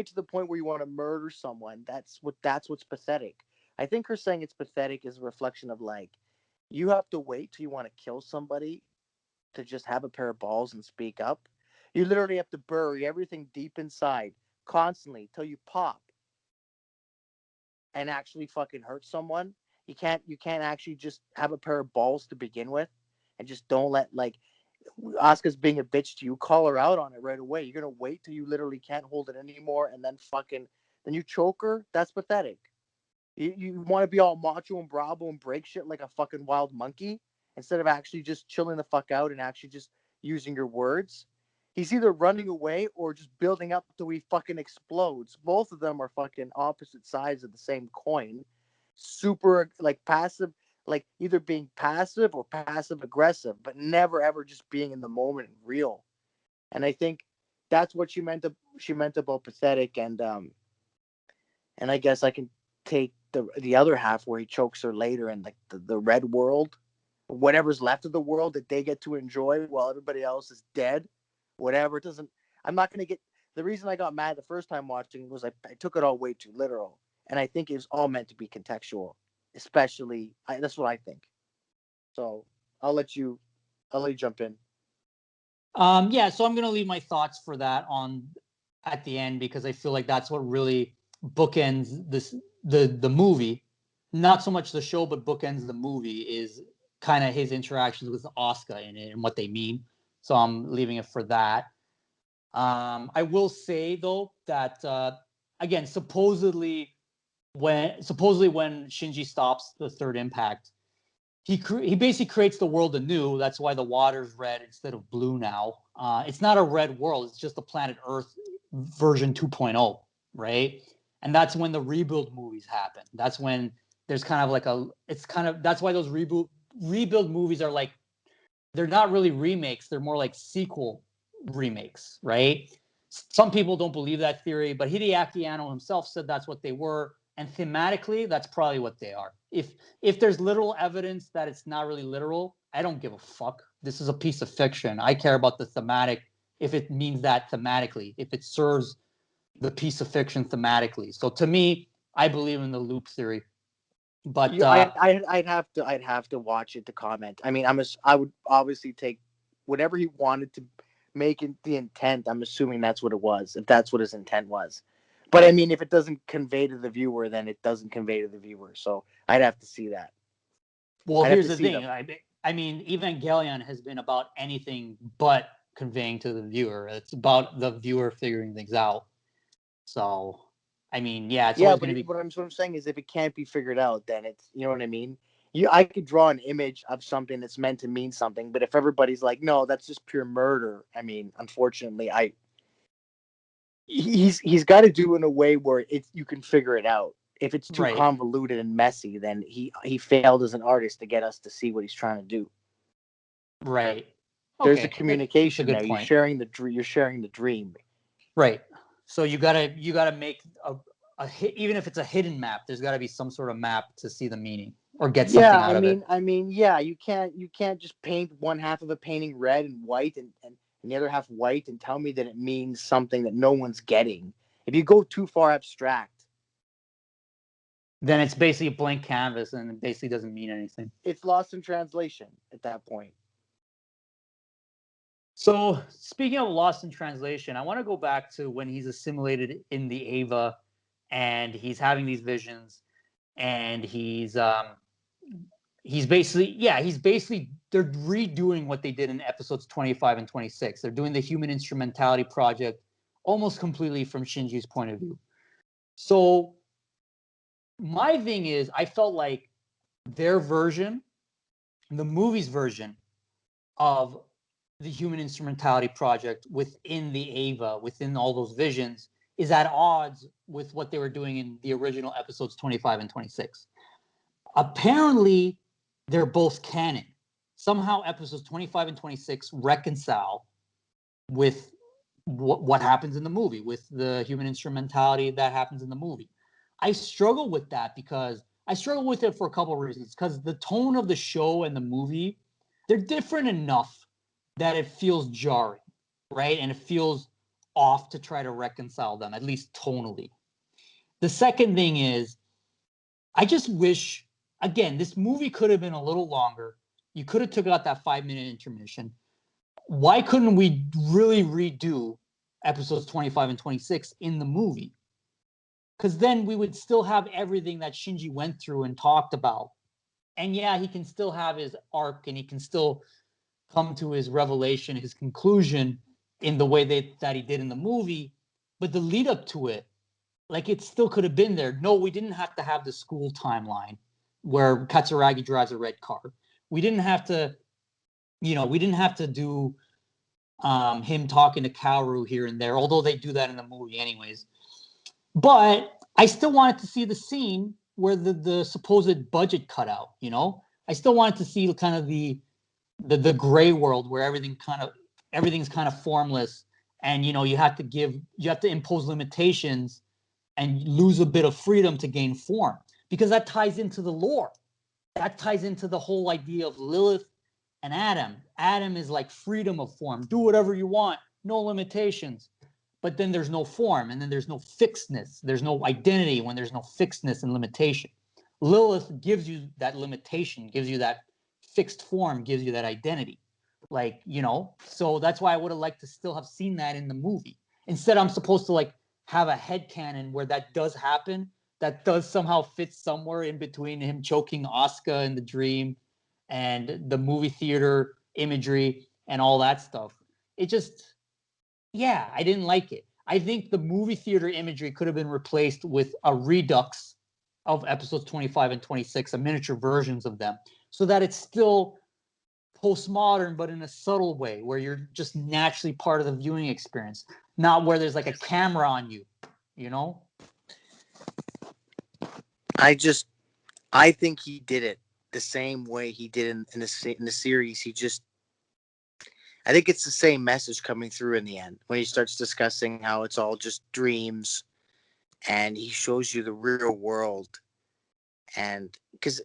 S2: to the point where you want to murder someone. That's what's pathetic. I think her saying it's pathetic is a reflection of like you have to wait till you want to kill somebody to just have a pair of balls and speak up. You literally have to bury everything deep inside constantly till you pop. and actually fucking hurt someone. You can't actually just have a pair of balls to begin with, and just don't let like Asuka's being a bitch to you. Call her out on it right away. You're gonna wait till you literally can't hold it anymore, and then you choke her. That's pathetic. You want to be all macho and bravo and break shit like a fucking wild monkey instead of actually just chilling the fuck out and actually just using your words. He's either running away or just building up till he fucking explodes. Both of them are fucking opposite sides of the same coin. Super like passive, like either being passive or passive aggressive, but never ever just being in the moment and real. And I think that's what she meant about pathetic, and I guess I can take the other half where he chokes her later in like the red world, whatever's left of the world that they get to enjoy while everybody else is dead. Whatever. It doesn't. I'm not gonna get. The reason I got mad the first time watching was I took it all way too literal, and I think it was all meant to be contextual. Especially, that's what I think. So I'll let you. I'll let you jump in.
S1: Yeah, so I'm gonna leave my thoughts for that on at the end because I feel like that's what really bookends the movie. Not so much the show, but bookends the movie is kind of his interactions with Oscar in it and what they mean. So I'm leaving it for that. I will say though that again, supposedly when Shinji stops the third impact, he basically creates the world anew. That's why the water's red instead of blue now. It's not a red world. It's just the planet Earth version 2.0, right? And that's when the rebuild movies happen. That's when there's kind of like that's why those rebuild movies are like they're not really remakes. They're more like sequel remakes, right? Some people don't believe that theory, but Hideaki Anno himself said that's what they were, and thematically, that's probably what they are. If there's literal evidence that it's not really literal, I don't give a fuck. This is a piece of fiction. I care about the thematic if it means that thematically, if it serves the piece of fiction thematically. So to me, I believe in the loop theory. But
S2: I'd have to watch it to comment. I mean, I would obviously take whatever he wanted to make it the intent. I'm assuming that's what it was, if that's what his intent was. But I mean, if it doesn't convey to the viewer, then it doesn't convey to the viewer. So I'd have to see that.
S1: well,
S2: I'd have
S1: here's
S2: to
S1: the
S2: see
S1: thing.
S2: them.
S1: I mean, Evangelion has been about anything but conveying to the viewer. It's about the viewer figuring things out. So, I mean, yeah, it's
S2: Yeah,
S1: always
S2: but
S1: going to be
S2: what I'm saying is, if it can't be figured out, then it's, you know what I mean. I could draw an image of something that's meant to mean something, but if everybody's like, no, that's just pure murder. I mean, unfortunately, he's got to do it in a way where it's you can figure it out. If it's too
S1: right,
S2: convoluted and messy, then he failed as an artist to get us to see what he's trying to do.
S1: right.
S2: There's a
S1: Okay, that's a
S2: communication
S1: good
S2: there.
S1: point.
S2: You're sharing the dream.
S1: Right. So you gotta make even if it's a hidden map, there's got to be some sort of map to see the meaning or get
S2: Yeah,
S1: something out of it.
S2: yeah, you can't just paint one half of a painting red and white and the other half white and tell me that it means something that no one's getting. If you go too far abstract,
S1: Then it's basically a blank canvas and it basically doesn't mean anything.
S2: it's lost in translation at that point.
S1: So speaking of lost in translation, I want to go back to when he's assimilated in the Ava and he's having these visions and he's basically they're redoing what they did in episodes 25 and 26. They're doing the human instrumentality project almost completely from Shinji's point of view. So my thing is I felt like their version, the movie's version of the human instrumentality project within the Ava, within all those visions, is at odds with what they were doing in the original episodes 25 and 26. Apparently, they're both canon. Somehow, episodes 25 and 26 reconcile with what happens in the movie, with the human instrumentality that happens in the movie. I struggle with that because I struggle with it for a couple of reasons. Because the tone of the show and the movie, they're different enough that it feels jarring, right? And it feels off to try to reconcile them, at least tonally. The second thing is, I just wish, again, this movie could have been a little longer. You could have took out that 5 minute intermission. Why couldn't we really redo episodes 25 and 26 in the movie? because then we would still have everything that Shinji went through and talked about. And yeah, he can still have his arc and he can still come to his revelation, his conclusion in the way that he did in the movie. But the lead up to it, like it still could have been there. No, we didn't have to have the school timeline where Katsuragi drives a red car. We didn't have to, we didn't have to do him talking to Kaoru here and there, although they do that in the movie anyways. But I still wanted to see the scene where the supposed budget cut out, I still wanted to see kind of the gray world where everything's kind of formless, and you have to impose limitations and lose a bit of freedom to gain form, because that ties into the lore. That ties into the whole idea of Lilith and Adam. Adam is like freedom of form. Do whatever you want, no limitations. But then there's no form, and then there's no fixedness. There's no identity when there's no fixedness and limitation. Lilith gives you that limitation, gives you that fixed form, gives you that identity. So that's why I would have liked to still have seen that in the movie. Instead, I'm supposed to have a headcanon where that does happen, that does somehow fit somewhere in between him choking Asuka in the dream and the movie theater imagery and all that stuff. It just, yeah, I didn't like it. I think the movie theater imagery could have been replaced with a redux of episodes 25 and 26, a miniature versions of them, so that it's still postmodern, but in a subtle way where you're just naturally part of the viewing experience, not where there's like a camera on you, you know?
S2: I think he did it the same way he did in the series. I think it's the same message coming through in the end when he starts discussing how it's all just dreams, and he shows you the real world. And because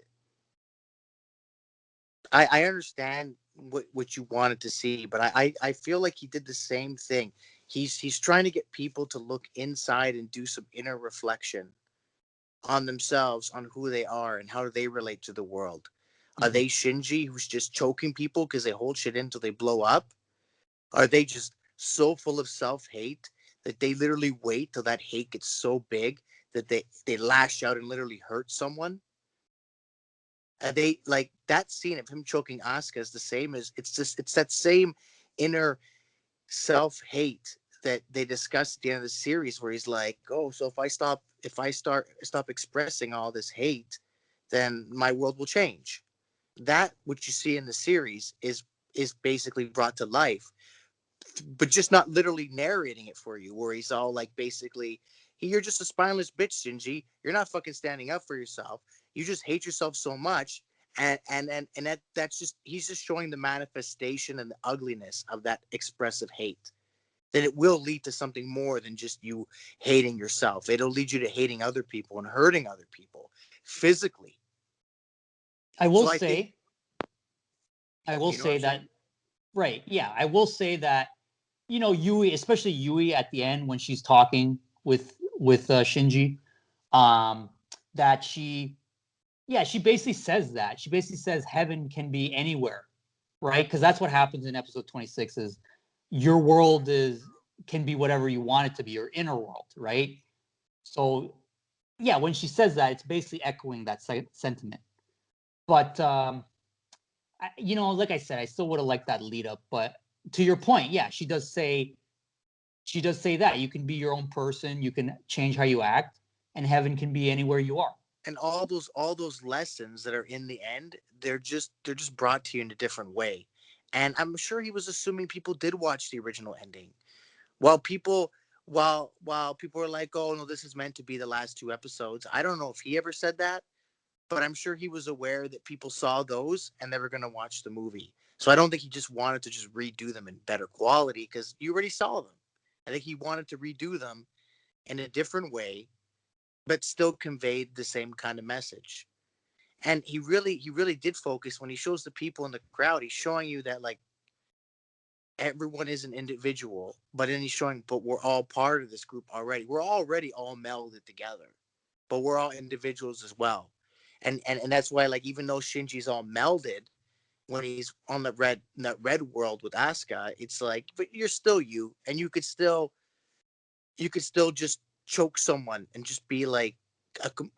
S2: I understand what you wanted to see, but I feel like he did the same thing. He's trying to get people to look inside and do some inner reflection on themselves, on who they are and how they relate to the world. Are they Shinji, who's just choking people because they hold shit in until they blow up? Are they just so full of self-hate that they literally wait till that hate gets so big that they lash out and literally hurt someone? They like that scene of him choking Asuka is the same as it's that same inner self-hate that they discussed at the end of the series, where he's like, oh, so if I stop expressing all this hate, then my world will change. That what you see in the series is basically brought to life, but just not literally narrating it for you, where he's all like, basically, you're just a spineless bitch, Shinji. You're not fucking standing up for yourself. You just hate yourself so much. And that's just, he's just showing the manifestation and the ugliness of that expressive hate. That it will lead to something more than just you hating yourself. It'll lead you to hating other people and hurting other people physically.
S1: I will
S2: So I think,
S1: say, I will
S2: you know what
S1: say
S2: I'm
S1: that,
S2: saying?
S1: right. Yeah. I will say that, Yui, especially Yui at the end when she's talking with Shinji, um, that she basically says that. She basically says heaven can be anywhere, right? Because that's what happens in episode 26 is your world can be whatever you want it to be, your inner world, right? So yeah, when she says that, it's basically echoing that sentiment. But like I said, I still would have liked that lead up. But to your point, yeah, she does say that you can be your own person, you can change how you act, and heaven can be anywhere you are.
S2: And all those lessons that are in the end, they're just brought to you in a different way. And I'm sure he was assuming people did watch the original ending. While people while people were like, oh no, this is meant to be the last two episodes. I don't know if he ever said that, but I'm sure he was aware that people saw those and they were going to watch the movie. So I don't think he just wanted to just redo them in better quality, because you already saw them. I think he wanted to redo them in a different way, but still conveyed the same kind of message. And he really did focus when he shows the people in the crowd. He's showing you that, like, everyone is an individual, but then he's showing, but we're all part of this group already. We're already all melded together, but we're all individuals as well. And that's why, like, even though Shinji's all melded when he's on that red world with Asuka, it's like, but you're still you, and you could still just choke someone and just be like,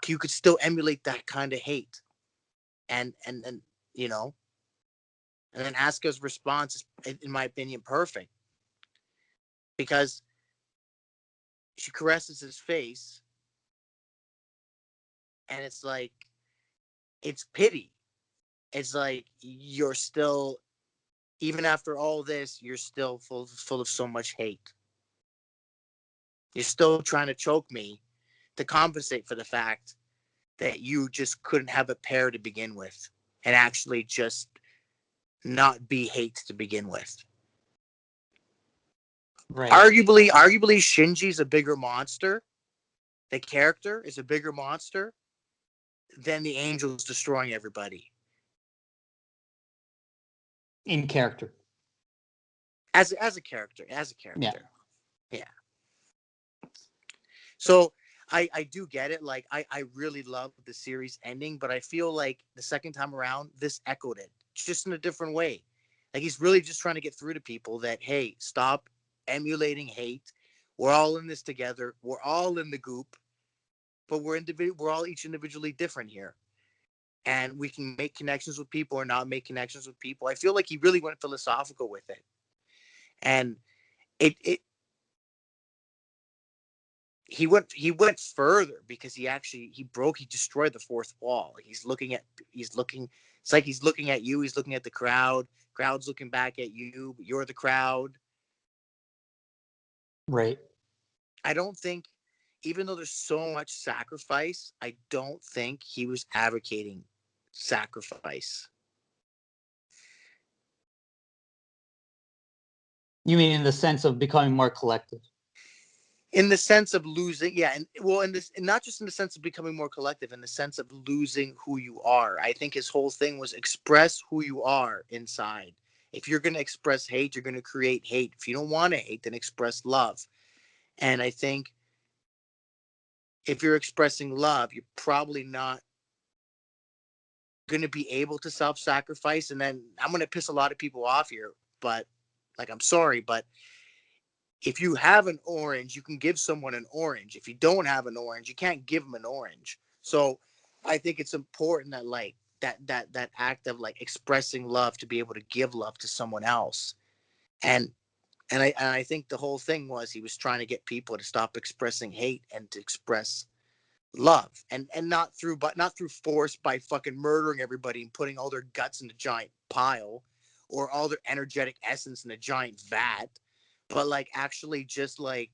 S2: you could still emulate that kind of hate, and you know, and then Asuka's response is, in my opinion, perfect because she caresses his face, and it's like it's pity. It's like you're still, even after all this, you're still full of so much hate. You're still trying to choke me to compensate for the fact that you just couldn't have a pair to begin with and actually just not be hate to begin with.
S1: Right.
S2: Arguably, Shinji's a bigger monster. The character is a bigger monster than the angels destroying everybody.
S1: In character.
S2: As a character,
S1: Yeah.
S2: yeah. So I do get it. Like I really love the series ending, but I feel like the second time around, this echoed it just in a different way. Like he's really just trying to get through to people that, hey, stop emulating hate. We're all in this together. We're all in the goop, but we're all each individually different here. And we can make connections with people or not make connections with people. I feel like he really went philosophical with it. And it he went further because he destroyed the fourth wall. He's looking it's like he's looking at you, he's looking at the crowd's looking back at you, but you're the crowd.
S1: Right.
S2: I don't think, even though there's so much sacrifice, I don't think he was advocating sacrifice.
S1: You mean in the sense of becoming more collective?
S2: In the sense of losing, yeah, and well, in this, and not just in the sense of becoming more collective, in the sense of losing who you are. I think his whole thing was express who you are inside. If you're going to express hate, you're going to create hate. If you don't want to hate, then express love. And I think if you're expressing love, you're probably not going to be able to self-sacrifice. And then I'm going to piss a lot of people off here, but like, I'm sorry, but if you have an orange, you can give someone an orange. If you don't have an orange, you can't give them an orange. So I think it's important that, like, that act of like expressing love to be able to give love to someone else. And I think the whole thing was he was trying to get people to stop expressing hate and to express love, and not through force by fucking murdering everybody and putting all their guts in a giant pile or all their energetic essence in a giant vat, but like actually just like,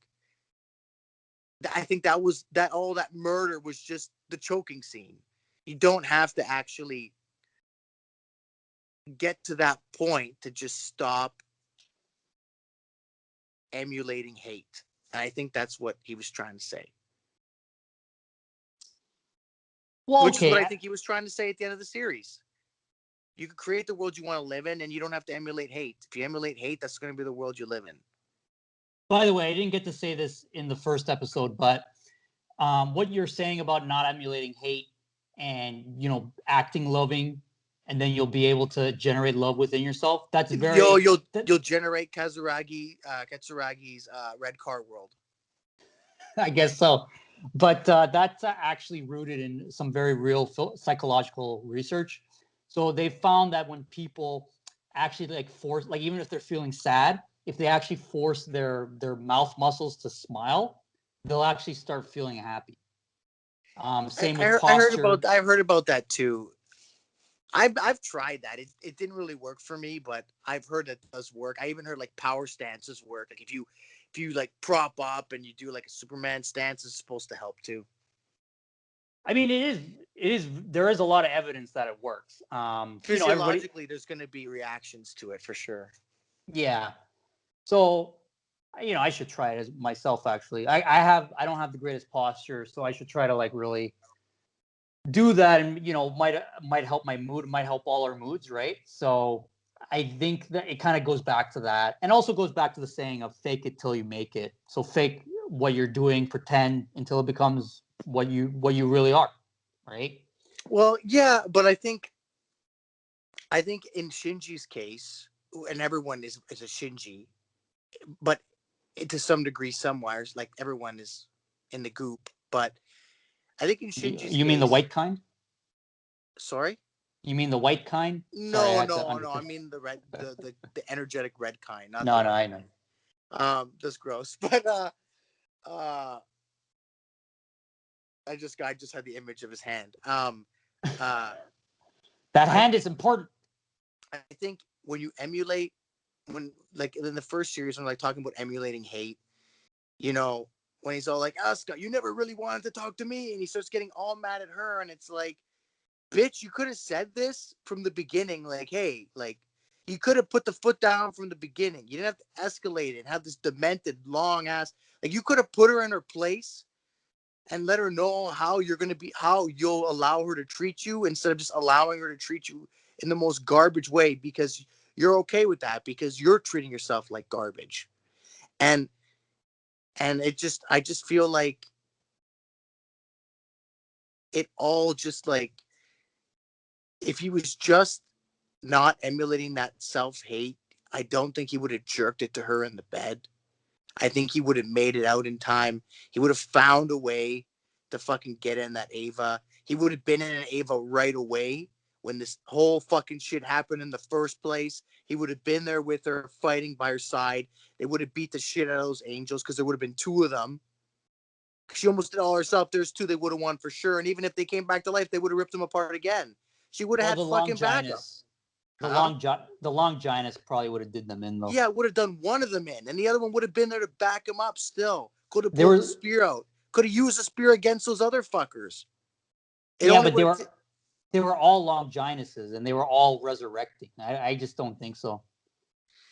S2: I think that all that murder was just the choking scene. You don't have to actually get to that point to just stop emulating hate. And I think that's what he was trying to say.
S1: Well,
S2: Which is what
S1: okay.
S2: I think he was trying to say at the end of the series. You can create the world you want to live in, and you don't have to emulate hate. If you emulate hate, that's going to be the world you live in.
S1: By the way, I didn't get to say this in the first episode, but what you're saying about not emulating hate and acting loving, and then you'll be able to generate love within yourself. That's very.
S2: You'll generate Katsuragi's red car world.
S1: I guess so, but that's actually rooted in some very real psychological research. So they found that when people actually like force, like even if they're feeling sad, if they actually force their mouth muscles to smile, they'll actually start feeling happy. Same with posture.
S2: I've heard about that too. I've tried that. It didn't really work for me, but I've heard that does work. I even heard like power stances work. Like if you like prop up and you do like a Superman stance, it's supposed to help too.
S1: I mean, it is. There is a lot of evidence that it works. Everybody.
S2: Physiologically, there's going to be reactions to it for sure.
S1: Yeah. So, I should try it as myself. Actually, I don't have the greatest posture, so I should try to like really do that, and might help my mood, might help all our moods, right? So I think that it kind of goes back to that, and also goes back to the saying of fake it till you make it. So fake what you're doing, pretend until it becomes what you really are, right?
S2: Well, yeah, but I think in Shinji's case, and everyone is a Shinji, but to some degree, somewhere, like everyone is in the Goop, but I think in Shinji's
S1: You mean the
S2: case,
S1: white kind?
S2: sorry.
S1: You mean the white kind? Sorry, I
S2: No,
S1: had to
S2: no, no. I
S1: understand.
S2: mean the red, the energetic red kind, not the
S1: No, no,
S2: white
S1: I know.
S2: kind. That's gross. But uh, I just had the image of his hand. Uh,
S1: That
S2: I
S1: hand is important.
S2: I think when you emulate, when like in the first series, when like talking about emulating hate, you know, when he's all like, Asuka, you never really wanted to talk to me, and he starts getting all mad at her, and it's like, bitch, you could have said this from the beginning, like, hey, like, you could have put the foot down from the beginning. You didn't have to escalate it and have this demented long ass, like, you could have put her in her place and let her know how you're going to be, how you'll allow her to treat you instead of just allowing her to treat you in the most garbage way because you're okay with that because you're treating yourself like garbage. And I just feel like it all just like, if he was just not emulating that self-hate, I don't think he would have jerked it to her in the bed. I think he would have made it out in time. He would have found a way to fucking get in that Ava. He would have been in an Ava right away when this whole fucking shit happened in the first place. He would have been there with her, fighting by her side. They would have beat the shit out of those angels because there would have been two of them. She almost did all herself. There's two they would have won for sure. And even if they came back to life, they would have ripped them apart again. She would have
S1: Well,
S2: had
S1: the
S2: fucking backup.
S1: Longinus,
S2: Huh?
S1: the Longinus probably would have did them in though.
S2: Yeah, would have done one of them in, and the other one would have been there to back him up still. Could have
S1: They
S2: pulled the
S1: were,
S2: spear out. Could have used the spear against those other fuckers. It
S1: yeah,
S2: only
S1: but
S2: would have.
S1: they were all Longinuses and they were all resurrecting. I just don't think so.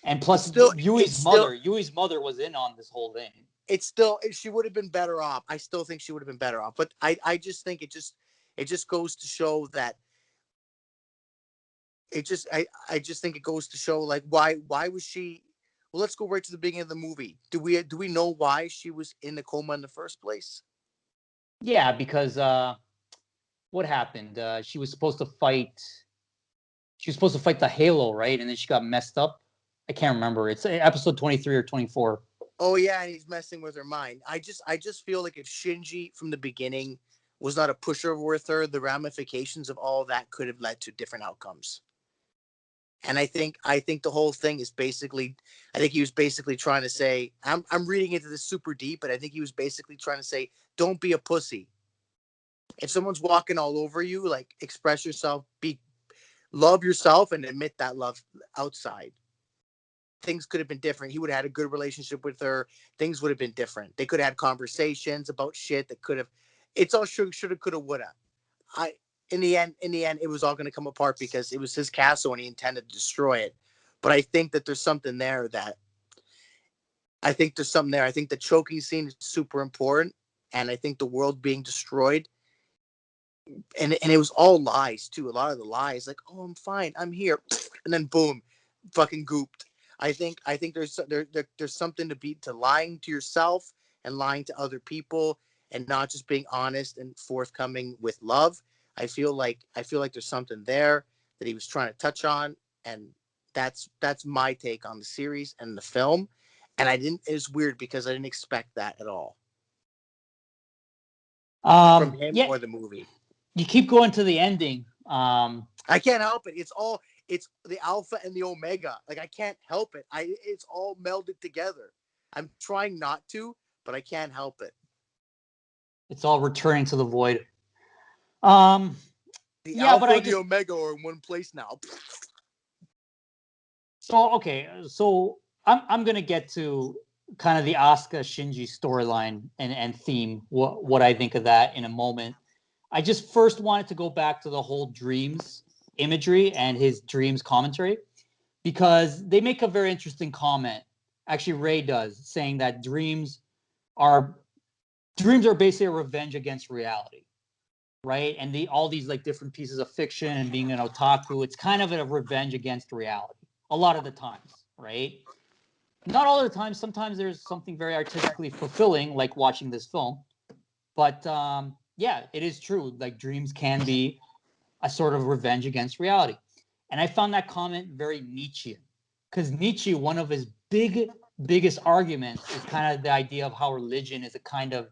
S1: And
S2: It's
S1: plus,
S2: still. It's still.
S1: Yui's mother was in on this whole thing.
S2: It's still. She would have been better off. I still think she would have been better off. But I just think it just goes to show that I just think it goes to show like why was she. Well, let's go right to the beginning of the movie. Do we know why she was in the coma in the first place?
S1: Yeah, because what happened? She was supposed to fight the Halo, right? And then she got messed up. I can't remember. It's episode 23 or 24.
S2: Oh yeah, and he's messing with her mind. I just feel like if Shinji from the beginning was not a pushover with her, the ramifications of all that could have led to different outcomes. And I think the whole thing is basically, I think he was basically trying to say, I'm reading into this super deep, but I think he was basically trying to say, don't be a pussy. If someone's walking all over you, like express yourself, be love yourself and admit that love outside. Things could have been different. He would have had a good relationship with her. Things would have been different. They could have had conversations about shit that could have. It's all shoulda, coulda, woulda. I in the end, it was all going to come apart because it was his castle and he intended to destroy it. But I think that there's something there that I think there's something there. I think the choking scene is super important, and I think the world being destroyed and it was all lies too. A lot of the lies, like, "Oh, I'm fine, I'm here," and then boom, fucking gooped. I think there's something to be to lying to yourself and lying to other people and not just being honest and forthcoming with love. I feel like there's something there that he was trying to touch on, and that's my take on the series and the film. And I didn't. It's weird because I didn't expect that at all from him
S1: Yeah,
S2: or the movie.
S1: you keep going to the ending.
S2: I can't help it. It's the alpha and the omega. Like I can't help it. It's all melded together. I'm trying not to, but I can't help it.
S1: It's all returning to the void. Um,
S2: The
S1: yeah, but
S2: alpha
S1: I
S2: and the
S1: just
S2: omega are in one place now.
S1: so okay. So I'm gonna get to kind of the Asuka Shinji storyline and theme. What I think of that in a moment. I just first wanted to go back to the whole dreams imagery and his dreams commentary because they make a very interesting comment. Actually, Ray does, saying that are dreams are basically a revenge against reality, right? And all these like different pieces of fiction and being an otaku, it's kind of a revenge against reality a lot of the times, right? Not all the time. Sometimes there's something very artistically fulfilling, like watching this film. But yeah, it is true. Like dreams can be a sort of revenge against reality. And I found that comment very Nietzschean because Nietzsche, one of his biggest arguments is kind of the idea of how religion is a kind of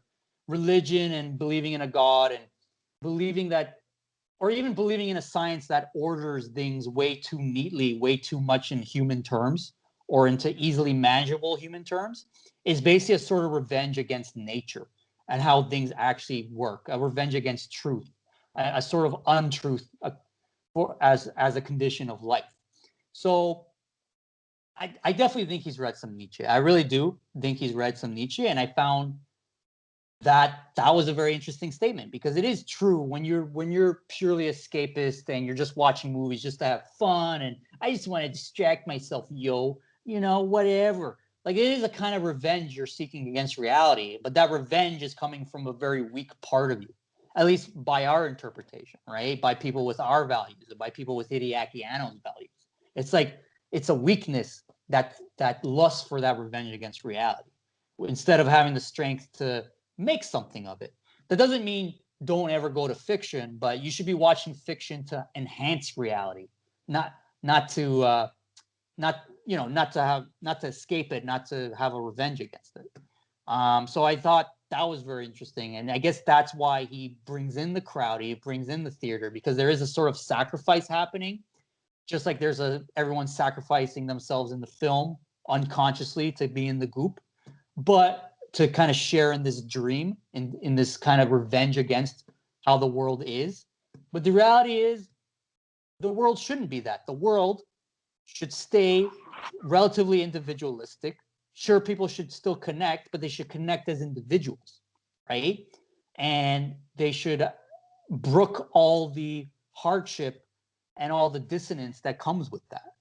S1: religion and believing in a God and believing that, or even believing in a science that orders things way too neatly, way too much in human terms or into easily manageable human terms, is basically a sort of revenge against nature and how things actually work, a revenge against truth, a sort of untruth as a condition of life. So I definitely think he's read some Nietzsche. I really do think he's read some Nietzsche, and I found that was a very interesting statement, because it is true when you're purely escapist and you're just watching movies just to have fun and I just want to distract myself, whatever. Like, it is a kind of revenge you're seeking against reality, but that revenge is coming from a very weak part of you, at least by our interpretation, right? By people with our values, by people with Hideaki Anno's values. It's like it's a weakness that lusts for that revenge against reality, instead of having the strength to make something of it. That doesn't mean don't ever go to fiction, but you should be watching fiction to enhance reality, not to not to escape it, not to have a revenge against it. So I thought that was very interesting, and I guess that's why he brings in the crowd, he brings in the theater, because there is a sort of sacrifice happening, just like there's everyone sacrificing themselves in the film unconsciously to be in the goop, but to kind of share in this dream, in this kind of revenge against how the world is. But the reality is, the world shouldn't be that. The world should stay relatively individualistic. Sure, people should still connect, but they should connect as individuals, right? And they should brook all the hardship and all the dissonance that comes with that.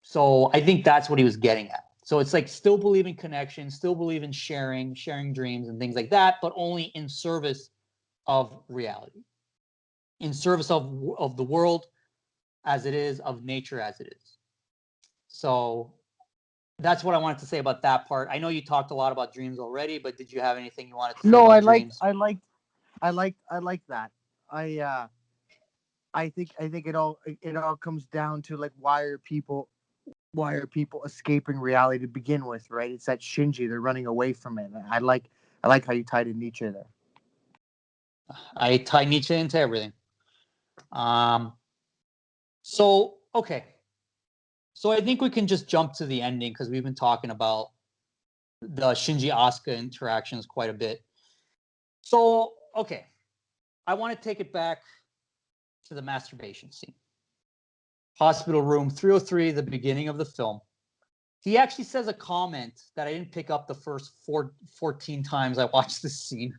S1: So I think that's what he was getting at. So it's like still believe in connection, still believe in sharing dreams and things like that, but only in service of reality, in service of the world as it is, of nature as it is. So that's what I wanted to say about that part. I know you talked a lot about dreams already, but did you have anything you wanted to say
S2: No,
S1: about dreams?
S2: I like that. I think it all comes down to like why are people escaping reality to begin with, right? It's that Shinji, they're running away from it. I like how you tied in Nietzsche there.
S1: I tie Nietzsche into everything. So okay. So I think we can just jump to the ending, because we've been talking about the Shinji Asuka interactions quite a bit. So, okay. I want to take it back to the masturbation scene. Hospital room 303, the beginning of the film. He actually says a comment that I didn't pick up the first 14 times I watched this scene,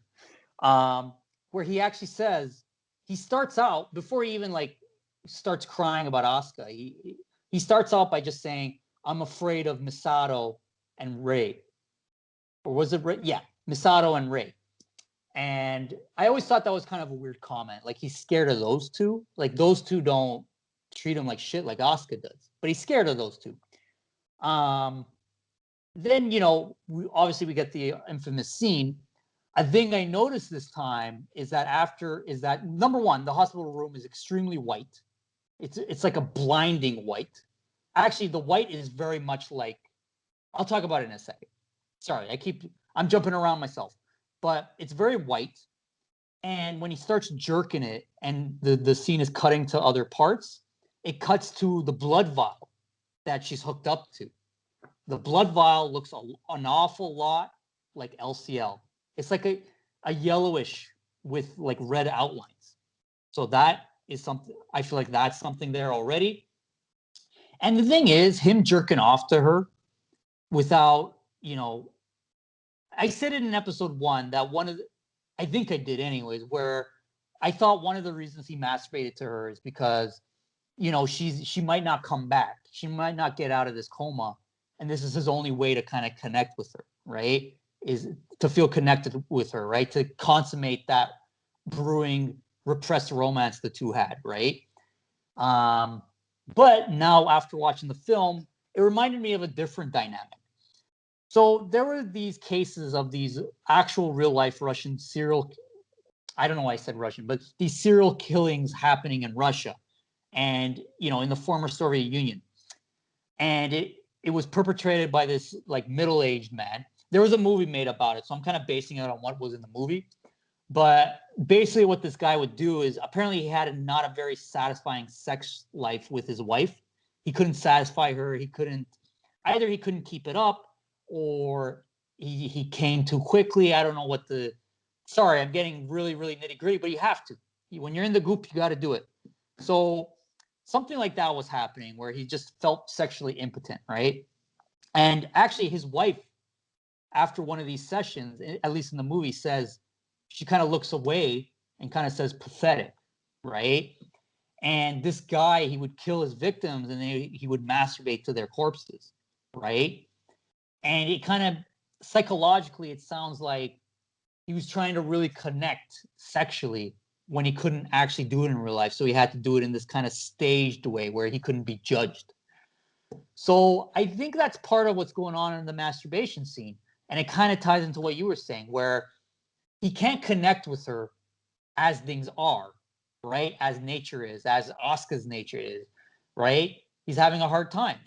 S1: where he actually says, he starts out, before he even starts crying about Asuka, he starts out by just saying, I'm afraid of Misato and Rei. Or was it Rei? Yeah, Misato and Rei. And I always thought that was kind of a weird comment. Like, he's scared of those two. Like, those two don't treat him like shit like Asuka does. But he's scared of those two. Then, we get the infamous scene. A thing I noticed this time is that number one, the hospital room is extremely white. It's like a blinding white. Actually, the white is very much like, I'll talk about it in a second. Sorry, I'm jumping around myself. But it's very white. And when he starts jerking it and the scene is cutting to other parts, it cuts to the blood vial that she's hooked up to. The blood vial looks an awful lot like LCL. It's like a yellowish with like red outlines. So that is something, I feel like that's something there already. And the thing is, him jerking off to her without, I said it in episode 1 that I think I did anyways, where I thought one of the reasons he masturbated to her is because, she might not come back. She might not get out of this coma. And this is his only way to kind of connect with her, right? Is to feel connected with her, right? To consummate that brewing repressed romance the two had, right? But now after watching the film, it reminded me of a different dynamic. So there were these cases of these actual real life Russian I don't know why I said Russian, but these serial killings happening in Russia and, in the former Soviet Union. And it was perpetrated by this like middle-aged man there was a movie made about it, so I'm kind of basing it on what was in the movie. But basically, what this guy would do is apparently he had not a very satisfying sex life with his wife. He couldn't satisfy her. He couldn't keep it up, or he came too quickly. I don't know what the. Sorry, I'm getting really really nitty gritty, but you have to. When you're in the goop, you got to do it. So something like that was happening where he just felt sexually impotent, right? And actually, his wife, after one of these sessions, at least in the movie, says she kind of looks away and kind of says pathetic, right? And this guy, he would kill his victims and he would masturbate to their corpses, right? And it kind of psychologically, it sounds like he was trying to really connect sexually when he couldn't actually do it in real life. So he had to do it in this kind of staged way where he couldn't be judged. So I think that's part of what's going on in the masturbation scene. And it kind of ties into what you were saying, where he can't connect with her as things are, right? As nature is, as Asuka's nature is, right? He's having a hard time.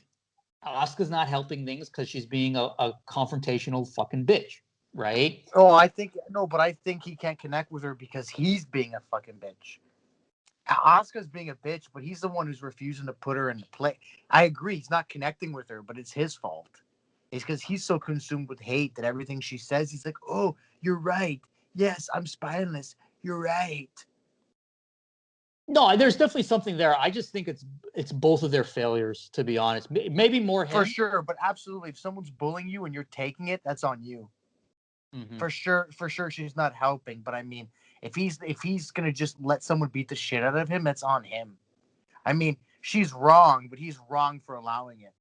S1: Asuka's not helping things because she's being a confrontational fucking bitch, right?
S2: Oh, I think no, but I think he can't connect with her because he's being a fucking bitch. Asuka's being a bitch, but he's the one who's refusing to put her in the play. I agree, he's not connecting with her, but it's his fault. It's because he's so consumed with hate that everything she says, he's like, "Oh, you're right. Yes, I'm spineless. You're right."
S1: No, there's definitely something there. I just think it's both of their failures, to be honest. Maybe more
S2: For
S1: him.
S2: sure, but absolutely, if someone's bullying you and you're taking it, that's on you.
S1: Mm-hmm.
S2: For sure, she's not helping. But I mean, if he's gonna just let someone beat the shit out of him, that's on him. I mean, she's wrong, but he's wrong for allowing it.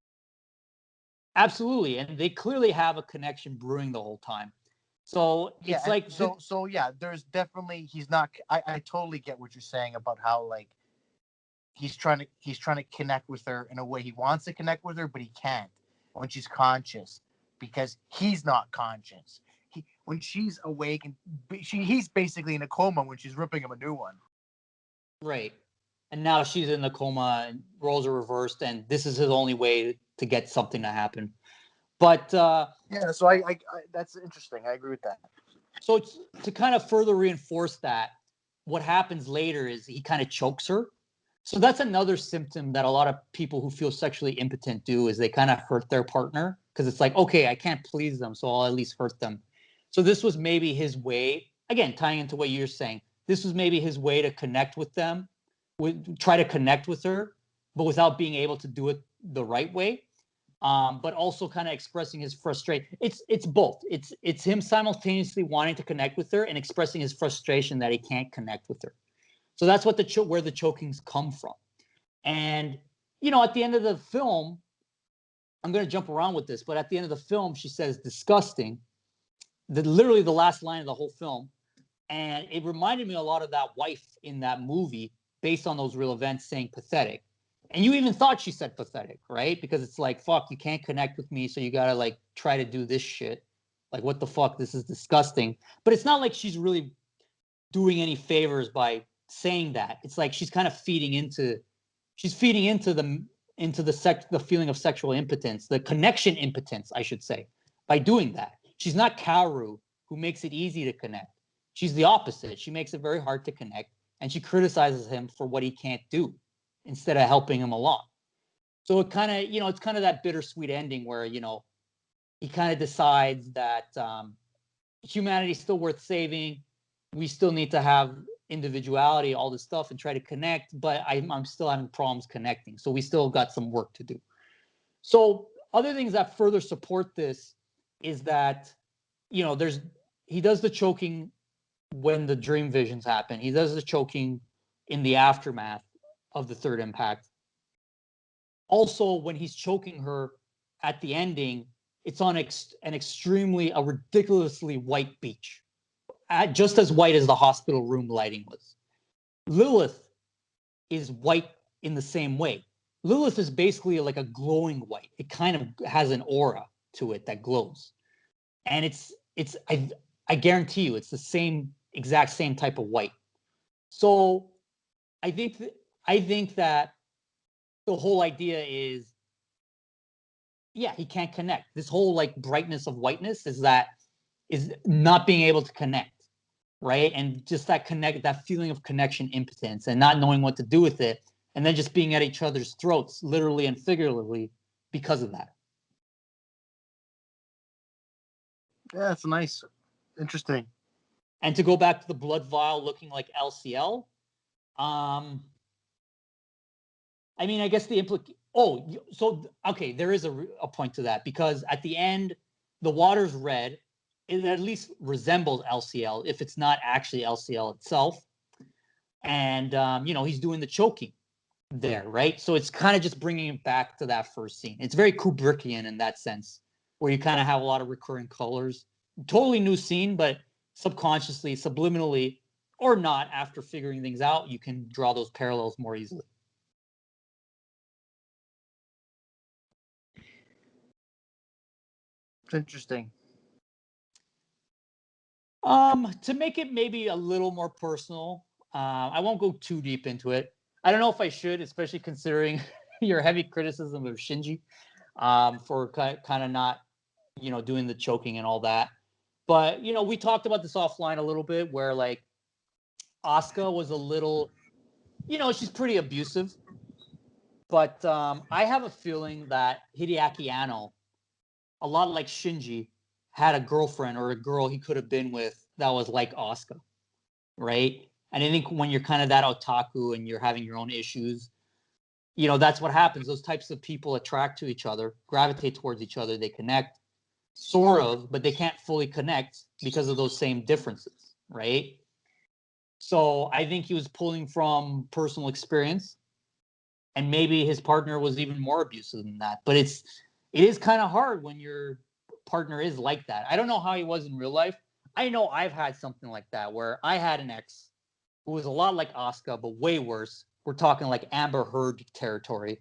S1: Absolutely, and they clearly have a connection brewing the whole time. So
S2: Yeah,
S1: it's
S2: and
S1: like
S2: so yeah, there's definitely he's not. I totally get what you're saying about how like he's trying to connect with her in a way he wants to connect with her, but he can't when she's conscious because he's not conscious. When she's awake and he's basically in a coma when she's ripping him a new one.
S1: right. And now she's in the coma and roles are reversed, and this is his only way to get something to happen. But
S2: Yeah, so I that's interesting. I agree with that.
S1: so it's, to kind of further reinforce that, what happens later is he kind of chokes her. So that's another symptom that a lot of people who feel sexually impotent do is they kind of hurt their partner because it's like, okay, I can't please them, so I'll at least hurt them. So this was maybe his way, again, tying into what you're saying. This was maybe his way to connect with them, try to connect with her, but without being able to do it the right way. But also kind of expressing his frustration. It's both. It's him simultaneously wanting to connect with her and expressing his frustration that he can't connect with her. So that's what where the chokings come from. And at the end of the film, I'm going to jump around with this, but at the end of the film, she says disgusting. Literally the last line of the whole film, and it reminded me a lot of that wife in that movie, based on those real events, saying pathetic. And you even thought she said pathetic, right? Because it's like, fuck, you can't connect with me, so you gotta like try to do this shit. Like, what the fuck? This is disgusting. But it's not like she's really doing any favors by saying that. It's like she's kind of feeding into the feeling of sexual impotence, the connection impotence, I should say, by doing that. She's not Kaoru, who makes it easy to connect. She's the opposite. She makes it very hard to connect, and she criticizes him for what he can't do instead of helping him along. So it kind of, it's kind of that bittersweet ending where, he kind of decides that humanity's still worth saving. We still need to have individuality, all this stuff, and try to connect. But I'm still having problems connecting. So we still got some work to do. So other things that further support this is that, he does the choking when the dream visions happen. He does the choking in the aftermath of the third impact. Also, when he's choking her at the ending, it's on a ridiculously white beach, just as white as the hospital room lighting was. Lilith is white in the same way. Lilith is basically like a glowing white. It kind of has an aura to it that glows, and I guarantee you, it's the exact same type of white. So I think I think that the whole idea is yeah, he can't connect. This whole like brightness of whiteness is not being able to connect, right? And just that feeling of connection impotence and not knowing what to do with it, and then just being at each other's throats, literally and figuratively, because of that.
S2: Yeah, that's nice. Interesting.
S1: And to go back to the blood vial looking like LCL, I mean, I guess the okay, there is a point to that because at the end, the water's red. It at least resembles LCL if it's not actually LCL itself. And he's doing the choking there, right? So it's kind of just bringing it back to that first scene. It's very Kubrickian in that sense, where you kind of have a lot of recurring colors. Totally new scene, but subconsciously, subliminally, or not, after figuring things out, you can draw those parallels more easily.
S2: It's interesting.
S1: To make it maybe a little more personal, I won't go too deep into it. I don't know if I should, especially considering your heavy criticism of Shinji for kind of not, doing the choking and all that. But we talked about this offline a little bit, where like Asuka was a little, she's pretty abusive. But I have a feeling that Hideaki Anno, a lot like Shinji, had a girlfriend or a girl he could have been with that was like Asuka, right? And I think when you're kind of that otaku and you're having your own issues, that's what happens. Those types of people attract to each other, gravitate towards each other, they connect, sort of, but they can't fully connect because of those same differences, right? So I think he was pulling from personal experience, and maybe his partner was even more abusive than that. But it is kind of hard when your partner is like that. I don't know how he was in real life. I know I've had something like that where I had an ex who was a lot like Asuka, but way worse. We're talking like Amber Heard territory.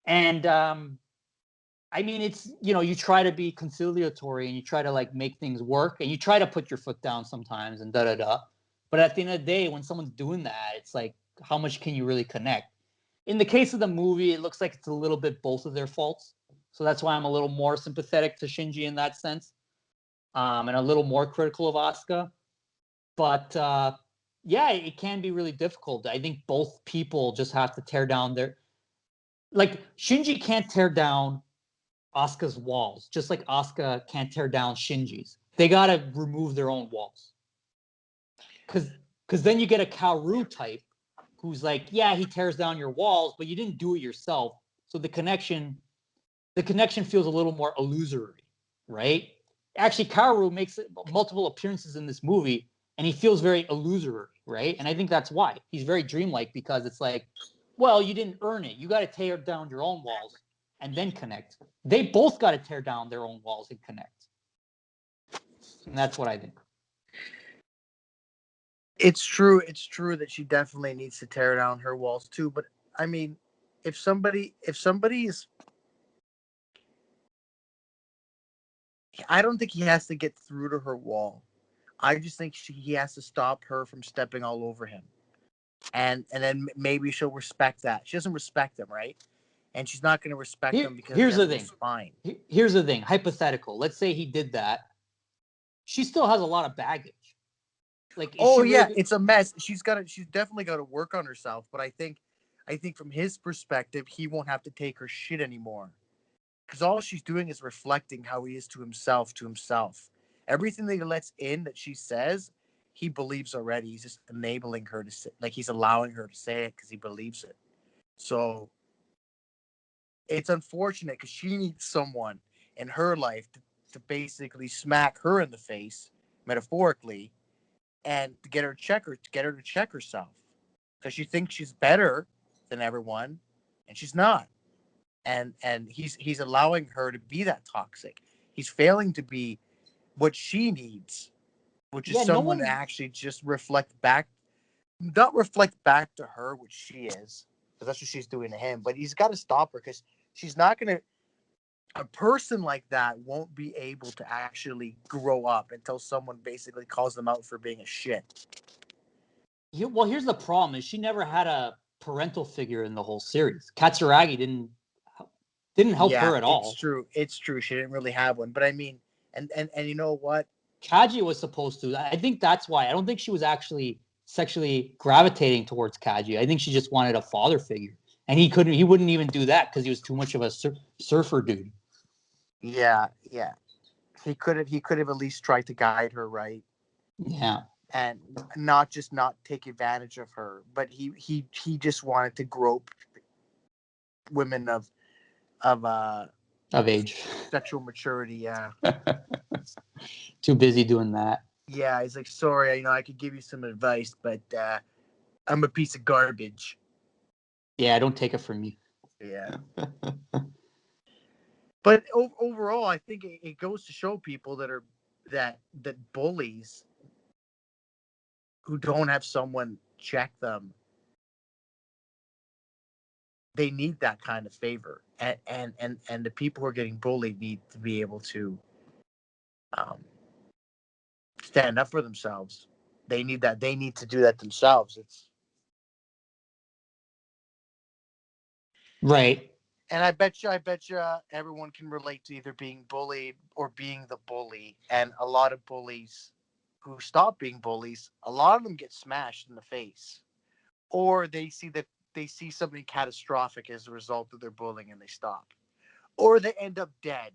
S1: And I mean, it's, you try to be conciliatory and you try to like make things work and you try to put your foot down sometimes and da da da. But at the end of the day, when someone's doing that, it's like, how much can you really connect? In the case of the movie, it looks like it's a little bit both of their faults. So that's why I'm a little more sympathetic to Shinji in that sense, and a little more critical of Asuka. But yeah, it can be really difficult. I think both people just have to tear down like Shinji can't tear down Asuka's walls, just like Asuka can't tear down Shinji's. They gotta remove their own walls. Because then you get a Kaoru type who's like, yeah, he tears down your walls, but you didn't do it yourself. So the connection feels a little more illusory, right? Actually, Kaoru makes multiple appearances in this movie, and he feels very illusory, right? And I think that's why he's very dreamlike, because it's like, well, you didn't earn it. You got to tear down your own walls and then connect. They both got to tear down their own walls and connect. And that's what I think.
S2: It's true. It's true that she definitely needs to tear down her walls too. But I mean, if somebody is, I don't think he has to get through to her wall. I just think he has to stop her from stepping all over him, and then maybe she'll respect that. She doesn't respect him, right? And she's not going to respect him because he
S1: Here's
S2: has
S1: the
S2: no
S1: thing.
S2: spine.
S1: Here's the thing. Hypothetical. Let's say he did that. She still has a lot of baggage. Like, is
S2: Oh
S1: she
S2: yeah,
S1: really?
S2: it's a mess. She's definitely got to work on herself. But I think from his perspective, he won't have to take her shit anymore, because all she's doing is reflecting how he is to himself. To himself, everything that he lets in that she says, he believes already. He's just enabling her to say, like he's allowing her to say it because he believes it. So it's unfortunate because she needs someone in her life to basically smack her in the face, metaphorically, and to get her to check herself, because she thinks she's better than everyone, and she's not. And he's allowing her to be that toxic. He's failing to be what she needs, which is
S1: Yeah, no
S2: someone to
S1: one.
S2: actually just reflect back, not reflect back to her what she is, because that's what she's doing to him. But he's got to stop her, because she's not gonna. A person like that won't be able to actually grow up until someone basically calls them out for being a shit.
S1: Well, here's the problem: is she never had a parental figure in the whole series. Katsuragi didn't. Didn't help
S2: Yeah,
S1: her at
S2: it's
S1: all.
S2: true. It's true. She didn't really have one. But I mean, and you know what?
S1: Kaji was supposed to. I think that's why. I don't think she was actually sexually gravitating towards Kaji. I think she just wanted a father figure, and he couldn't. He wouldn't even do that because he was too much of a surfer dude.
S2: Yeah, yeah. He could have at least tried to guide her right,
S1: Yeah,
S2: and not just not take advantage of her, but he just wanted to grope women of
S1: of age.
S2: sexual maturity. Yeah.
S1: Too busy doing that.
S2: Yeah, he's like, sorry, I could give you some advice, but I'm a piece of garbage.
S1: Yeah, don't take it from me.
S2: Yeah. But overall, I think it goes to show people that bullies who don't have someone check them, they need that kind of favor, and the people who are getting bullied need to be able to um, stand up for themselves. They need that. They need to do that themselves. It's
S1: Right.
S2: And I bet you, everyone can relate to either being bullied or being the bully. And a lot of bullies who stop being bullies, a lot of them get smashed in the face, or they see something catastrophic as a result of their bullying and they stop, or they end up dead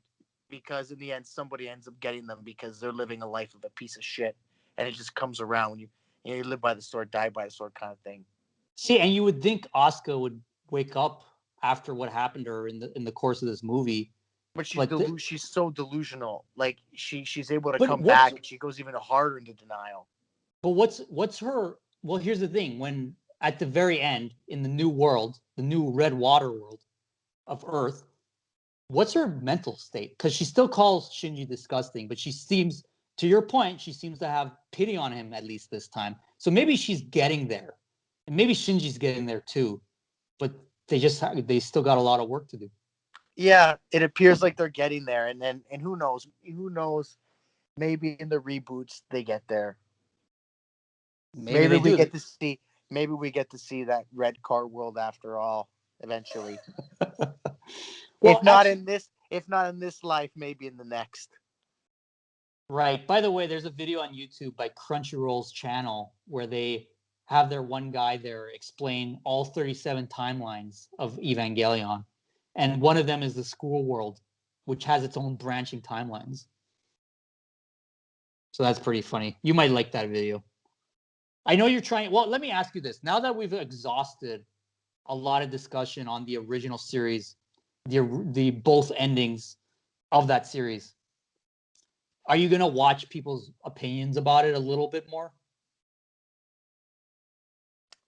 S2: because in the end somebody ends up getting them because they're living a life of a piece of shit, and it just comes around when you live by the sword, die by the sword kind of thing.
S1: See, and you would think Asuka would wake up after what happened to her in the course of this movie,
S2: But
S1: but
S2: she's so delusional. Like she's able to
S1: but
S2: come back and she goes even harder into denial.
S1: what's her? Well, here's the thing: when at the very end in the new world, the new red water world of Earth, what's her mental state? Because she still calls Shinji disgusting, but she seems, to your point, she seems to have pity on him at least this time. So maybe she's getting there, and maybe Shinji's getting there too. But they still got a lot of work to do.
S2: Yeah, it appears like they're getting there, and who knows? Who knows? Maybe in the reboots they get there.
S1: Maybe
S2: Maybe
S1: they
S2: we
S1: do.
S2: get to see. Maybe we get to see that red car world after all. Eventually,
S1: Well, actually,
S2: if not in this life, maybe in the next.
S1: right. By the way, there's a video on YouTube by Crunchyroll's channel where they have their one guy there explain all 37 timelines of Evangelion. And one of them is the school world, which has its own branching timelines. So that's pretty funny. You might like that video. I know you're trying. Well, let me ask you this. Now that we've exhausted a lot of discussion on the original series, the both endings of that series, are you going to watch people's opinions about it a little bit more?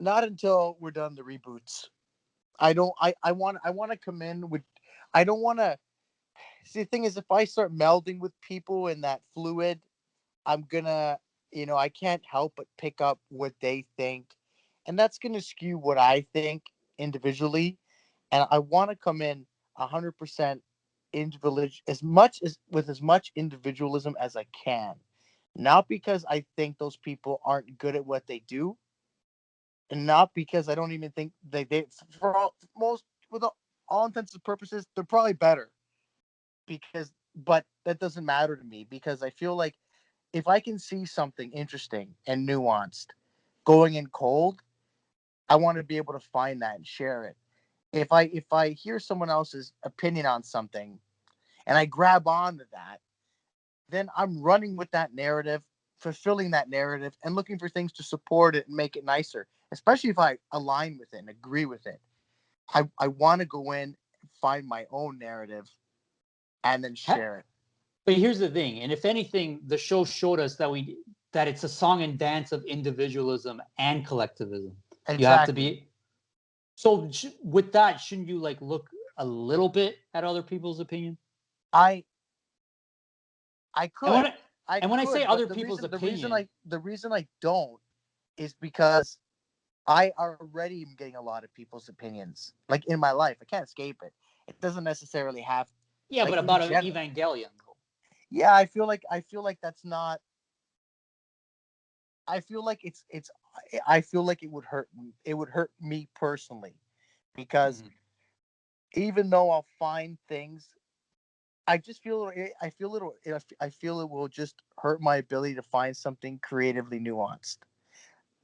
S2: Not until we're done the reboots. I don't. I want to come in with. I don't want to. See, the thing is, if I start melding with people in that fluid, I'm gonna, I can't help but pick up what they think, and that's gonna skew what I think individually. And I want to come in 100% individual, as much individualism as I can, not because I think those people aren't good at what they do, and not because I don't even think they for all, most with all intents and purposes they're probably better, but that doesn't matter to me because I feel like if I can see something interesting and nuanced going in cold, I want to be able to find that and share it. If I hear someone else's opinion on something and I grab onto that, then I'm running with that narrative, fulfilling that narrative, and looking for things to support it and make it nicer. Especially if I align with it and agree with it. I want to go in, find my own narrative, and then share it.
S1: But here's the thing, and if anything, the show showed us that it's a song and dance of individualism and collectivism. You have to
S2: Exactly.
S1: be so with that. Shouldn't you like look a little bit at other people's opinion?
S2: I I
S1: And
S2: could.
S1: when I,
S2: I
S1: and when I say
S2: could, but
S1: other people's
S2: I
S1: opinion,
S2: the reason I don't is because I already am getting a lot of people's opinions. Like in my life. I can't escape it. It doesn't necessarily have
S1: yeah,
S2: like
S1: but
S2: in
S1: about
S2: general.
S1: Evangelion,
S2: Yeah, I feel like that's not I feel like it's I feel like it would hurt me. It would hurt me personally because
S1: mm-hmm.
S2: even though I'll find things, I just feel I feel a little I feel it will just hurt my ability to find something creatively nuanced.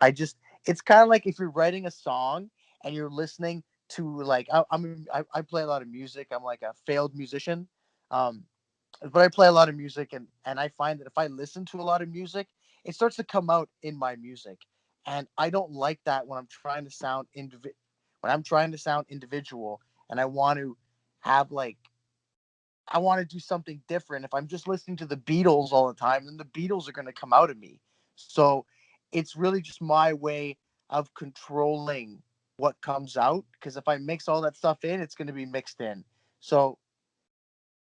S2: I just it's kind of like if you're writing a song and you're listening to like I play a lot of music. I'm like a failed musician, um, but I play a lot of music and I find that if I listen to a lot of music, it starts to come out in my music, and I don't like that when I'm trying to sound individual and I want to have like I want to do something different. If I'm just listening to the Beatles all the time, then the Beatles are going to come out of me. So it's really just my way of controlling what comes out. Because if I mix all that stuff in, it's going to be mixed in. So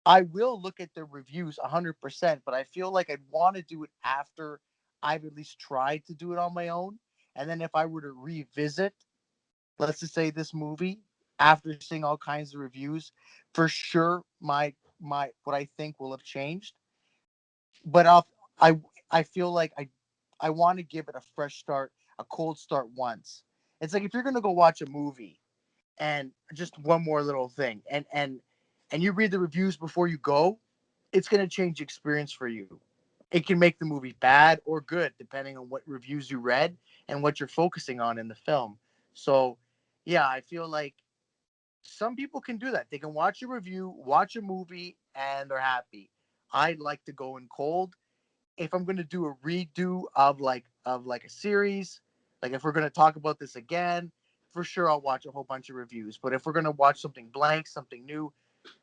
S2: I will look at the reviews 100%, but I feel like I'd want to do it after I've at least tried to do it on my own. And then if I were to revisit, let's just say this movie after seeing all kinds of reviews, for sure my what I think will have changed. But I I feel like I want to give it a fresh start, a cold start once. It's like if you're gonna go watch a movie, and just one more little thing, and you read the reviews before you go, it's gonna change the experience for you. It can make the movie bad or good depending on what reviews you read and what you're focusing on in the film. So, yeah, I feel like some people can do that. They can watch a review, watch a movie, and they're happy. I like to go in cold. If I'm gonna do a redo of like a series, like if we're gonna talk about this again, for sure I'll watch a whole bunch of reviews. But if we're gonna watch something blank, something new,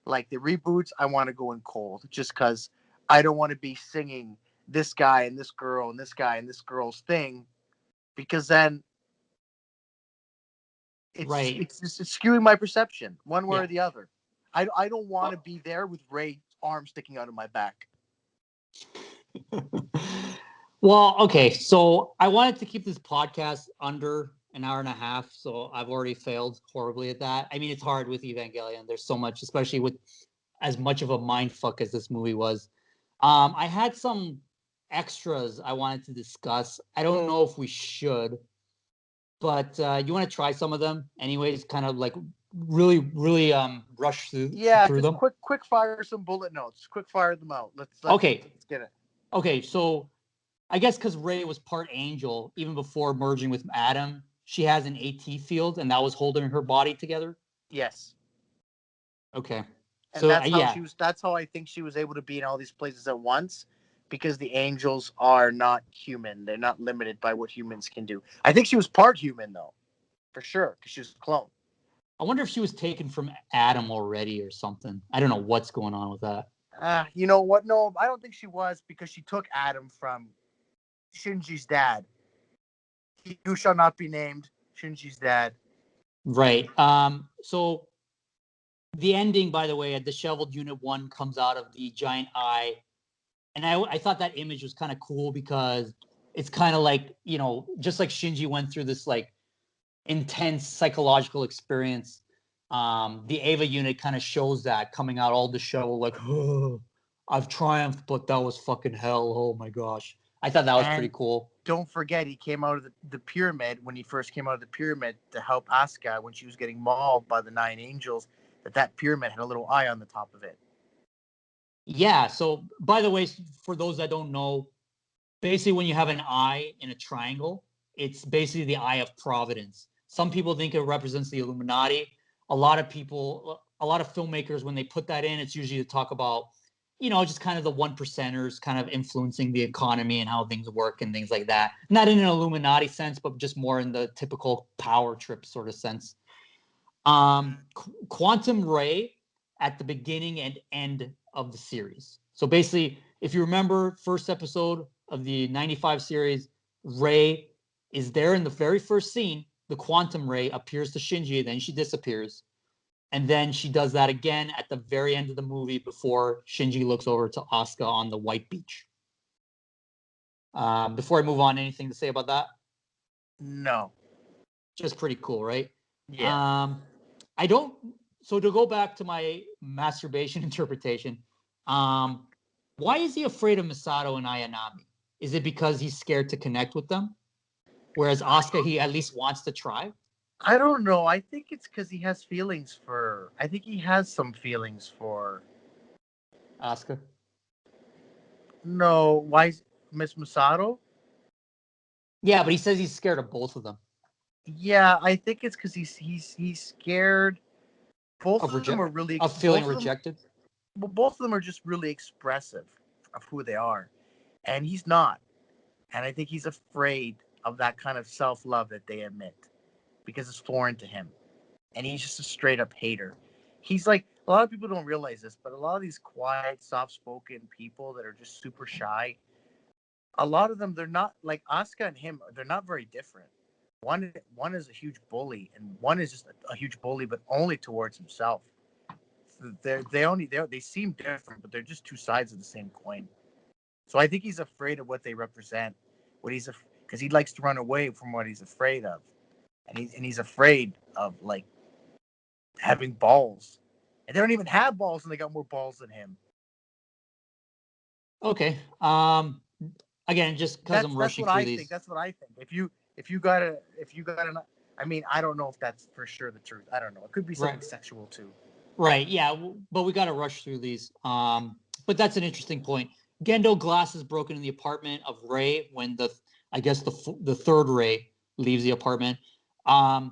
S2: like the reboots, I want to go in cold just because I don't want to be singing this guy and this girl and this guy and this girl's thing because then
S1: Right.
S2: it's skewing my perception one way
S1: Yeah.
S2: or the other. I don't want to be there with Ray's arm sticking out of my back.
S1: Well, okay. So I wanted to keep this podcast under an hour and a half. So I've already failed horribly at that. I mean, it's hard with Evangelion. There's so much, especially with as much of a mind fuck as this movie was. I had some extras I wanted to discuss. I don't know if we should, but you want to try some of them, anyways. Kind of like really rush
S2: Yeah,
S1: through
S2: just
S1: them.
S2: quick fire some bullet notes. Quick fire them out.
S1: Okay,
S2: Let's get it.
S1: okay. So I guess because Ray was part angel, even before merging with Adam, she has an AT field, and that was holding her body together.
S2: Yes.
S1: Okay.
S2: And
S1: So yeah,
S2: that's how I think she was able to be in all these places at once because the angels are not human. They're not limited by what humans can do. I think she was part human though, for sure, because she was a clone.
S1: I wonder if she was taken from Adam already or something. I don't know what's going on with that.
S2: You know what? No, I don't think she was because she took Adam from Shinji's dad. He who shall not be named, Shinji's dad.
S1: Right. So the ending, by the way, at Disheveled Unit 1 comes out of the giant eye. And I thought that image was kind of cool because it's kind of like, just like Shinji went through this like intense psychological experience. The Ava unit kind of shows that coming out all the show, like, oh, I've triumphed, but that was fucking hell. Oh my gosh. I thought that was pretty
S2: And
S1: cool.
S2: don't forget, he came out of the pyramid when he first came out of the pyramid to help Asuka when she was getting mauled by the Nine Angels. That pyramid had a little eye on the top of it.
S1: Yeah. So, by the way, for those that don't know, basically when you have an eye in a triangle, it's basically the eye of Providence. Some people think it represents the Illuminati. A lot of filmmakers, when they put that in, it's usually to talk about, just kind of the one percenters kind of influencing the economy and how things work and things like that. Not in an Illuminati sense, but just more in the typical power trip sort of sense. Quantum Ray at the beginning and end of the series. So basically, if you remember, first episode of the 95 series, Ray is there in the very first scene. The quantum ray appears to Shinji, then she disappears. And then she does that again at the very end of the movie before Shinji looks over to Asuka on the white beach. Before I move on, anything to say about that?
S2: No.
S1: Just pretty cool, right?
S2: Yeah.
S1: Um, I don't. So to go back to my masturbation interpretation, um, why is he afraid of Misato and Ayanami? Is it because he's scared to connect with them? Whereas Asuka, he at least wants to try.
S2: I don't know. I think it's because he has feelings for. I think he has some feelings for.
S1: Oscar.
S2: No, why Miss Masato?
S1: Yeah, but he says he's scared of both of them.
S2: Yeah, I think it's because he's scared. Both of them are really
S1: of feeling rejected.
S2: Both of them are just really expressive of who they are, and he's not. And I think he's afraid of that kind of self love that they admit because it's foreign to him, and he's just a straight up hater. He's like a lot of people don't realize this, but a lot of these quiet, soft spoken people that are just super shy, a lot of them they're not like Asuka and him. They're not very different. One is a huge bully, and one is just a huge bully, but only towards himself. So they seem different, but they're just two sides of the same coin. So I think he's afraid of what they represent, what he's because he likes to run away from what he's afraid of, and he's afraid of like having balls, and they don't even have balls, and they got more balls than him.
S1: Okay. Again, just because I'm
S2: That's
S1: rushing
S2: what
S1: through
S2: I think.
S1: these.
S2: That's what I think. If you got an, I mean, I don't know if that's for sure the truth. I don't know. It could be something sexual too.
S1: Right. Yeah, but we got to rush through these. But that's an interesting point. Gendo glass is broken in the apartment of Ray when I guess the third Ray leaves the apartment. I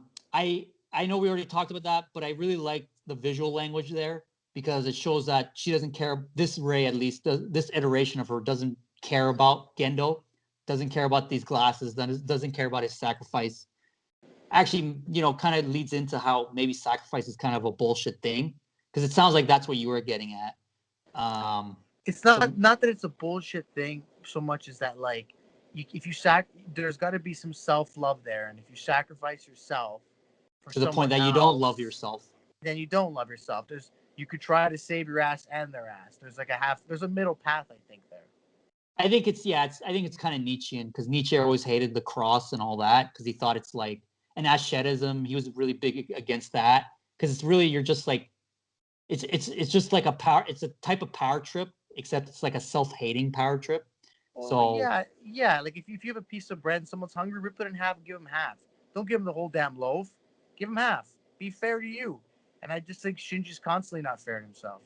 S1: know we already talked about that, but I really like the visual language there because it shows that she doesn't care. This Ray, at least, this iteration of her doesn't care about Gendo, doesn't care about these glasses, doesn't care about his sacrifice. Actually, kind of leads into how maybe sacrifice is kind of a bullshit thing because it sounds like that's what you were getting at.
S2: It's
S1: So
S2: not that it's a bullshit thing so much as that like, if you there's got to be some self love there, and if you sacrifice yourself for
S1: to the point
S2: someone
S1: that you don't love
S2: else,
S1: yourself.
S2: then you don't love yourself. You could try to save your ass and their ass. There's a middle path, I think there.
S1: I think I think it's kind of Nietzschean because Nietzsche always hated the cross and all that because he thought it's like an ascetism. He was really big against that because it's really you're just like it's just like a power. It's a type of power trip, except it's like a self-hating power trip.
S2: Oh
S1: So
S2: yeah. Like if you have a piece of bread and someone's hungry, rip it in half and give them half. Don't give them the whole damn loaf. Give them half. Be fair to you. And I just think Shinji's constantly not fair to himself.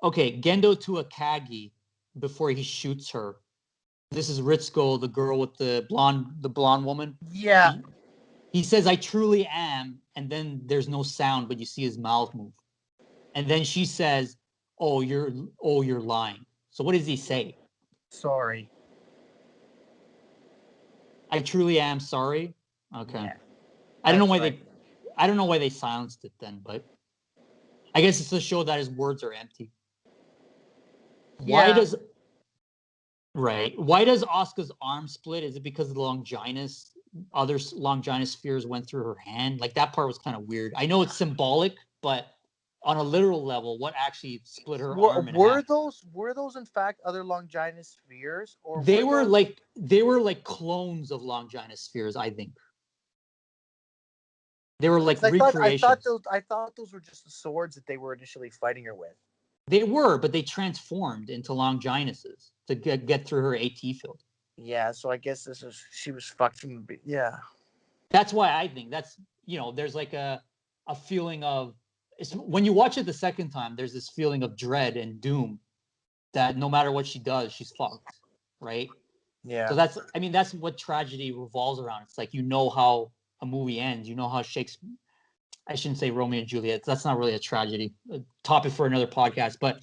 S1: okay, Gendo to Akagi before he shoots her. This is Ritsuko, the girl with the blonde woman.
S2: Yeah.
S1: He says, "I truly am," and then there's no sound, but you see his mouth move. And then she says, you're lying." So what does he say?
S2: Sorry.
S1: "I truly am sorry." Okay.
S2: Yeah.
S1: I don't know
S2: That's
S1: why
S2: what I
S1: they
S2: think.
S1: I don't know why they silenced it then, but I guess it's to show that his words are empty. Why
S2: Yeah.
S1: does Right. Why does Asuka's arm split? Is it because of the Longinus? Other Longinus spheres went through her hand. Like that part was kind of weird. I know it's symbolic, but on a literal level, what actually split her arm in half?
S2: Were those in fact other Longinus spheres, or
S1: They
S2: were
S1: were
S2: those?
S1: like they were like clones of Longinus spheres. I think they were like
S2: Because
S1: recreations.
S2: I thought those were just the swords that they were initially fighting her with.
S1: They were, but they transformed into Longinuses to get through her AT field.
S2: Yeah. So I guess she was fucked from the yeah.
S1: That's why I think there's like a feeling of when you watch it the second time, there's this feeling of dread and doom that no matter what she does, she's fucked, right? So
S2: Yeah.
S1: that's what tragedy revolves around. It's like how a movie ends, how Shakespeare. I shouldn't say Romeo and Juliet. That's not really a tragedy. A topic for another podcast. But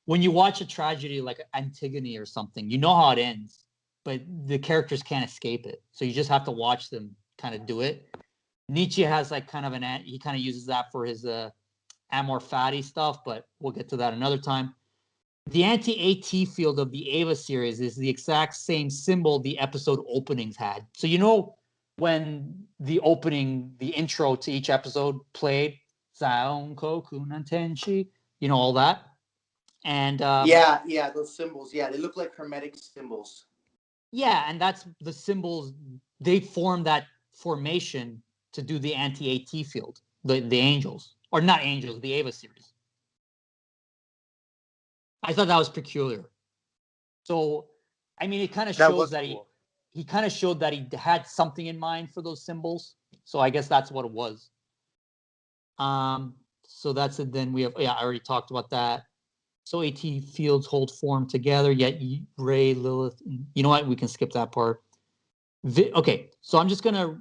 S1: when you watch a tragedy like Antigone or something, you know how it ends, but the characters can't escape it. So you just have to watch them kind of do it. Nietzsche has like kind of he kind of uses that for his amor fati stuff, but we'll get to that another time. The anti-AT field of the Ava series is the exact same symbol the episode openings had. So when the intro to each episode played, Saon Koku Nantenshi, all that. And
S2: Yeah, those symbols. Yeah, they look like hermetic symbols.
S1: yeah, and that's the symbols. They form that formation to do the anti-AT field, the angels, or not angels, the Ava series. I thought that was peculiar. So, I mean, it kind of
S2: That
S1: shows
S2: was
S1: that
S2: cool.
S1: he kind of showed that he had something in mind for those symbols. So I guess that's what it was. So that's it. Then we have, yeah, I already talked about that. So AT fields hold form together, yet Ray, Lilith, you know what? We can skip that part. Okay, so I'm just gonna.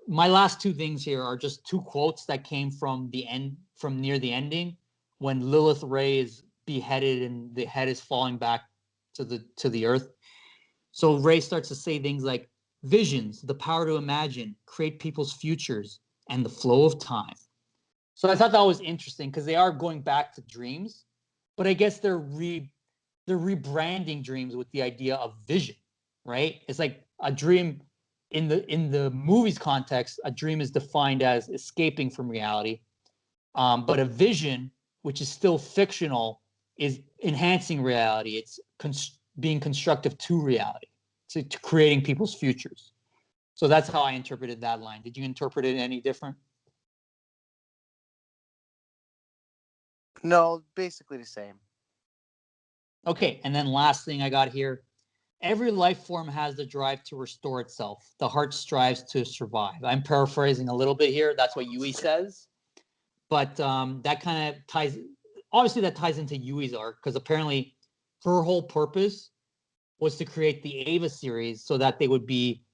S1: My last two things here are just two quotes that came from the end, from near the ending, when Lilith Ray is beheaded and the head is falling back to the earth. So Ray starts to say things like visions, the power to imagine, create people's futures, and the flow of time. So I thought that was interesting because they are going back to dreams, but I guess they're rebranding dreams with the idea of vision, right? It's like a dream in the movie's context, a dream is defined as escaping from reality, but a vision, which is still fictional, is enhancing reality. It's being constructive to reality, to creating people's futures. So that's how I interpreted that line. Did you interpret it any different?
S2: No, basically the same.
S1: Okay, and then last thing I got here. Every life form has the drive to restore itself. The heart strives to survive. I'm paraphrasing a little bit here. That's what Yui says. But that kind of ties, obviously, that ties into Yui's arc because apparently her whole purpose was to create the Ava series so that they would be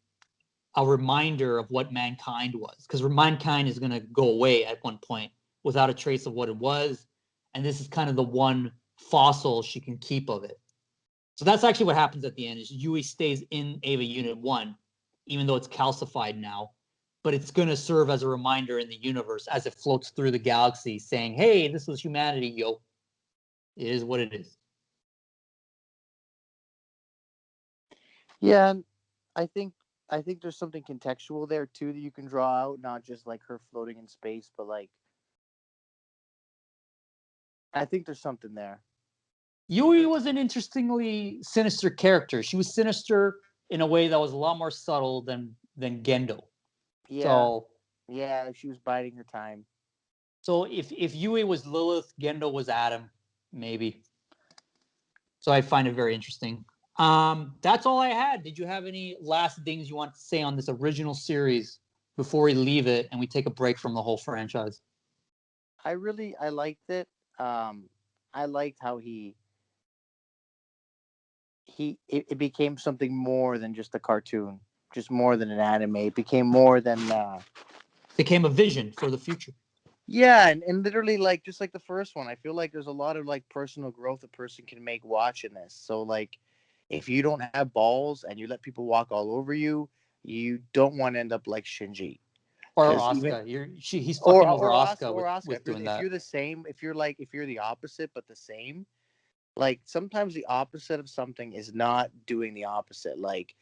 S1: a reminder of what mankind was. Because mankind is going to go away at one point without a trace of what it was. And this is kind of the one fossil she can keep of it. So that's actually what happens at the end is Yui stays in Ava Unit 1, even though it's calcified now. But it's going to serve as a reminder in the universe as it floats through the galaxy saying, hey, this was humanity, yo. It is what it is.
S2: Yeah, I think I think there's something contextual there too that you can draw out, not just like her floating in space, but like I think there's something there.
S1: Yui was an interestingly sinister character. She was sinister in a way that was a lot more subtle than Gendo.
S2: Yeah,
S1: So
S2: yeah, she was biding her time.
S1: so if Yui was Lilith, Gendo was Adam, maybe. So I find it very interesting. That's all I had. Did you have any last things you want to say on this original series before we leave it and we take a break from the whole franchise?
S2: I liked it. Um, I liked how it became something more than just a cartoon, just more than an anime. It became more than
S1: Became a vision for the future.
S2: yeah, and literally like just like the first one, I feel like there's a lot of like personal growth a person can make watching this. So like if you don't have balls and you let people walk all over you, you don't want to end up like Shinji.
S1: Or
S2: Because even
S1: Oscar. He's fucking over
S2: Oscar
S1: Oscar
S2: or Oscar,
S1: with doing
S2: if
S1: that.
S2: you're the same, if you're the opposite but the same, like sometimes the opposite of something is not doing the opposite. Like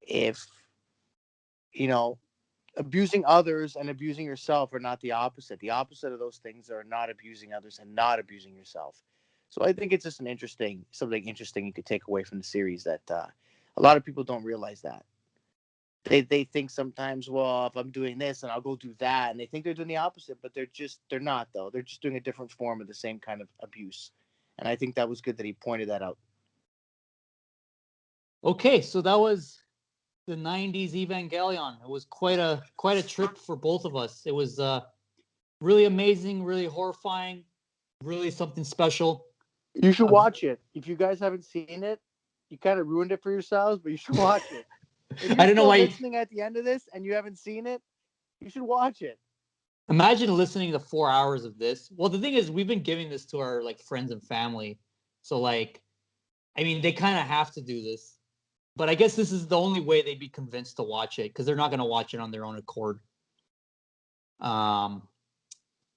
S2: if you know abusing others and abusing yourself are not the opposite. The opposite of those things are not abusing others and not abusing yourself. So I think it's just something interesting you could take away from the series that a lot of people don't realize that. They think sometimes, well, if I'm doing this and I'll go do that, and they think they're doing the opposite, but they're not though. They're just doing a different form of the same kind of abuse. And I think that was good that he pointed that out.
S1: Okay, so that was the 90s Evangelion. It was quite a trip for both of us. It was really amazing, really horrifying, really something special.
S2: You should watch it. If you guys haven't seen it, you kind of ruined it for yourselves, but you should watch it. If
S1: I
S2: you're
S1: don't know
S2: still
S1: why.
S2: listening at the end of this and you haven't seen it, you should watch it.
S1: Imagine listening to 4 hours of this. Well, the thing is, we've been giving this to our like friends and family, so like, I mean, they kind of have to do this. But I guess this is the only way they'd be convinced to watch it because they're not going to watch it on their own accord. Um,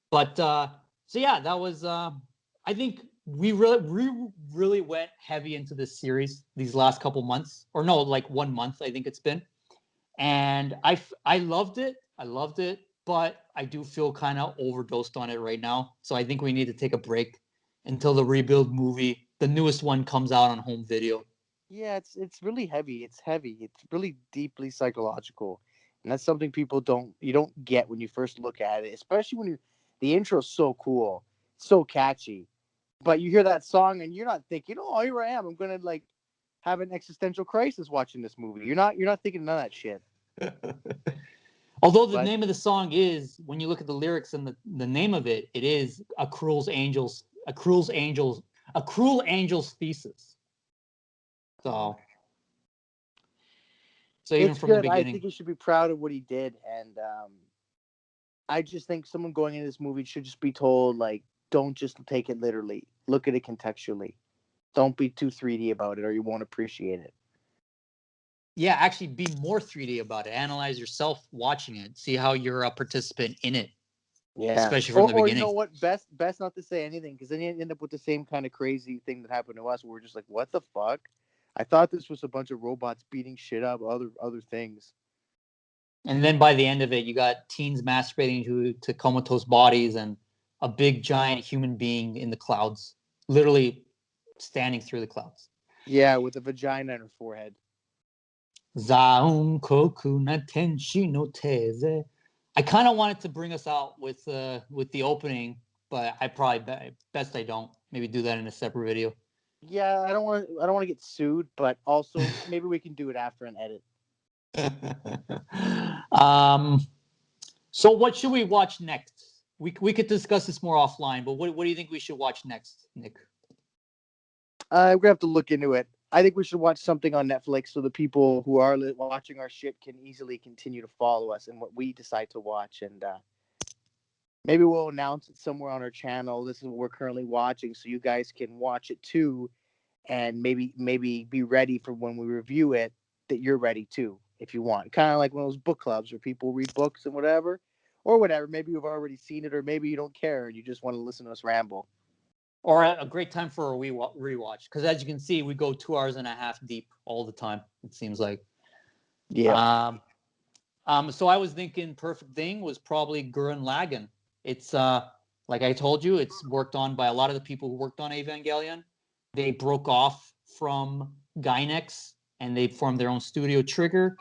S1: but so yeah, that was. I think we really went heavy into this series these last couple months, or no, like 1 month. I think it's been, and I loved it. I loved it, but I do feel kind of overdosed on it right now. So I think we need to take a break until the rebuild movie, the newest one, comes out on home video.
S2: Yeah, it's really heavy. It's heavy. It's really deeply psychological, and that's something people don't get when you first look at it. Especially when the intro's so cool, so catchy, but you hear that song and you're not thinking, "Oh, here I am. I'm gonna like have an existential crisis watching this movie." You're not thinking none of that shit.
S1: Although the
S2: But
S1: name of the song is, when you look at the lyrics and the name of it, it is a cruel angel's thesis. So even
S2: it's
S1: from the
S2: good. I
S1: beginning.
S2: think he should be proud of what he did, and I just think someone going in this movie should just be told, like, don't just take it literally. Look at it contextually. Don't be too 3D about it, or you won't appreciate it.
S1: Yeah, actually be more 3D about it. Analyze yourself watching it. See how you're a participant in it.
S2: Yeah.
S1: Especially from the
S2: Or you
S1: beginning.
S2: know what? Best not to say anything, because then you end up with the same kind of crazy thing that happened to us, where we're just like, what the fuck? I thought this was a bunch of robots beating shit up other things.
S1: And then by the end of it, you got teens masturbating to comatose bodies and a big giant human being in the clouds, literally standing through the clouds.
S2: Yeah, with a vagina on her forehead.
S1: Zaum koku na tenshi no teze. I kind of wanted to bring us out with the opening, but I probably best I don't. Maybe do that in a separate video.
S2: Yeah, I don't want to get sued, but also maybe we can do it after an edit.
S1: So what should we watch next? We could discuss this more offline, but what do you think we should watch next, Nick?
S2: We're gonna have to look into it. I think we should watch something on Netflix so the people who are watching our shit can easily continue to follow us and what we decide to watch. And maybe we'll announce it somewhere on our channel. This is what we're currently watching, so you guys can watch it too, and maybe be ready for when we review it. That you're ready too, if you want. Kind of like one of those book clubs where people read books and whatever, or whatever. Maybe you've already seen it, or maybe you don't care and you just want to listen to us ramble.
S1: Or a great time for a rewatch, because as you can see, we go 2 hours and a half deep all the time. It seems like.
S2: Yeah.
S1: So I was thinking Perfect Thing was probably Gurren Lagann. It's like I told you, it's worked on by a lot of the people who worked on Evangelion. They broke off from Gainax and they formed their own studio, Trigger.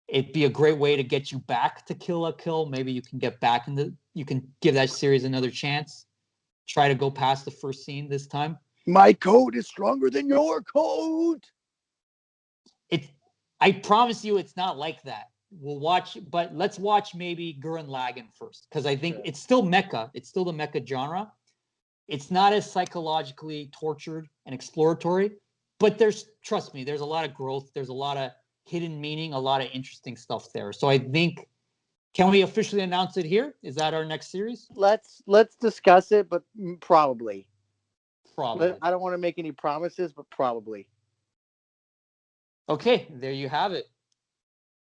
S1: It'd be a great way to get you back to Kill la Kill. Maybe you can get back you can give that series another chance. Try to go past the first scene this time.
S2: My code is stronger than your code.
S1: I promise you it's not like that. We'll watch, but let's watch maybe Gurren Lagann first, because I think it's still mecha. It's still the mecha genre. It's not as psychologically tortured and exploratory, but trust me, there's a lot of growth. There's a lot of hidden meaning, a lot of interesting stuff there. So I think, can we officially announce it here? Is that our next series?
S2: Let's discuss it, but probably.
S1: Probably.
S2: I don't want to make any promises, but probably.
S1: Okay, there you have it.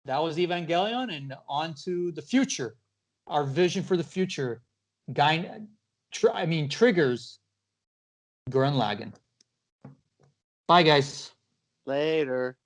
S1: That was Evangelion, and on to the future. Our vision for the future. Triggers Gurren Lagann. Bye, guys.
S2: Later.